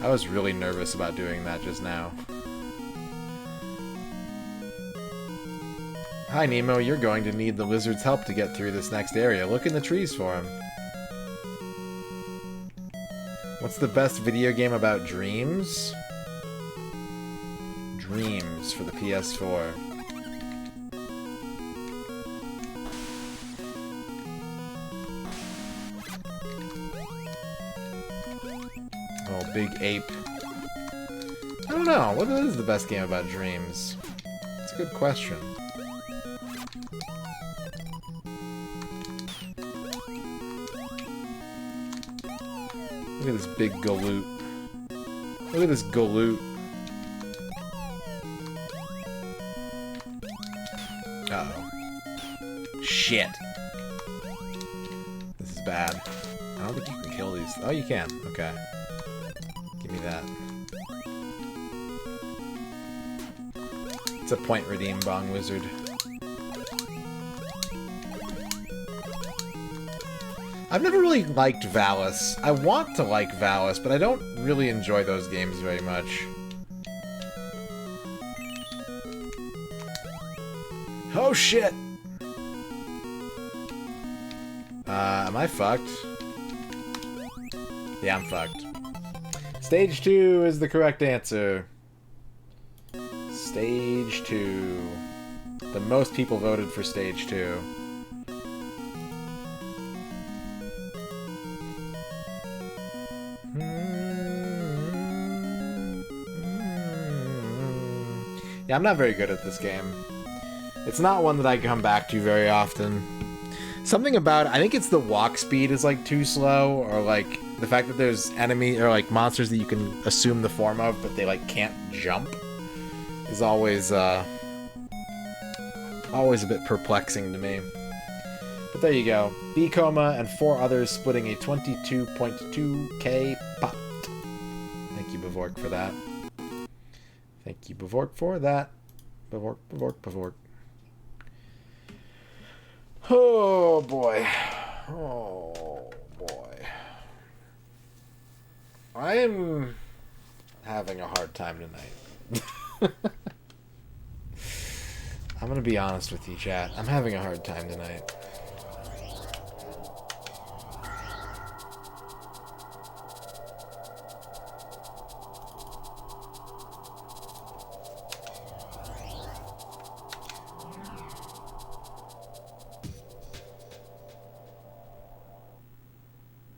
I was really nervous about doing that just now. Hi, Nemo. You're going to need the lizard's help to get through this next area. Look in the trees for him. What's the best video game about dreams? Dreams for the PS4. Oh, big ape. I don't know. What is the best game about dreams? It's a good question. Look at this big galoot. Look at this galoot. Uh-oh. Shit. This is bad. I don't think you can kill these. Oh, you can. Okay. Give me that. It's a point redeem, Bong Wizard. I've never really liked Valis. I want to like Valis, but I don't really enjoy those games very much. Oh shit! Am I fucked? Yeah, I'm fucked. Stage 2 is the correct answer. Stage 2. The most people voted for Stage 2. Yeah, I'm not very good at this game. It's not one that I come back to very often. Something about it, I think it's the walk speed is like too slow, or like the fact that there's enemy or like monsters that you can assume the form of, but they like can't jump, is always always a bit perplexing to me. But there you go. B Coma and 4 others splitting a 22.2k pot. Thank you, Bavork, for that. Thank you, Bavork, for that. Bavork, Bavork, Bavork. Oh, boy. Oh, boy. I am having a hard time tonight. I'm gonna be honest with you, chat. I'm having a hard time tonight.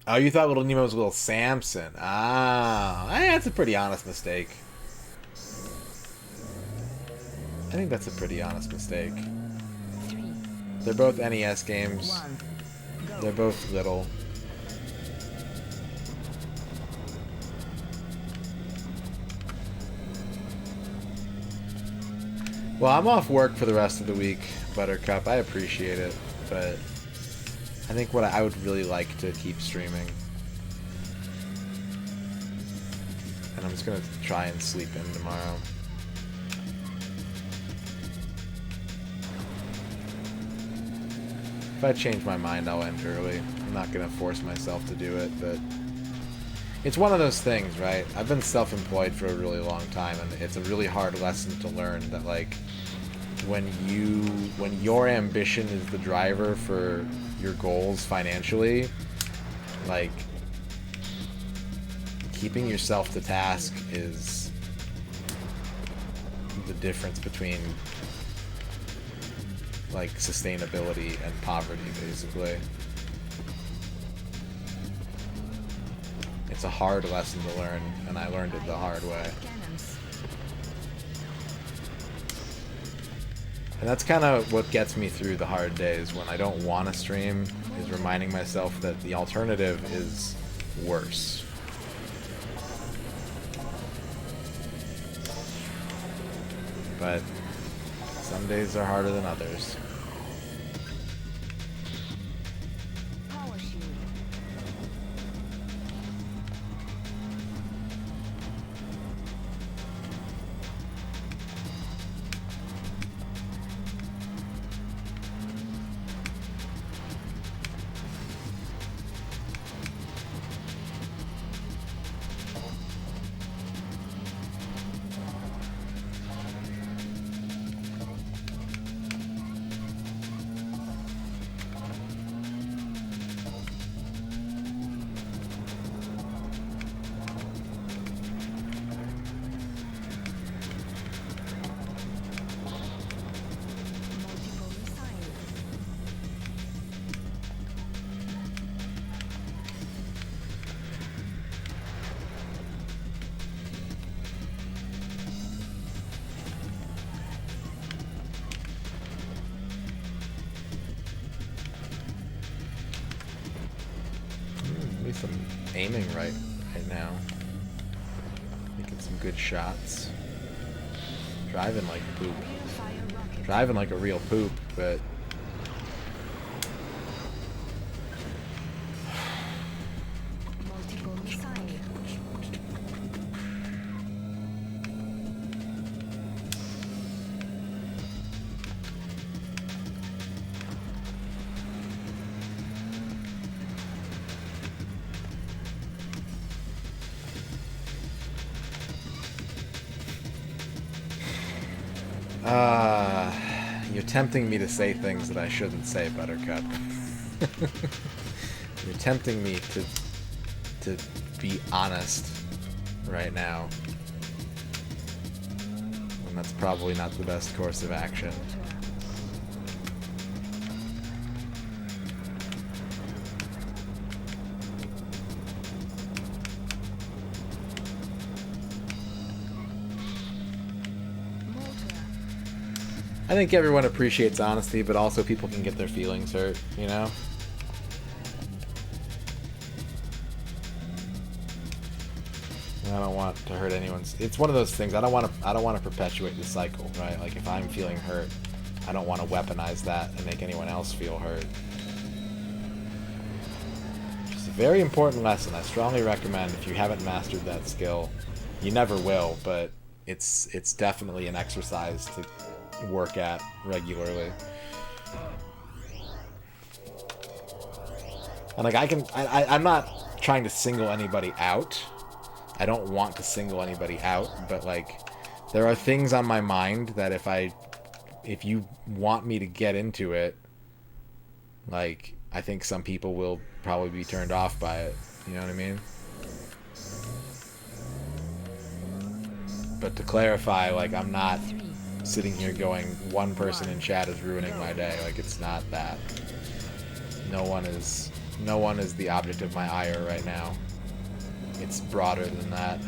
Oh, you thought Little Nemo was Little Samson. Ah, that's a pretty honest mistake. I think that's a pretty honest mistake. 3, They're both NES games. 1, go. They're both little. Well, I'm off work for the rest of the week, Buttercup. I appreciate it, but I think what I would really like to keep streaming. And I'm just gonna try and sleep in tomorrow. If I change my mind, I'll end early. I'm not gonna force myself to do it, but it's one of those things, right? I've been self-employed for a really long time, and it's a really hard lesson to learn that, like, when your ambition is the driver for your goals financially, like, keeping yourself to task is the difference between, like, sustainability and poverty, basically. It's a hard lesson to learn, and I learned it the hard way. And that's kind of what gets me through the hard days when I don't want to stream, is reminding myself that the alternative is worse. But some days are harder than others. I'm aiming right now. Making some good shots. Driving like poop. Driving like a real poop, but you're tempting me to say things that I shouldn't say, Buttercup. You're tempting me to be honest right now. And that's probably not the best course of action. I think everyone appreciates honesty, but also people can get their feelings hurt, you know? And I don't want to hurt anyone's. It's one of those things. I don't want to perpetuate the cycle, right? Like, if I'm feeling hurt, I don't want to weaponize that and make anyone else feel hurt. It's a very important lesson. I strongly recommend, if you haven't mastered that skill, you never will, but it's definitely an exercise to work at regularly. And like, I'm not trying to single anybody out. I don't want to single anybody out, but like, there are things on my mind that if you want me to get into it, like, I think some people will probably be turned off by it. You know what I mean? But to clarify, like, I'm not sitting here going, one person in chat is ruining my day. Like, it's not that. No one is the object of my ire right now. It's broader than that.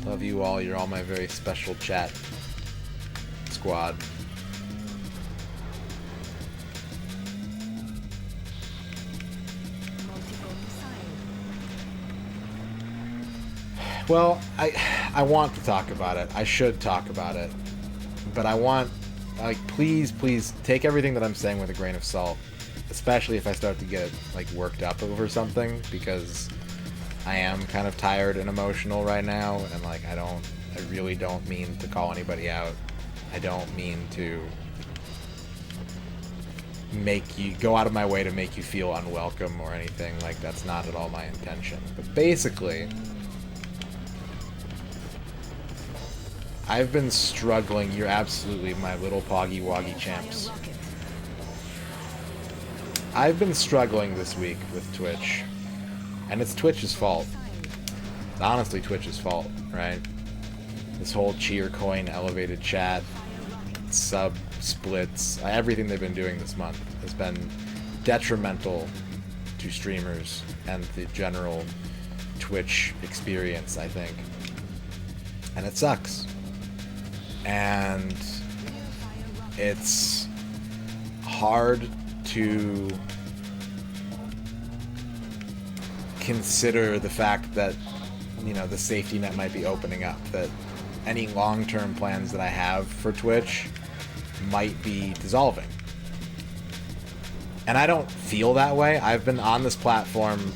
Love you all. You're all my very special chat squad. Well, I want to talk about it. I should talk about it. But I want, like, please take everything that I'm saying with a grain of salt. Especially if I start to get, like, worked up over something, because I am kind of tired and emotional right now, and, like, I really don't mean to call anybody out. I don't mean to make you go out of my way to make you feel unwelcome or anything. Like, that's not at all my intention. But basically, I've been struggling. You're absolutely my little Poggy Woggy champs. I've been struggling this week with Twitch, and it's Twitch's fault. It's honestly Twitch's fault, right? This whole cheer coin elevated chat, sub splits, everything they've been doing this month has been detrimental to streamers and the general Twitch experience, I think. And it sucks. And it's hard to consider the fact that, you know, the safety net might be opening up, that any long-term plans that I have for Twitch might be dissolving. And I don't feel that way. I've been on this platform,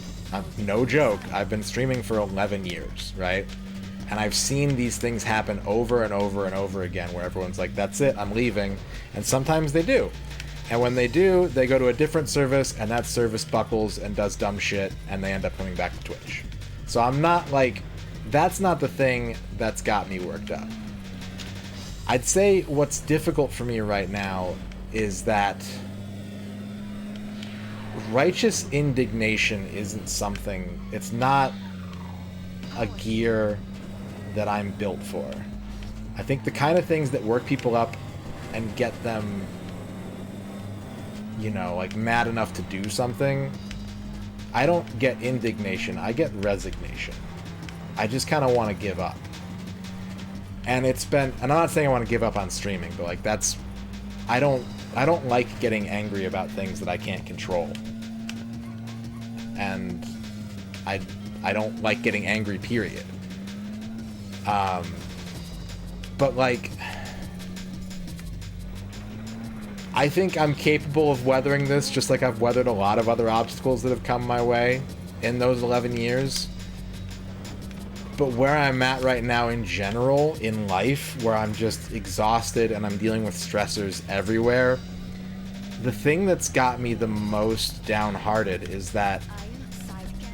no joke, I've been streaming for 11 years, right? And I've seen these things happen over and over and over again, where everyone's like, that's it, I'm leaving. And sometimes they do. And when they do, they go to a different service, and that service buckles and does dumb shit, and they end up coming back to Twitch. So I'm not like, that's not the thing that's got me worked up. I'd say what's difficult for me right now is that righteous indignation isn't something, it's not a gear that I'm built for. I think the kind of things that work people up and get them, you know, like mad enough to do something, I don't get indignation, I get resignation. I just kind of want to give up. And it's been, and I'm not saying I want to give up on streaming, but like that's, I don't like getting angry about things that I can't control. And I don't like getting angry, period. But like, I think I'm capable of weathering this, just like I've weathered a lot of other obstacles that have come my way in those 11 years. But where I'm at right now in general, in life, where I'm just exhausted and I'm dealing with stressors everywhere, the thing that's got me the most downhearted is that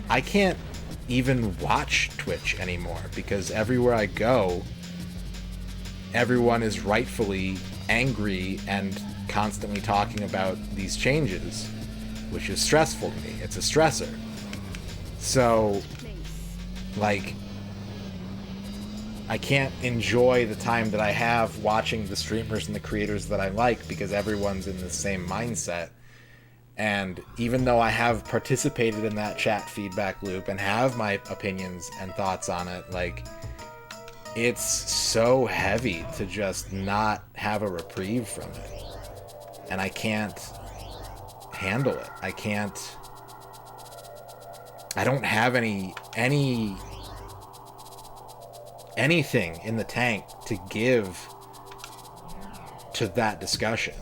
I can't even watch Twitch anymore, because everywhere I go, everyone is rightfully angry and constantly talking about these changes, which is stressful to me. It's a stressor. So, like, I can't enjoy the time that I have watching the streamers and the creators that I like, because everyone's in the same mindset. And even though I have participated in that chat feedback loop and have my opinions and thoughts on it, like, it's so heavy to just not have a reprieve from it. And I can't handle it. I don't have anything in the tank to give to that discussion.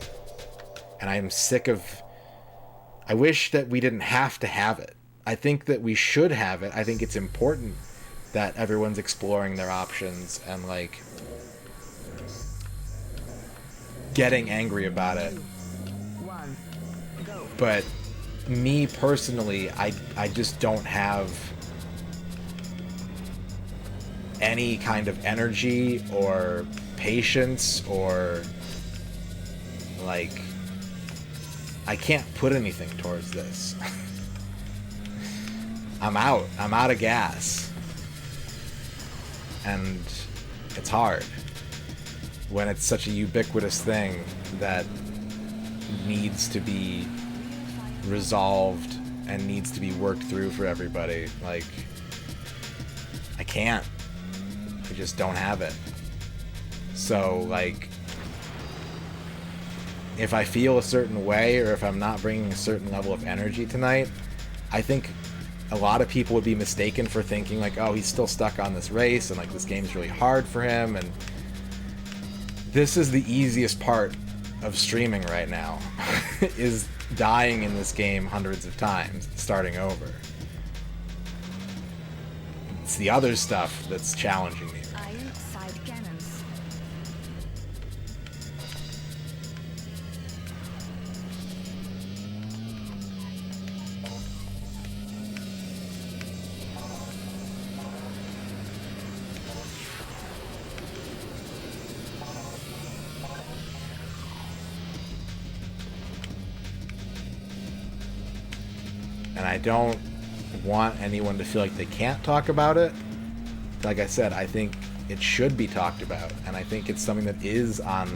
And I'm sick of, I wish that we didn't have to have it. I think that we should have it. I think it's important that everyone's exploring their options and, like, getting angry about it. But me personally, I just don't have any kind of energy or patience, or, like, I can't put anything towards this. I'm out of gas. And it's hard when it's such a ubiquitous thing that needs to be resolved and needs to be worked through for everybody. Like, I can't. I just don't have it. So, like, if I feel a certain way, or if I'm not bringing a certain level of energy tonight, I think a lot of people would be mistaken for thinking like, oh, he's still stuck on this race and like this game's really hard for him, and this is the easiest part of streaming right now is dying in this game hundreds of times, starting over. It's the other stuff that's challenging me. Iron side cannons. And I don't want anyone to feel like they can't talk about it. Like I said, I think it should be talked about, and I think it's something that is on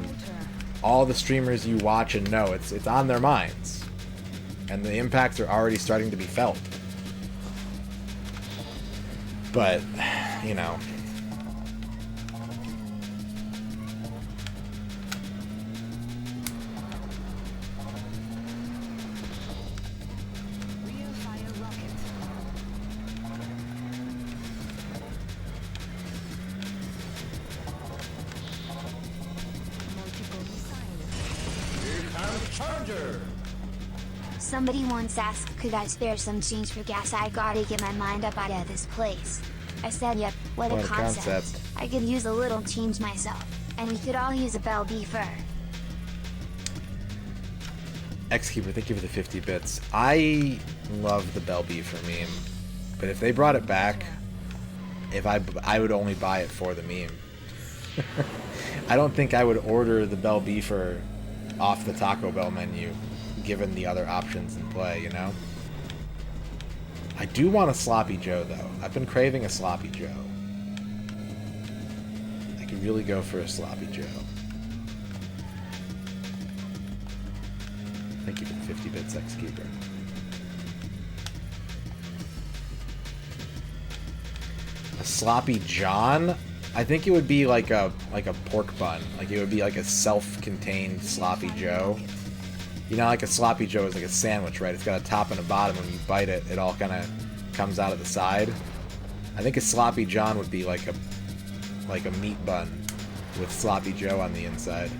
all the streamers you watch and know. It's on their minds, and the impacts are already starting to be felt. But, you know, Rear fire rocket. Multiple missile. Somebody once asked, could I spare some change for gas? I gotta get my mind up out of this place. I said, yep, what a concept. I could use a little change myself, and we could all use a bell beefer. Xkeeper, thank you for the 50 bits. I love the Bell Beefer meme, but if they brought it back, I would only buy it for the meme. I don't think I would order the Bell Beefer off the Taco Bell menu, given the other options in play, you know? I do want a Sloppy Joe, though. I've been craving a Sloppy Joe. I could really go for a Sloppy Joe. Thank you for the 50 bits, Xkeeper. A Sloppy John? I think it would be like a pork bun. Like it would be like a self-contained Sloppy Joe. You know, like a Sloppy Joe is like a sandwich, right? It's got a top and a bottom. When you bite it, it all kind of comes out of the side. I think a Sloppy John would be like a meat bun with Sloppy Joe on the inside.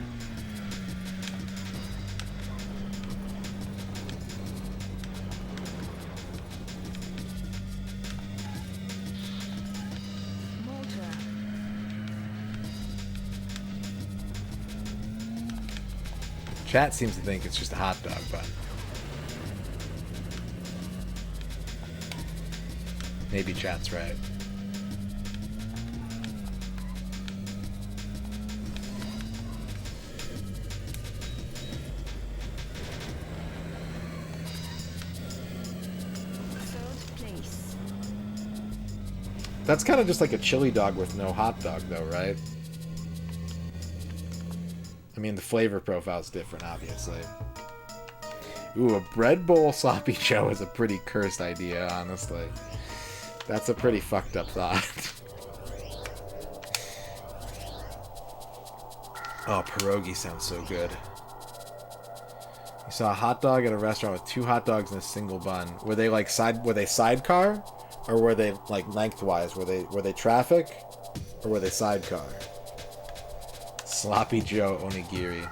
Motor. Chat seems to think it's just a hot dog bun. Maybe chat's right. Third place. That's kind of just like a chili dog with no hot dog, though, right? I mean, the flavor profile's different, obviously. Ooh, a bread bowl Sloppy Joe is a pretty cursed idea, honestly. That's a pretty fucked up thought. Oh, pierogi sounds so good. You saw a hot dog at a restaurant with 2 hot dogs and a single bun. Were they like sidecar? Or were they like lengthwise? Were they traffic? Or were they sidecar? Sloppy Joe onigiri.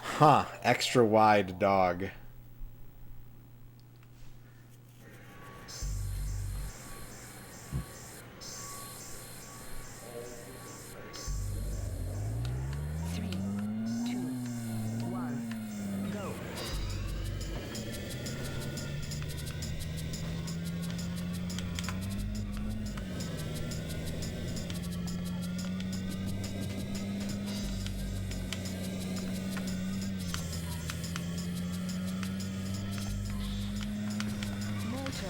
Huh, extra wide dog. Three, two, one, go. Motor.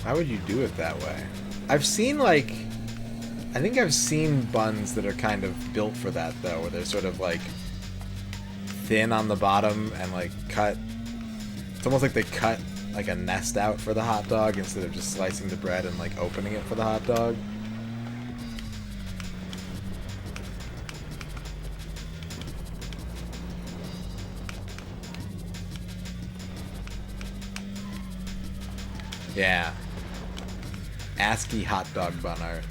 Why would you do it that way? I've seen I think I've seen buns that are kind of built for that though, where they're sort of like thin on the bottom and like cut. It's almost like they cut like a nest out for the hot dog instead of just slicing the bread and like opening it for the hot dog. Yeah. ASCII hot dog bun art.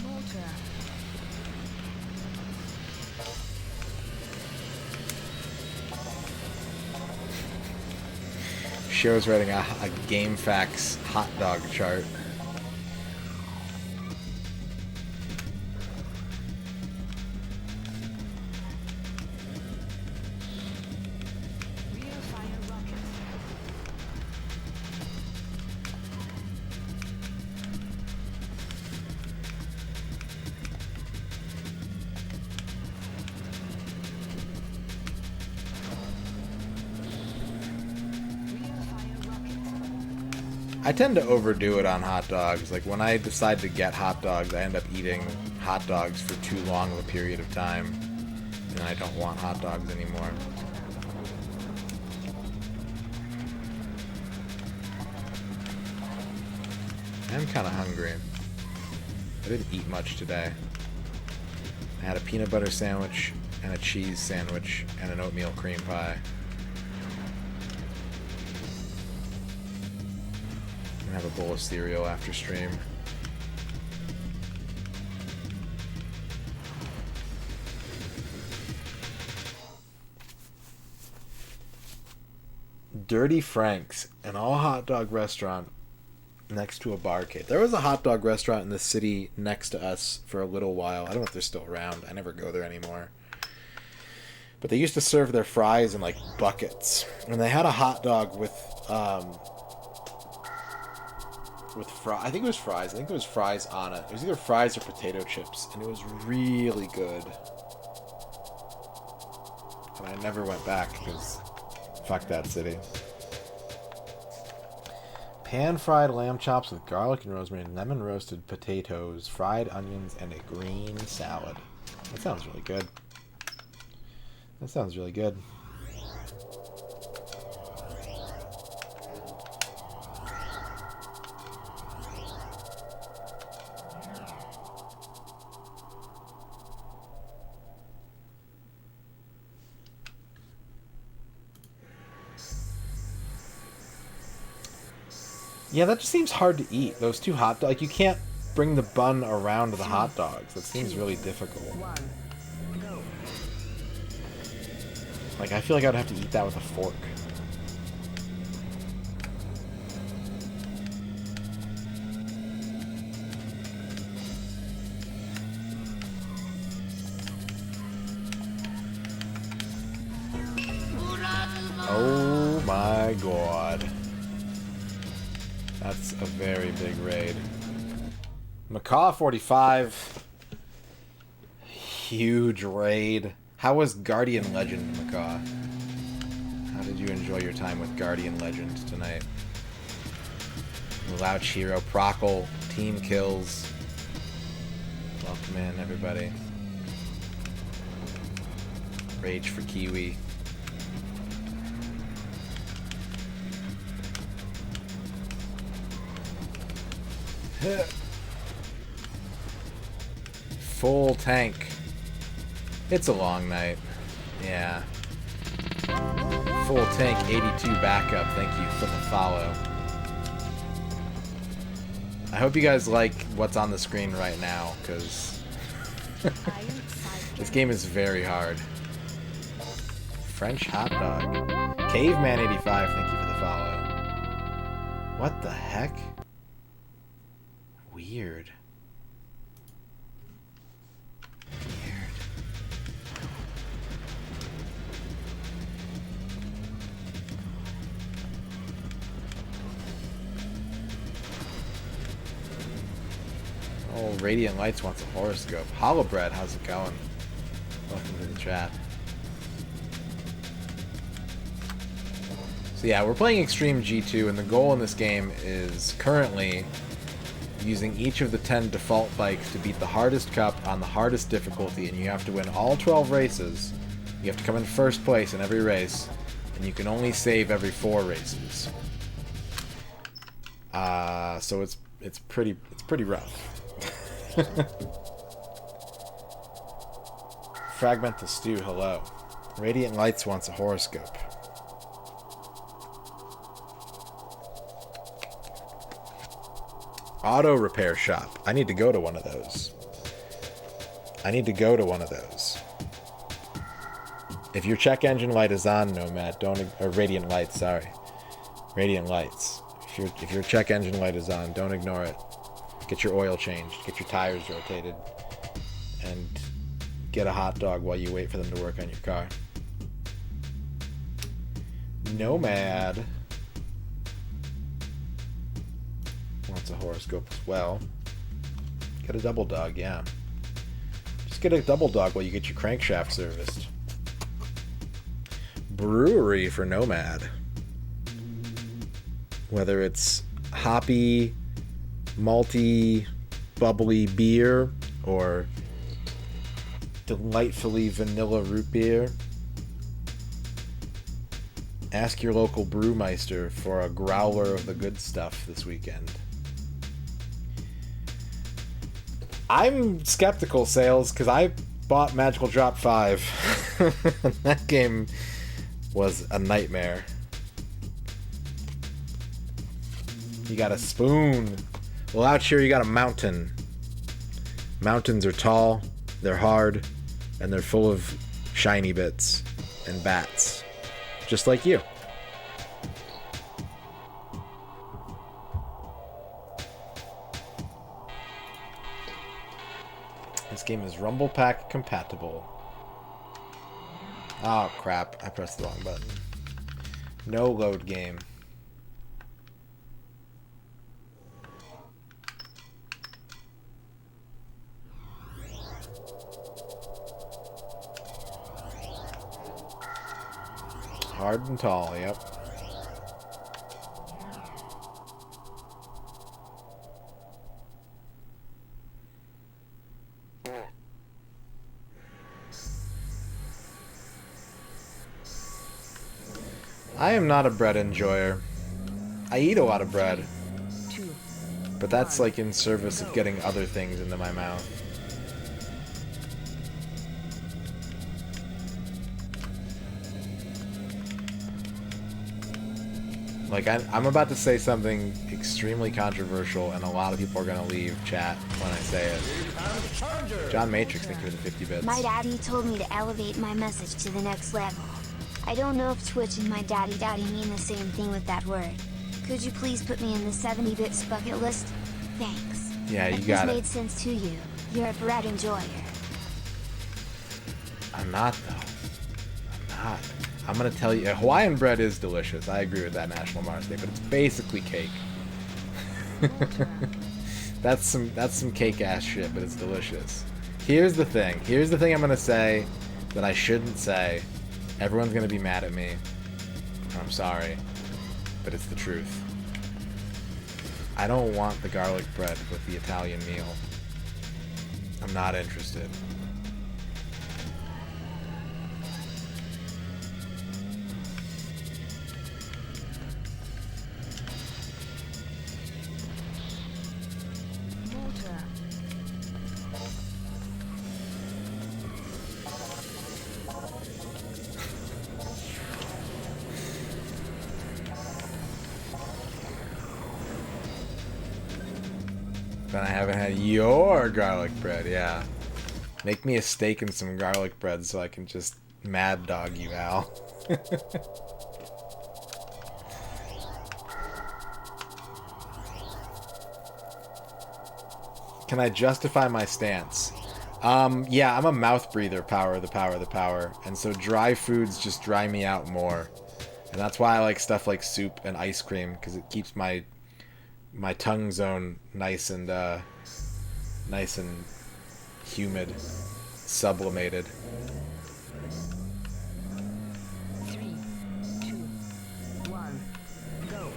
Motor. Show's writing a GameFAQs hot dog chart. Rear fire rocket. Rear fire rocket. I tend to overdo it on hot dogs. Like, when I decide to get hot dogs, I end up eating hot dogs for too long of a period of time. And I don't want hot dogs anymore. I'm kind of hungry. I didn't eat much today. I had a peanut butter sandwich and a cheese sandwich and an oatmeal cream pie. I'm gonna have a bowl of cereal after stream. Dirty Frank's, an all hot dog restaurant next to a barcade. There was a hot dog restaurant in the city next to us for a little while. I don't know if they're still around. I never go there anymore. But they used to serve their fries in like buckets. And they had a hot dog with I think it was fries. I think there was fries on it. It was either fries or potato chips, and it was really good. And I never went back because fuck that city. Pan-fried lamb chops with garlic and rosemary, lemon roasted potatoes, fried onions, and a green salad. That sounds really good. That sounds really good. Yeah, that just seems hard to eat. Those two hot dogs, like, you can't bring the bun around the hot dogs. That seems really difficult. One. Go. Like, I feel like I'd have to eat that with a fork. Oh my god. That's a very big raid. Macaw 45. Huge raid. How was Guardian Legend, Macaw? How did you enjoy your time with Guardian Legend tonight? Louch Hero, Prockle, Team Kills. Welcome in, everybody. Rage for Kiwi. Full tank. It's a long night. Yeah. Full tank 82 backup. Thank you for the follow. I hope you guys like what's on the screen right now, because this game is very hard. French hot dog. Caveman 85, thank you for the follow. What the heck? Weird. Oh, Radiant Lights wants a horoscope. Hollowbread, how's it going? Welcome to the chat. So yeah, we're playing Extreme G2, and the goal in this game is currently using each of the 10 default bikes to beat the hardest cup on the hardest difficulty, and you have to win all 12 races. You have to come in first place in every race, and you can only save every 4 races. So it's pretty rough. Fragment the Stew, hello. Radiant Lights wants a horoscope. Auto repair shop. I need to go to one of those. If your check engine light is on, Nomad, or Radiant Lights, sorry. Radiant Lights. If your check engine light is on, don't ignore it. Get your oil changed, get your tires rotated, and get a hot dog while you wait for them to work on your car. Nomad wants a horoscope as well. Get a double dog, yeah. Just get a double dog while you get your crankshaft serviced. Brewery for Nomad. Whether it's hoppy, malty, bubbly beer or delightfully vanilla root beer, ask your local brewmeister for a growler of the good stuff this weekend. I'm skeptical, Sales, because I bought Magical Drop 5. That game was a nightmare. You got a spoon. Well, out here you got a mountain. Mountains are tall, they're hard, and they're full of shiny bits and bats. Just like you. This game is Rumble Pack compatible. Oh crap, I pressed the wrong button. No load game. Hard and tall, yep. I am not a bread enjoyer. I eat a lot of bread, but that's like in service of getting other things into my mouth. Like, I'm about to say something extremely controversial, and a lot of people are going to leave chat when I say it. John Matrix, thank you for the 50 bits. My daddy told me to elevate my message to the next level. I don't know if Twitch and my daddy mean the same thing with that word. Could you please put me in the 70-bits bucket list? Thanks. Yeah, you got it. Made sense to you. You're a bread enjoyer. I'm not, though. I'm not. I'm gonna tell you, Hawaiian bread is delicious. I agree with that, National Mars Day, but it's basically cake. That's some cake ass shit, but it's delicious. Here's the thing. Here's the thing I'm gonna say that I shouldn't say. Everyone's gonna be mad at me. I'm sorry, but it's the truth. I don't want the garlic bread with the Italian meal. I'm not interested. Then I haven't had your garlic bread, yeah. Make me a steak and some garlic bread so I can just mad dog you, Al. Can I justify my stance? Yeah, I'm a mouth breather, power. And so dry foods just dry me out more. And that's why I like stuff like soup and ice cream, because it keeps my tongue zone nice and humid, sublimated. 3, 2, 1, go.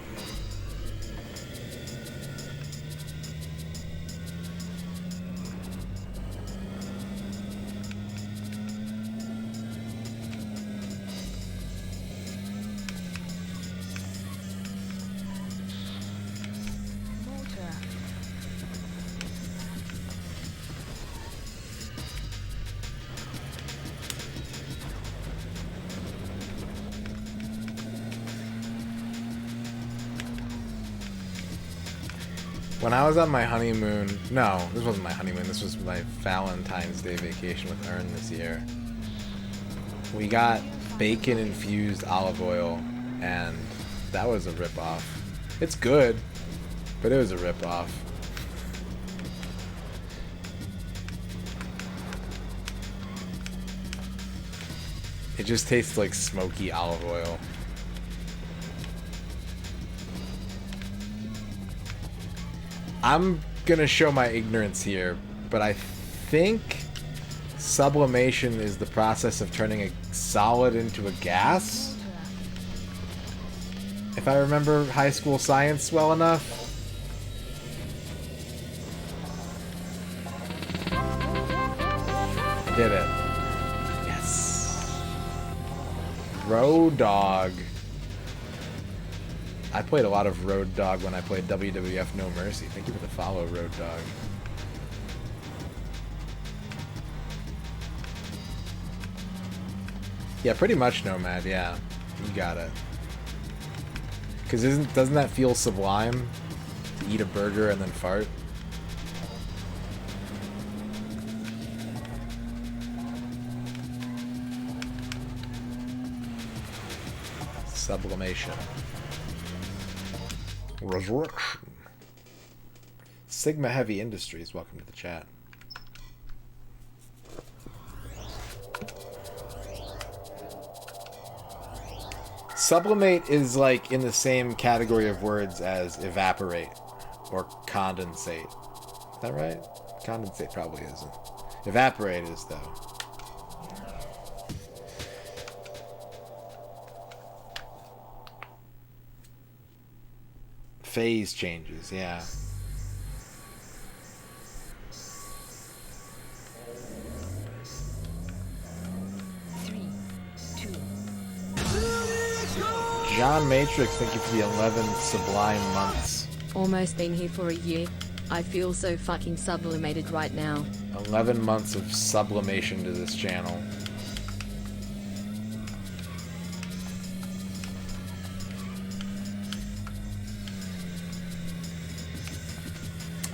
When I was on my honeymoon, no, this wasn't my honeymoon, this was my Valentine's Day vacation with Ern this year. We got bacon-infused olive oil, and that was a ripoff. It's good, but it was a ripoff. It just tastes like smoky olive oil. I'm gonna show my ignorance here, but I think sublimation is the process of turning a solid into a gas? If I remember high school science well enough. Did it. Yes. Road Dog. I played a lot of Road Dog when I played WWF No Mercy. Thank you for the follow, Road Dog. Yeah, pretty much Nomad, yeah. You got it. Because doesn't that feel sublime? To eat a burger and then fart? Sublimation. Resurrection. Sigma Heavy Industries, welcome to the chat. Sublimate is like in the same category of words as evaporate or condensate. Is that right? Condensate probably isn't. Evaporate is though. Phase changes, yeah. John Matrix, thank you for the 11 sublime months. Almost been here for a year. I feel so fucking sublimated right now. 11 months of sublimation to this channel.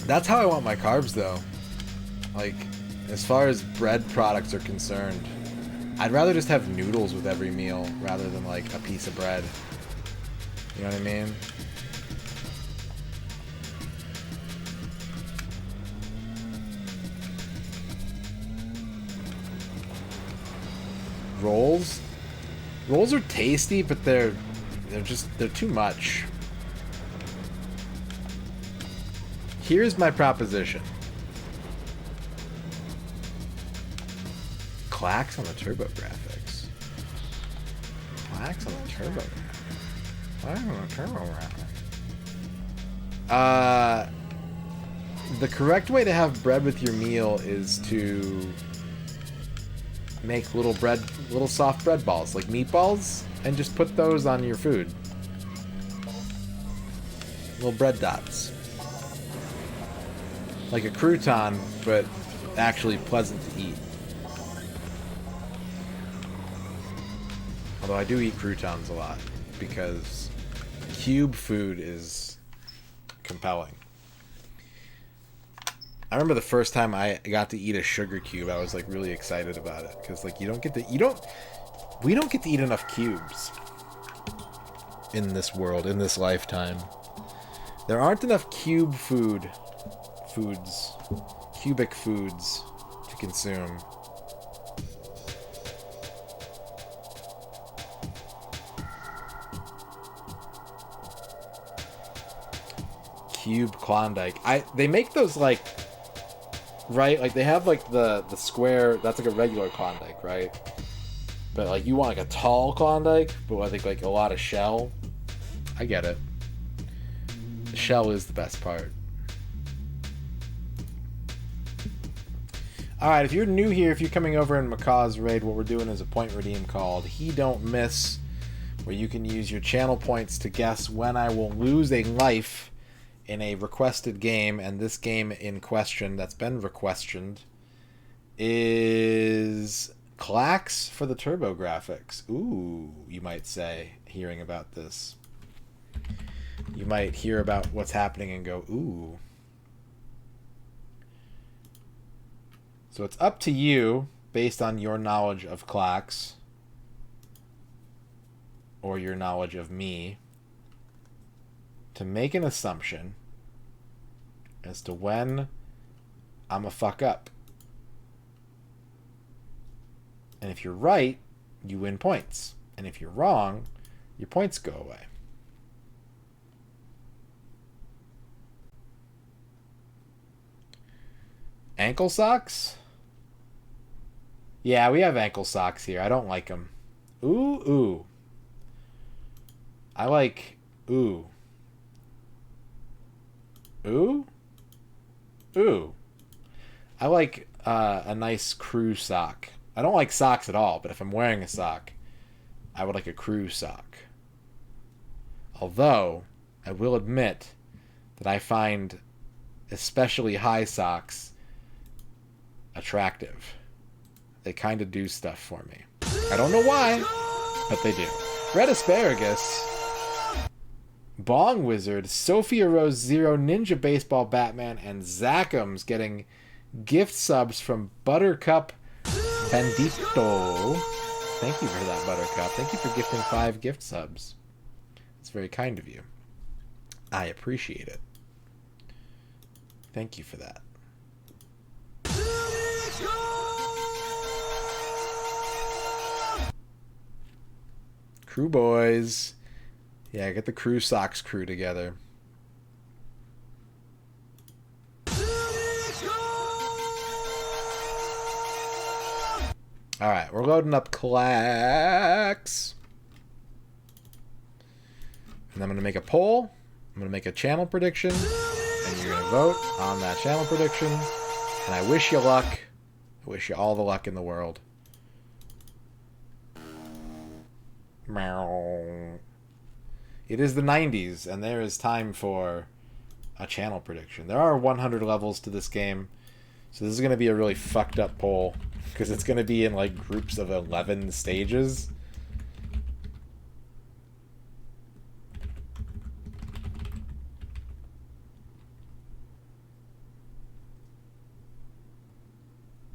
That's how I want my carbs, though. Like, as far as bread products are concerned, I'd rather just have noodles with every meal rather than, like, a piece of bread. You know what I mean? Rolls? Rolls are tasty, but they're too much. Here's my proposition. Clacks on the TurboGrafx. Clacks on the TurboGrafx. Clacks on the TurboGrafx. The correct way to have bread with your meal is to make little soft bread balls, like meatballs, and just put those on your food. Little bread dots. Like a crouton, but actually pleasant to eat. Although I do eat croutons a lot, because cube food is compelling. I remember the first time I got to eat a sugar cube, I was like really excited about it, because like we don't get to eat enough cubes in this world, in this lifetime. There aren't enough cubic foods to consume. Cube Klondike. They make those like, right? Like they have like the square, that's like a regular Klondike, right? But like you want like a tall Klondike, but I think like a lot of shell. I get it. The shell is the best part. Alright, if you're new here, if you're coming over in Macaw's raid, what we're doing is a point redeem called He Don't Miss, where you can use your channel points to guess when I will lose a life in a requested game, and this game in question that's been requestioned is Clacks for the TurboGrafx. Ooh, you might say, hearing about this. You might hear about what's happening and go, ooh, So it's up to you, based on your knowledge of Clax, or your knowledge of me, to make an assumption as to when I'm a fuck up. And if you're right, you win points. And if you're wrong, your points go away. Ankle socks? Yeah, we have ankle socks here. I don't like them. Ooh, ooh. I like ooh. Ooh? Ooh. I like a nice crew sock. I don't like socks at all, but if I'm wearing a sock, I would like a crew sock. Although, I will admit that I find especially high socks attractive. They kind of do stuff for me. I don't know why, but they do. Red Asparagus, Bong Wizard, Sophia Rose Zero, Ninja Baseball Batman, and Zackums getting gift subs from Buttercup Bandito. Thank you for that, Buttercup. Thank you for gifting 5 gift subs. It's very kind of you. I appreciate it. Thank you for that. Crew boys. Yeah, get the crew socks crew together. Alright, we're loading up Clax. And I'm going to make a poll. I'm going to make a channel prediction. And you're going to vote on that channel prediction. And I wish you luck. I wish you all the luck in the world. Meow. It is the 90s, and there is time for a channel prediction. There are 100 levels to this game, so this is going to be a really fucked up poll, because it's going to be in like groups of 11 stages.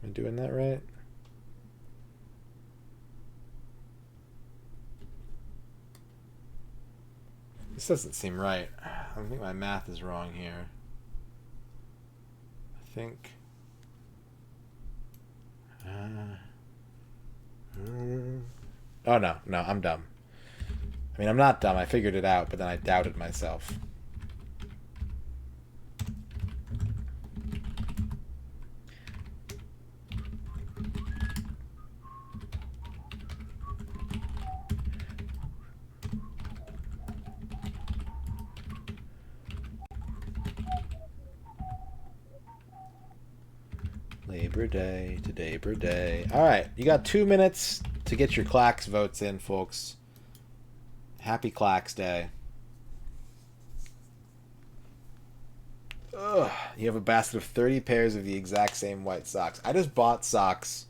Am I doing that right? This doesn't seem right. I think my math is wrong here. I think... Oh, no, I'm dumb. I mean, I'm not dumb. I figured it out, but then I doubted myself. Labor Day to Labor Day. Alright, you got 2 minutes to get your Clax votes in, folks. Happy Clax Day. Ugh, you have a basket of 30 pairs of the exact same white socks. I just bought socks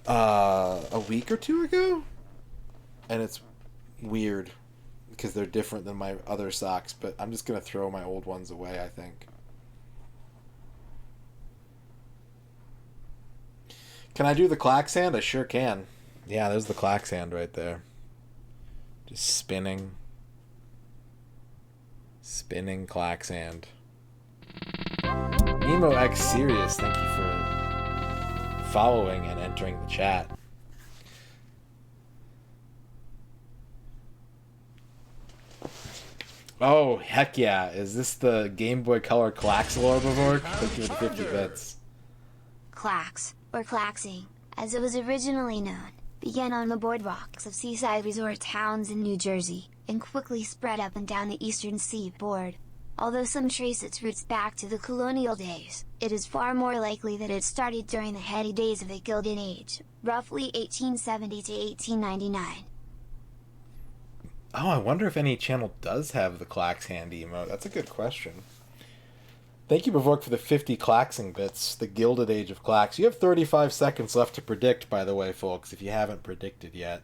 a week or 2 ago, and it's weird because they're different than my other socks, but I'm just going to throw my old ones away, I think. Can I do the Clax hand? I sure can. Yeah, there's the Clax hand right there. Just spinning. Spinning Clax hand. Nemo X Serious, thank you for following and entering the chat. Oh, heck yeah. Is this the Game Boy Color Claxlorbivork? Thank you for the 50 bits. Clax, or Claxing, as it was originally known, began on the boardwalks of seaside resort towns in New Jersey, and quickly spread up and down the eastern seaboard. Although some trace its roots back to the colonial days, it is far more likely that it started during the heady days of the Gilded Age, roughly 1870 to 1899. Oh, I wonder if any channel does have the Clax hand emote. That's a good question. Thank you, Bavork, for the 50 Claxing bits. The Gilded Age of Clax. You have 35 seconds left to predict, by the way, folks, if you haven't predicted yet.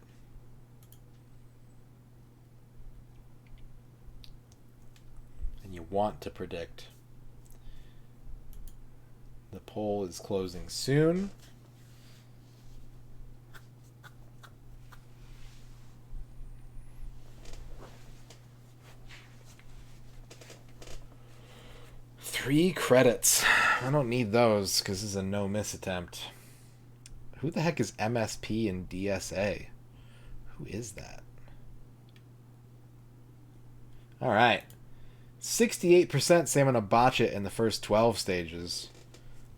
And you want to predict. The poll is closing soon. Three credits. I don't need those because this is a no-miss attempt. Who the heck is MSP and DSA? Who is that? Alright. 68% say I'm going to botch it in the first 12 stages.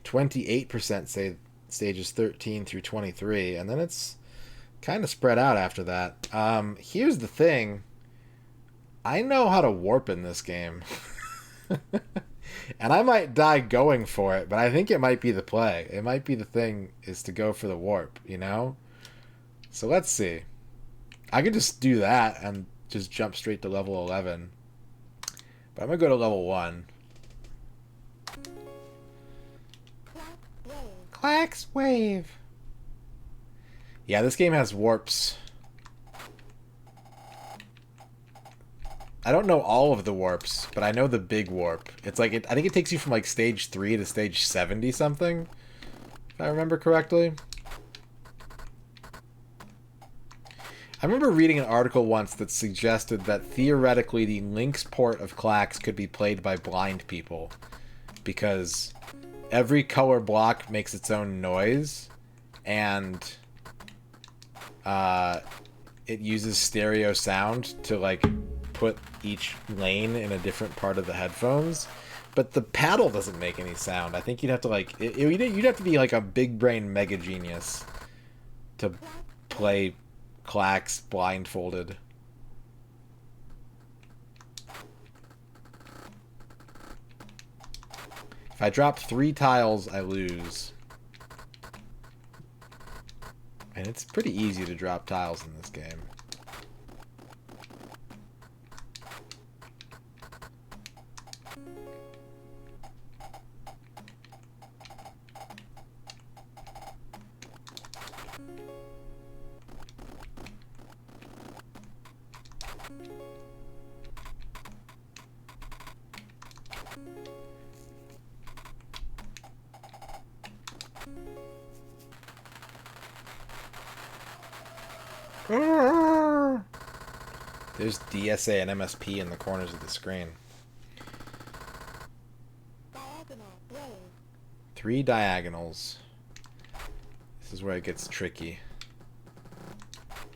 28% say stages 13 through 23. And then it's kind of spread out after that. Here's the thing. I know how to warp in this game. And I might die going for it, but I think it might be the play. It might be the thing is to go for the warp, you know? So let's see. I could just do that and just jump straight to level 11. But I'm going to go to level 1. Clax Wave. Yeah, this game has warps. I don't know all of the warps, but I know the big warp. It's like, I think it takes you from like stage 3 to stage 70 something, if I remember correctly. I remember reading an article once that suggested that theoretically the Lynx port of Clax could be played by blind people because every color block makes its own noise and it uses stereo sound to like put each lane in a different part of the headphones, but the paddle doesn't make any sound. I think you'd have to like you'd have to be like a big brain mega genius to play Clax blindfolded. If I drop 3 tiles, I lose. And it's pretty easy to drop tiles in this game. There's DSA and MSP in the corners of the screen. 3 diagonals. This is where it gets tricky.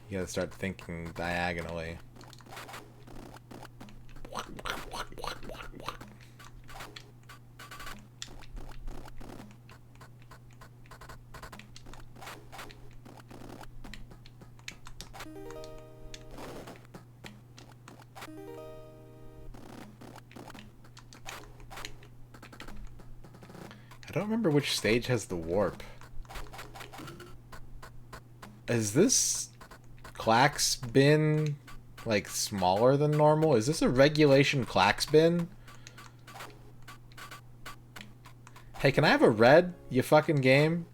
You gotta start thinking diagonally. I don't remember which stage has the warp. Is this Clax bin like smaller than normal? Is this a regulation Clax bin? Hey, can I have a red, you fucking game?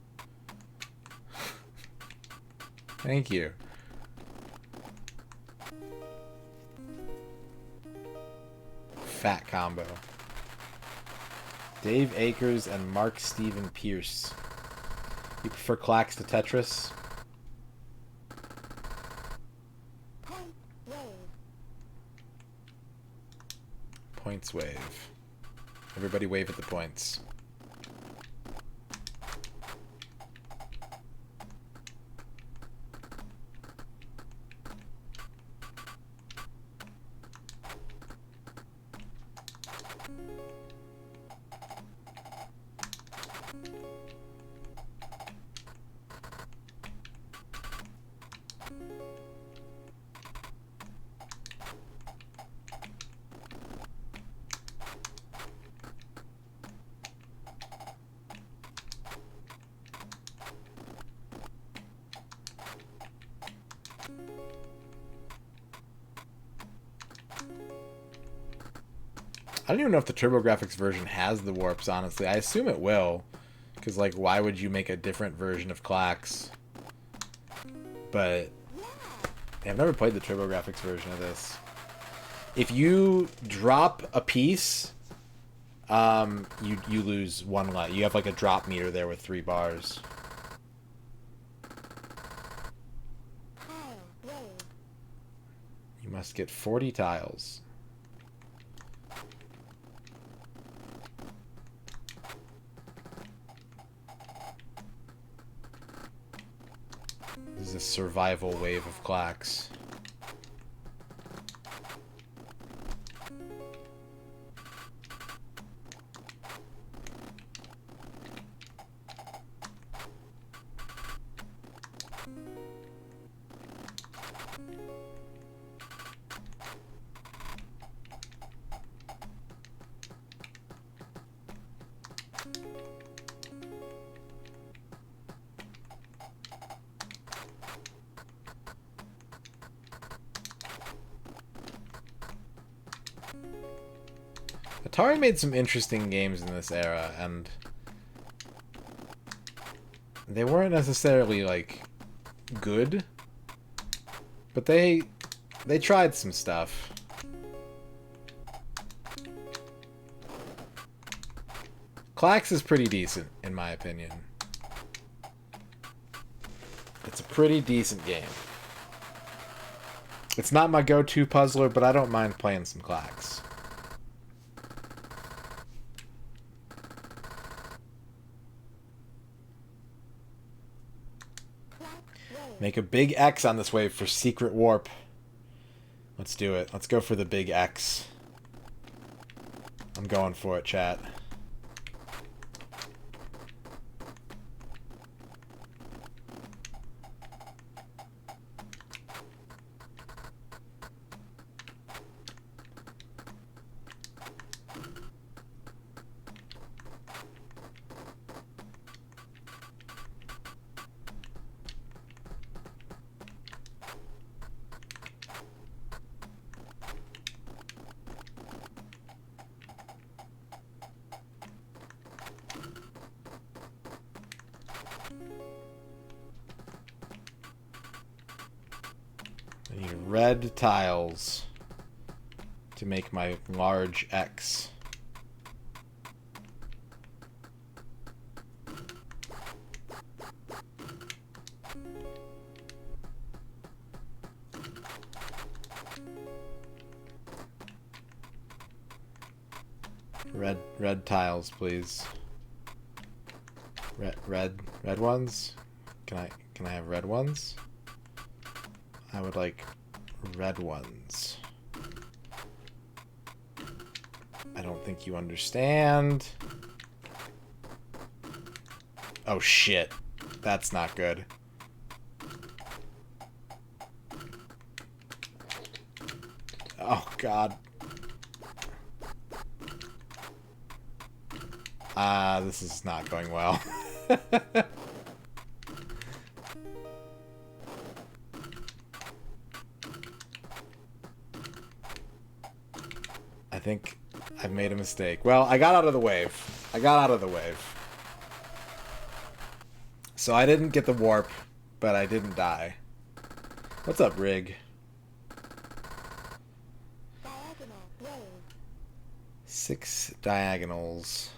Thank you. Fat combo. Dave Akers and Mark Steven Pierce. You prefer Clax to Tetris? Points wave. Everybody wave at the points. I don't even know if the TurboGrafx version has the warps, honestly. I assume it will. Because, like, why would you make a different version of Clax? But I've never played the TurboGrafx version of this. If you drop a piece, you lose 1 life. You have like a drop meter there with 3 bars. You must get 40 tiles. This is a survival wave of clacks. Atari made some interesting games in this era, and they weren't necessarily, like, good, but they tried some stuff. Clax is pretty decent, in my opinion. It's a pretty decent game. It's not my go-to puzzler, but I don't mind playing some Clax. Make a big X on this wave for secret warp. Let's do it. Let's go for the big X. I'm going for it, chat. I need red tiles to make my large X. Red tiles, please. Red ones? Can I have red ones? I would like red ones. I don't think you understand. Oh shit. That's not good. Oh god. This is not going well. I think I've made a mistake. Well, I got out of the wave. So I didn't get the warp, but I didn't die. What's up, Rig? 6 diagonals.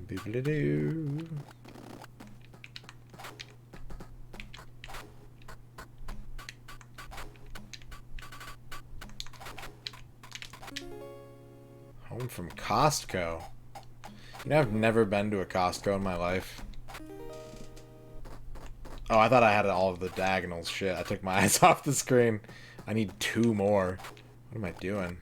Boop-a-doo. Home from Costco. You know, I've never been to a Costco in my life. Oh, I thought I had all of the diagonals. Shit, I took my eyes off the screen. I need 2 more. What am I doing?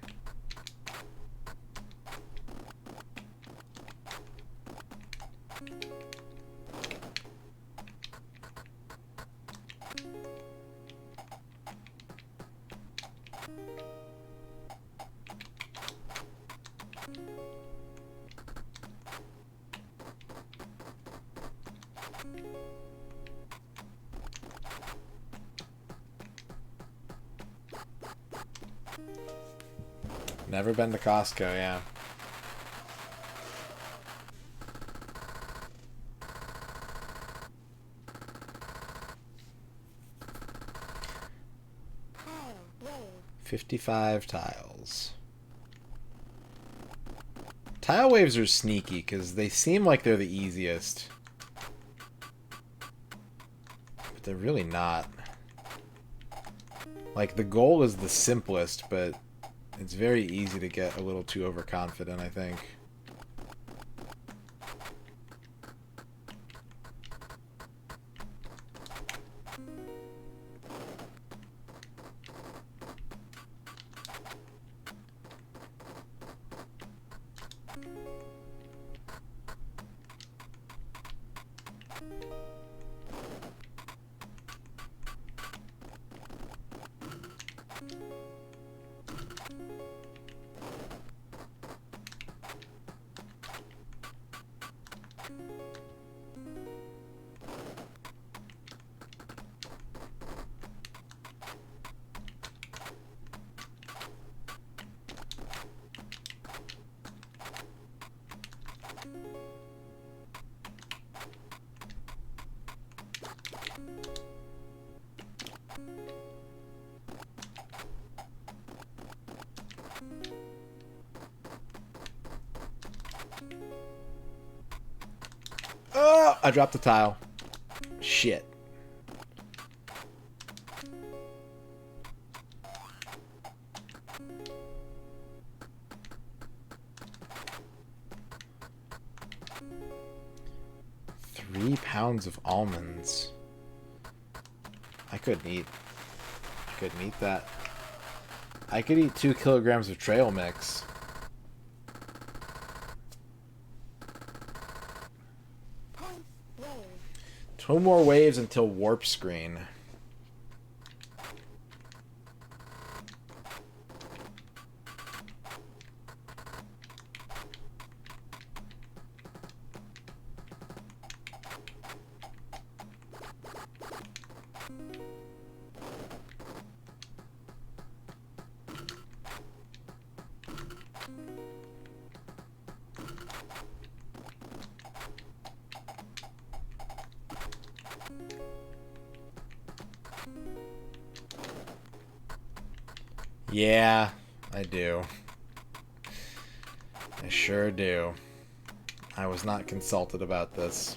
Never been to Costco, yeah. $55 tiles. Tile waves are sneaky because they seem like they're the easiest. But they're really not. Like, the goal is the simplest, but it's very easy to get a little too overconfident, I think. Oh, I dropped the tile. Shit. £3 of almonds. I couldn't eat that. I could eat 2 kilograms of trail mix. Two more waves until warp screen. Yeah, I do. I sure do. I was not consulted about this.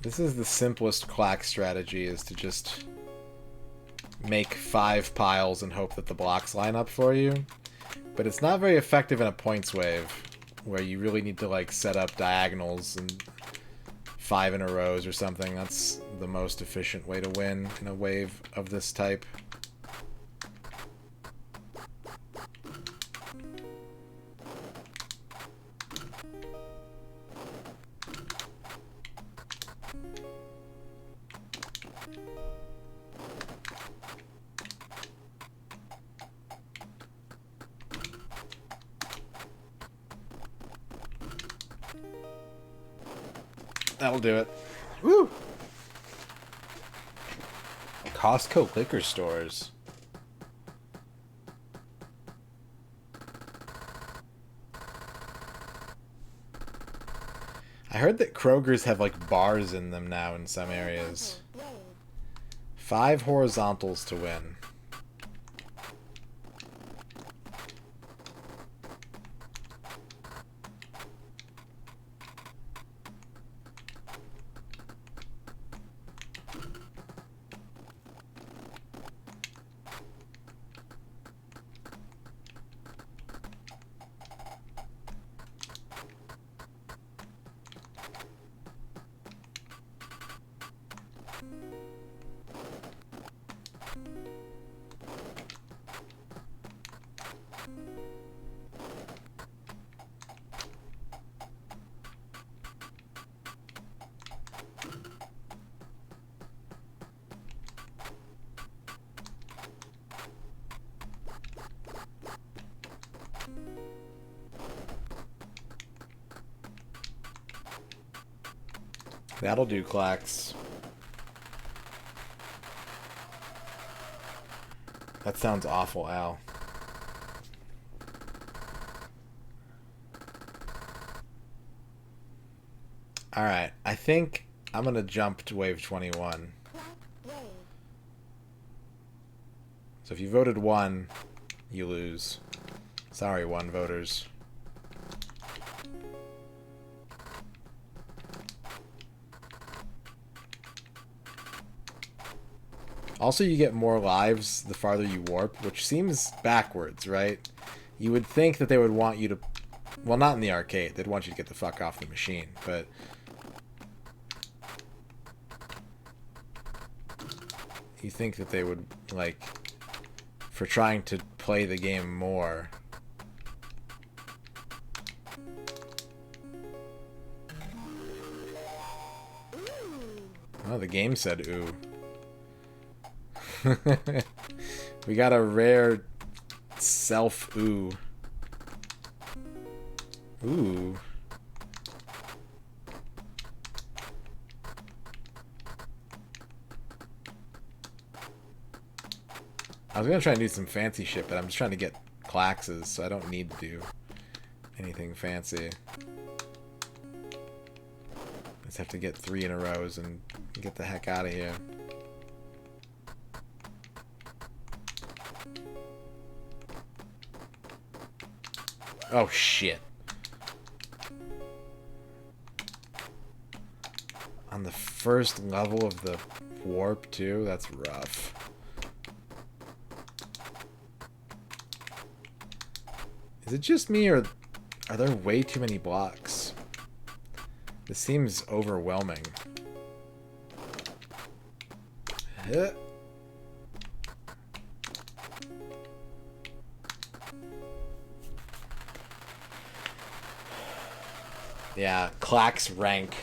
This is the simplest clack strategy, is to just make 5 piles and hope that the blocks line up for you. But it's not very effective in a points wave, where you really need to like set up diagonals and 5 in a rows or something. That's the most efficient way to win in a wave of this type. That'll do it. Woo! Costco liquor stores. I heard that Kroger's have like bars in them now in some areas. 5 horizontals to win. That'll do, Clax. That sounds awful, Al. Alright, I think I'm gonna jump to wave 21. So if you voted 1, you lose. Sorry, 1 voters. Also, you get more lives the farther you warp, which seems backwards, right? You would think that they would want you to... Well, not in the arcade. They'd want you to get the fuck off the machine, but... You think that they would, like... For trying to play the game more... Oh, the game said ooh. We got a rare self ooh. Ooh. I was gonna try and do some fancy shit, but I'm just trying to get Claxes, so I don't need to do anything fancy. Just have to get 3 in a row and get the heck out of here. Oh, shit. On the first level of the warp, too? That's rough. Is it just me, or are there way too many blocks? This seems overwhelming. Yeah, Clax rank.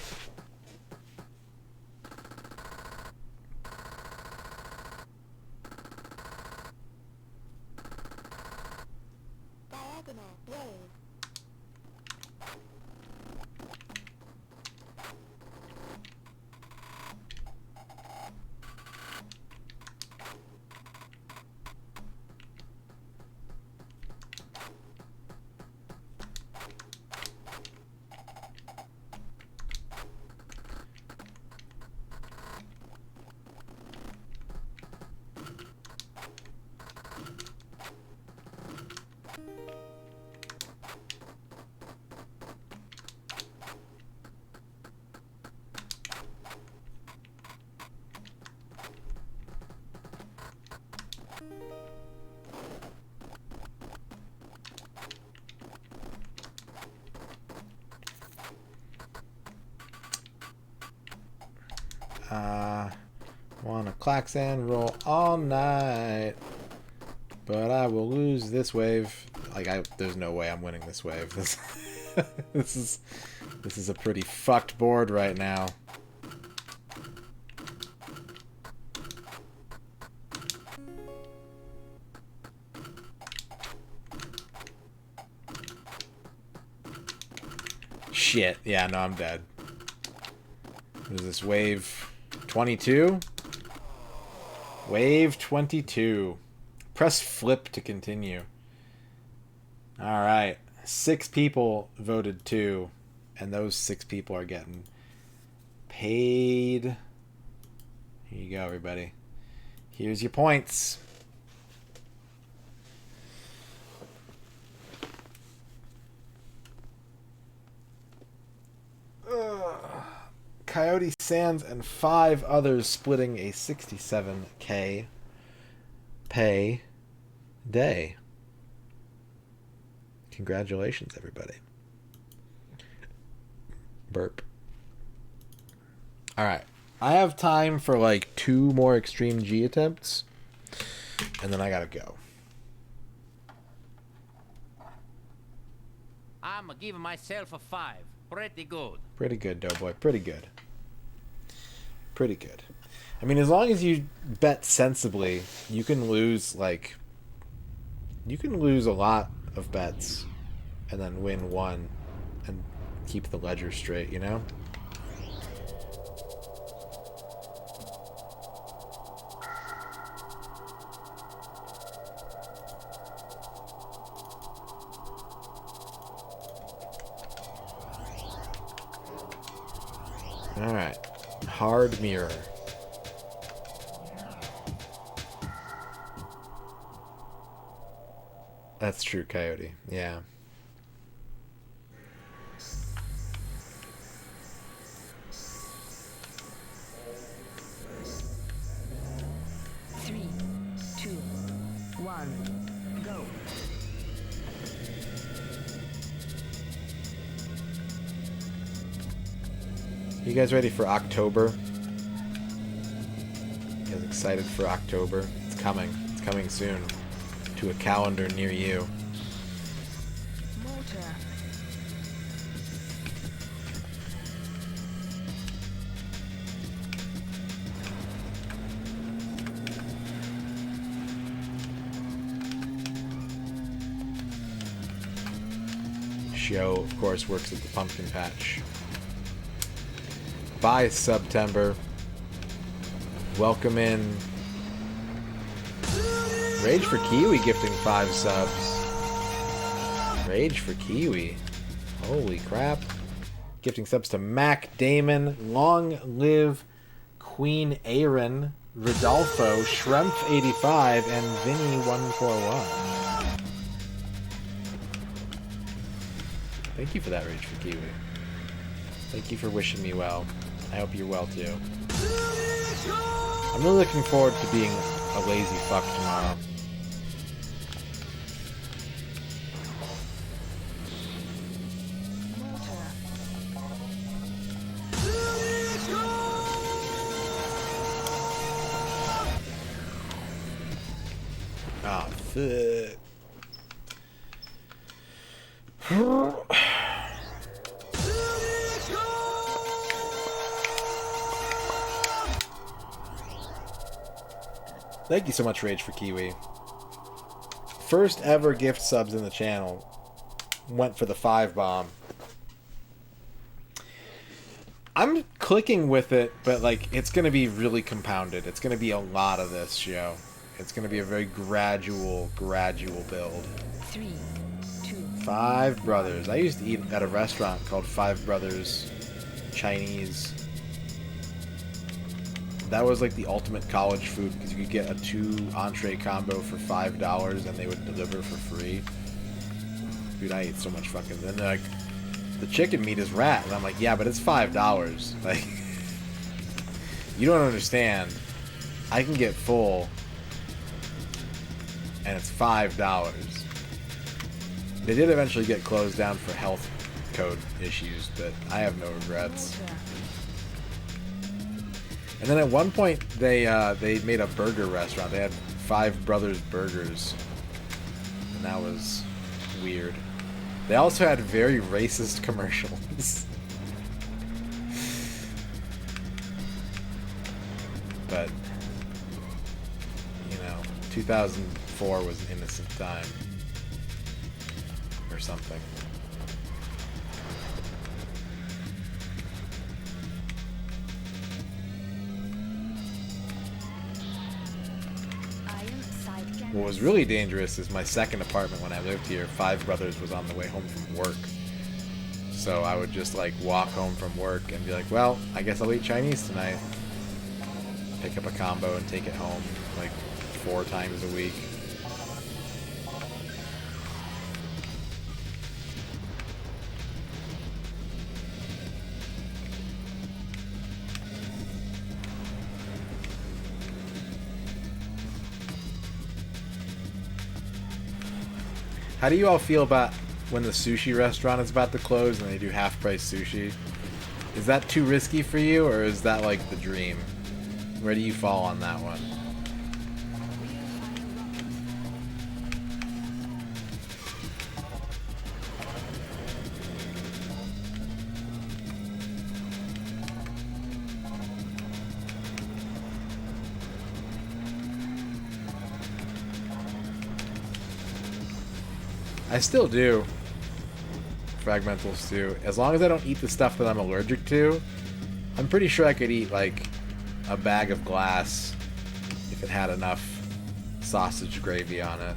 Wanna Clax and roll all night, but I will lose this wave. There's no way I'm winning this wave. This is a pretty fucked board right now. Shit. Yeah, no, I'm dead. What is this, wave 22? Wave 22. Press flip to continue. Alright. 6 people voted 2. And those 6 people are getting paid. Here you go, everybody. Here's your points. Coyote Sands and 5 others splitting a 67K pay day. Congratulations, everybody. Burp. Alright. I have time for like 2 more Extreme G attempts. And then I gotta go. I'm giving myself a 5. Pretty good. Pretty good, Doughboy. Pretty good. Pretty good. I mean, as long as you bet sensibly, you can lose, like... You can lose a lot of bets and then win one and keep the ledger straight, you know? Alright. Hard mirror. That's true, Coyote. Yeah. Three, two, one, go. You guys ready for October? You guys excited for October? It's coming. It's coming soon. To a calendar near you. Motor. Show, of course, works at the pumpkin patch. Bye, September. Welcome in. Rage for Kiwi gifting 5 subs. Rage for Kiwi. Holy crap. Gifting subs to Mac Damon, Long Live Queen Aaron, Rodolfo, Shrimp85, and Vinny141. Thank you for that, Rage for Kiwi. Thank you for wishing me well. I hope you're well too. I'm really looking forward to being a lazy fuck tomorrow. Ah, fuck. Thank you so much, Rage for Kiwi. First ever gift subs in the channel. Went for the 5 bomb. I'm clicking with it, but like it's gonna be really compounded. It's gonna be a lot of this show. It's gonna be a very gradual build. 3, 2, 5 Brothers. I used to eat at a restaurant called 5 Brothers Chinese. That was like the ultimate college food because you could get a 2 entree combo for $5 and they would deliver for free. Dude, I ate so much fucking. Then they're like, the chicken meat is rat, and I'm like, yeah, but it's $5. Like, you don't understand. I can get full, and it's $5. They did eventually get closed down for health code issues, but I have no regrets. motor. And then at one point, they made a burger restaurant. They had 5 Brothers Burgers, and that was weird. They also had very racist commercials. But, you know, 2004 was an innocent time. Or something. Iron side cannon. What was really dangerous is my second apartment when I lived here, 5 Brothers was on the way home from work. So I would just like walk home from work and be like, well, I guess I'll eat Chinese tonight. Pick up a combo and take it home like 4 times a week. How do you all feel about when the sushi restaurant is about to close and they do half-price sushi? Is that too risky for you, or is that like the dream? Where do you fall on that one? I still do. Fragmentals too. As long as I don't eat the stuff that I'm allergic to, I'm pretty sure I could eat like a bag of glass if it had enough sausage gravy on it.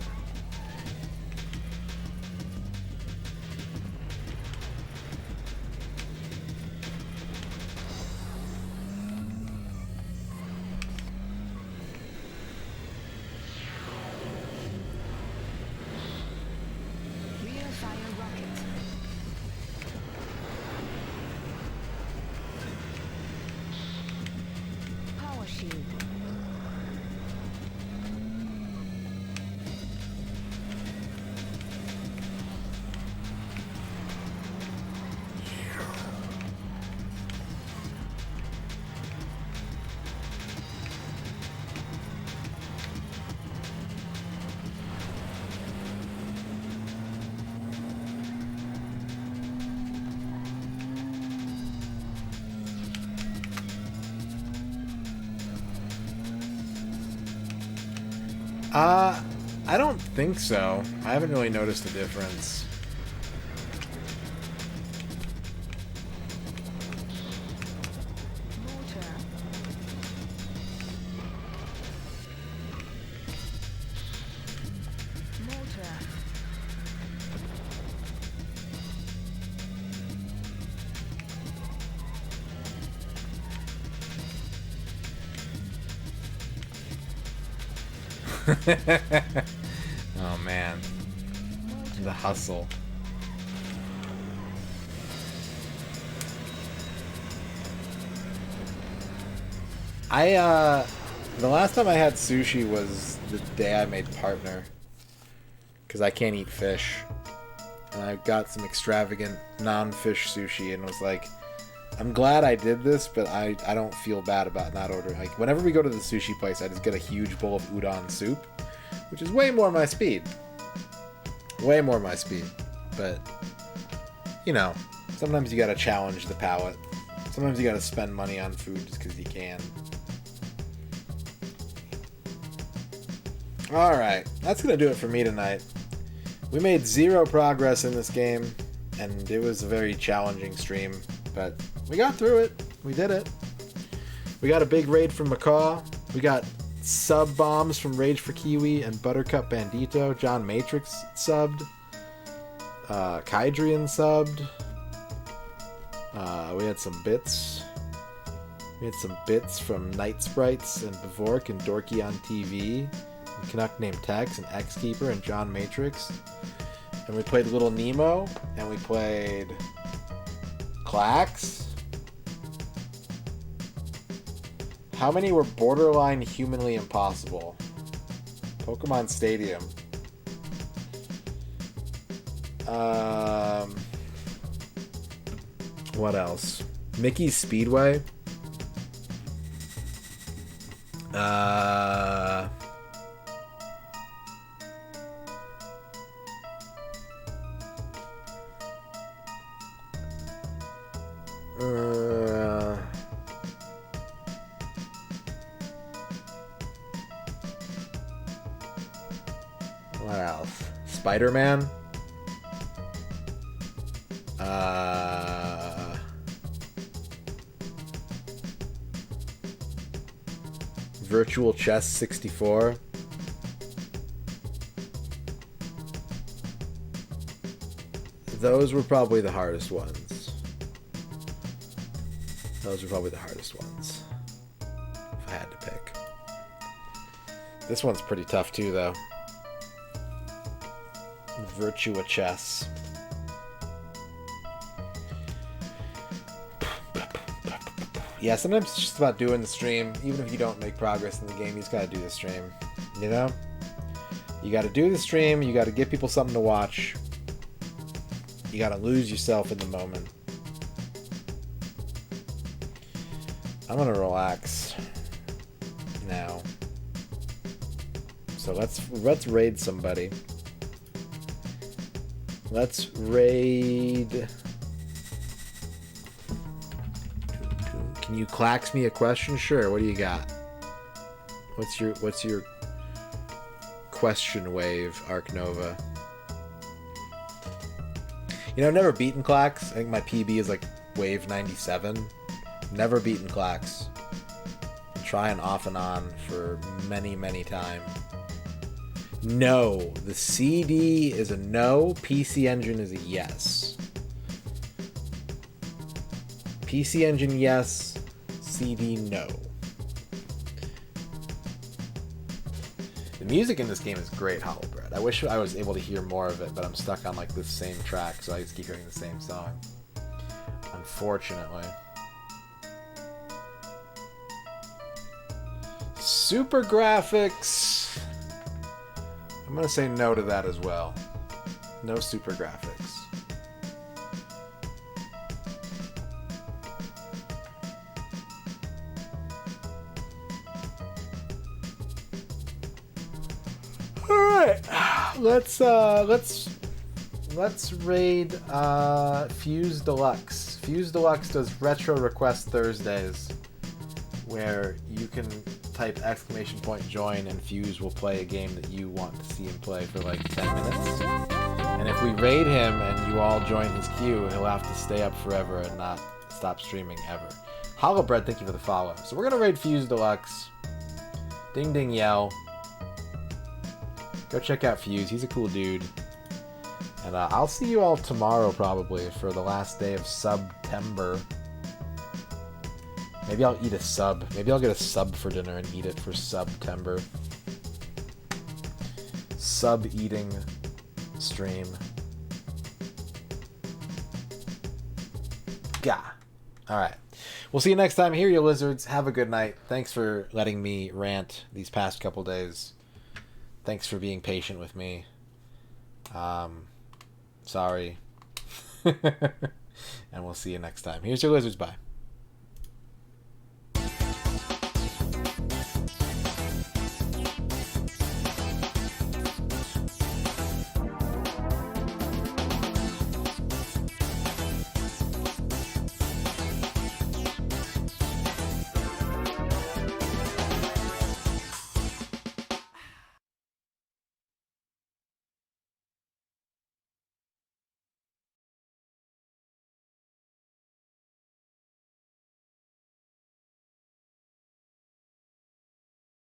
I don't think so. I haven't really noticed a difference. Water. Water. Oh man, the hustle. The last time I had sushi was the day I made partner, because I can't eat fish, and I got some extravagant non-fish sushi and was like, I'm glad I did this, but I don't feel bad about not ordering. Like, whenever we go to the sushi place, I just get a huge bowl of udon soup, which is way more my speed. Way more my speed. But, you know, sometimes you gotta challenge the palate. Sometimes you gotta spend money on food just because you can. Alright, that's gonna do it for me tonight. We made 0 progress in this game, and it was a very challenging stream, but we got through it. We did it. We got a big raid from Macaw. We got sub bombs from Rage for Kiwi and Buttercup Bandito. John Matrix subbed. Kydrian subbed. We had some bits. We had some bits from Night Sprites and Bevork and Dorky on TV. And Canuck named Tex and X-Keeper and John Matrix. And we played Little Nemo. And we played Clax. How many were borderline humanly impossible? Pokemon Stadium. What else? Mickey's Speedway. What else? Spider-Man. Virtual Chess 64. Those were probably the hardest ones. Those were probably the hardest ones, if I had to pick. This one's pretty tough too, though. Virtua Chess. Yeah, sometimes it's just about doing the stream. Even if you don't make progress in the game, you just gotta do the stream. You know? You gotta do the stream, you gotta give people something to watch. You gotta lose yourself in the moment. I'm gonna relax now. So let's raid somebody. Let's raid. Can you clax me a question? Sure. What do you got? What's your question wave, Arc Nova? You know, I've never beaten Clax. I think my PB is like wave 97. Never beaten Clax. Been trying off and on for many, many times. No. The CD is a no. PC Engine is a yes. PC Engine, yes. CD, no. The music in this game is great, Hollow Bread. I wish I was able to hear more of it, but I'm stuck on like this same track, so I just keep hearing the same song. Unfortunately. Super graphics. I'm gonna say no to that as well. No super graphics. Let's raid Fuse Deluxe. Fuse Deluxe does Retro Request Thursdays, where you can type !join and Fuse will play a game that you want to see him play for like 10 minutes. And if we raid him and you all join his queue, he'll have to stay up forever and not stop streaming ever. Hollowbread, thank you for the follow. So we're gonna raid Fuse Deluxe. Ding ding yell. Go check out Fuse, he's a cool dude. And I'll see you all tomorrow probably for the last day of September. Maybe I'll eat a sub. Maybe I'll get a sub for dinner and eat it for September. Sub eating stream. Gah. Alright. We'll see you next time here, you lizards. Have a good night. Thanks for letting me rant these past couple days. Thanks for being patient with me. Sorry. And we'll see you next time. Here's your lizards. Bye.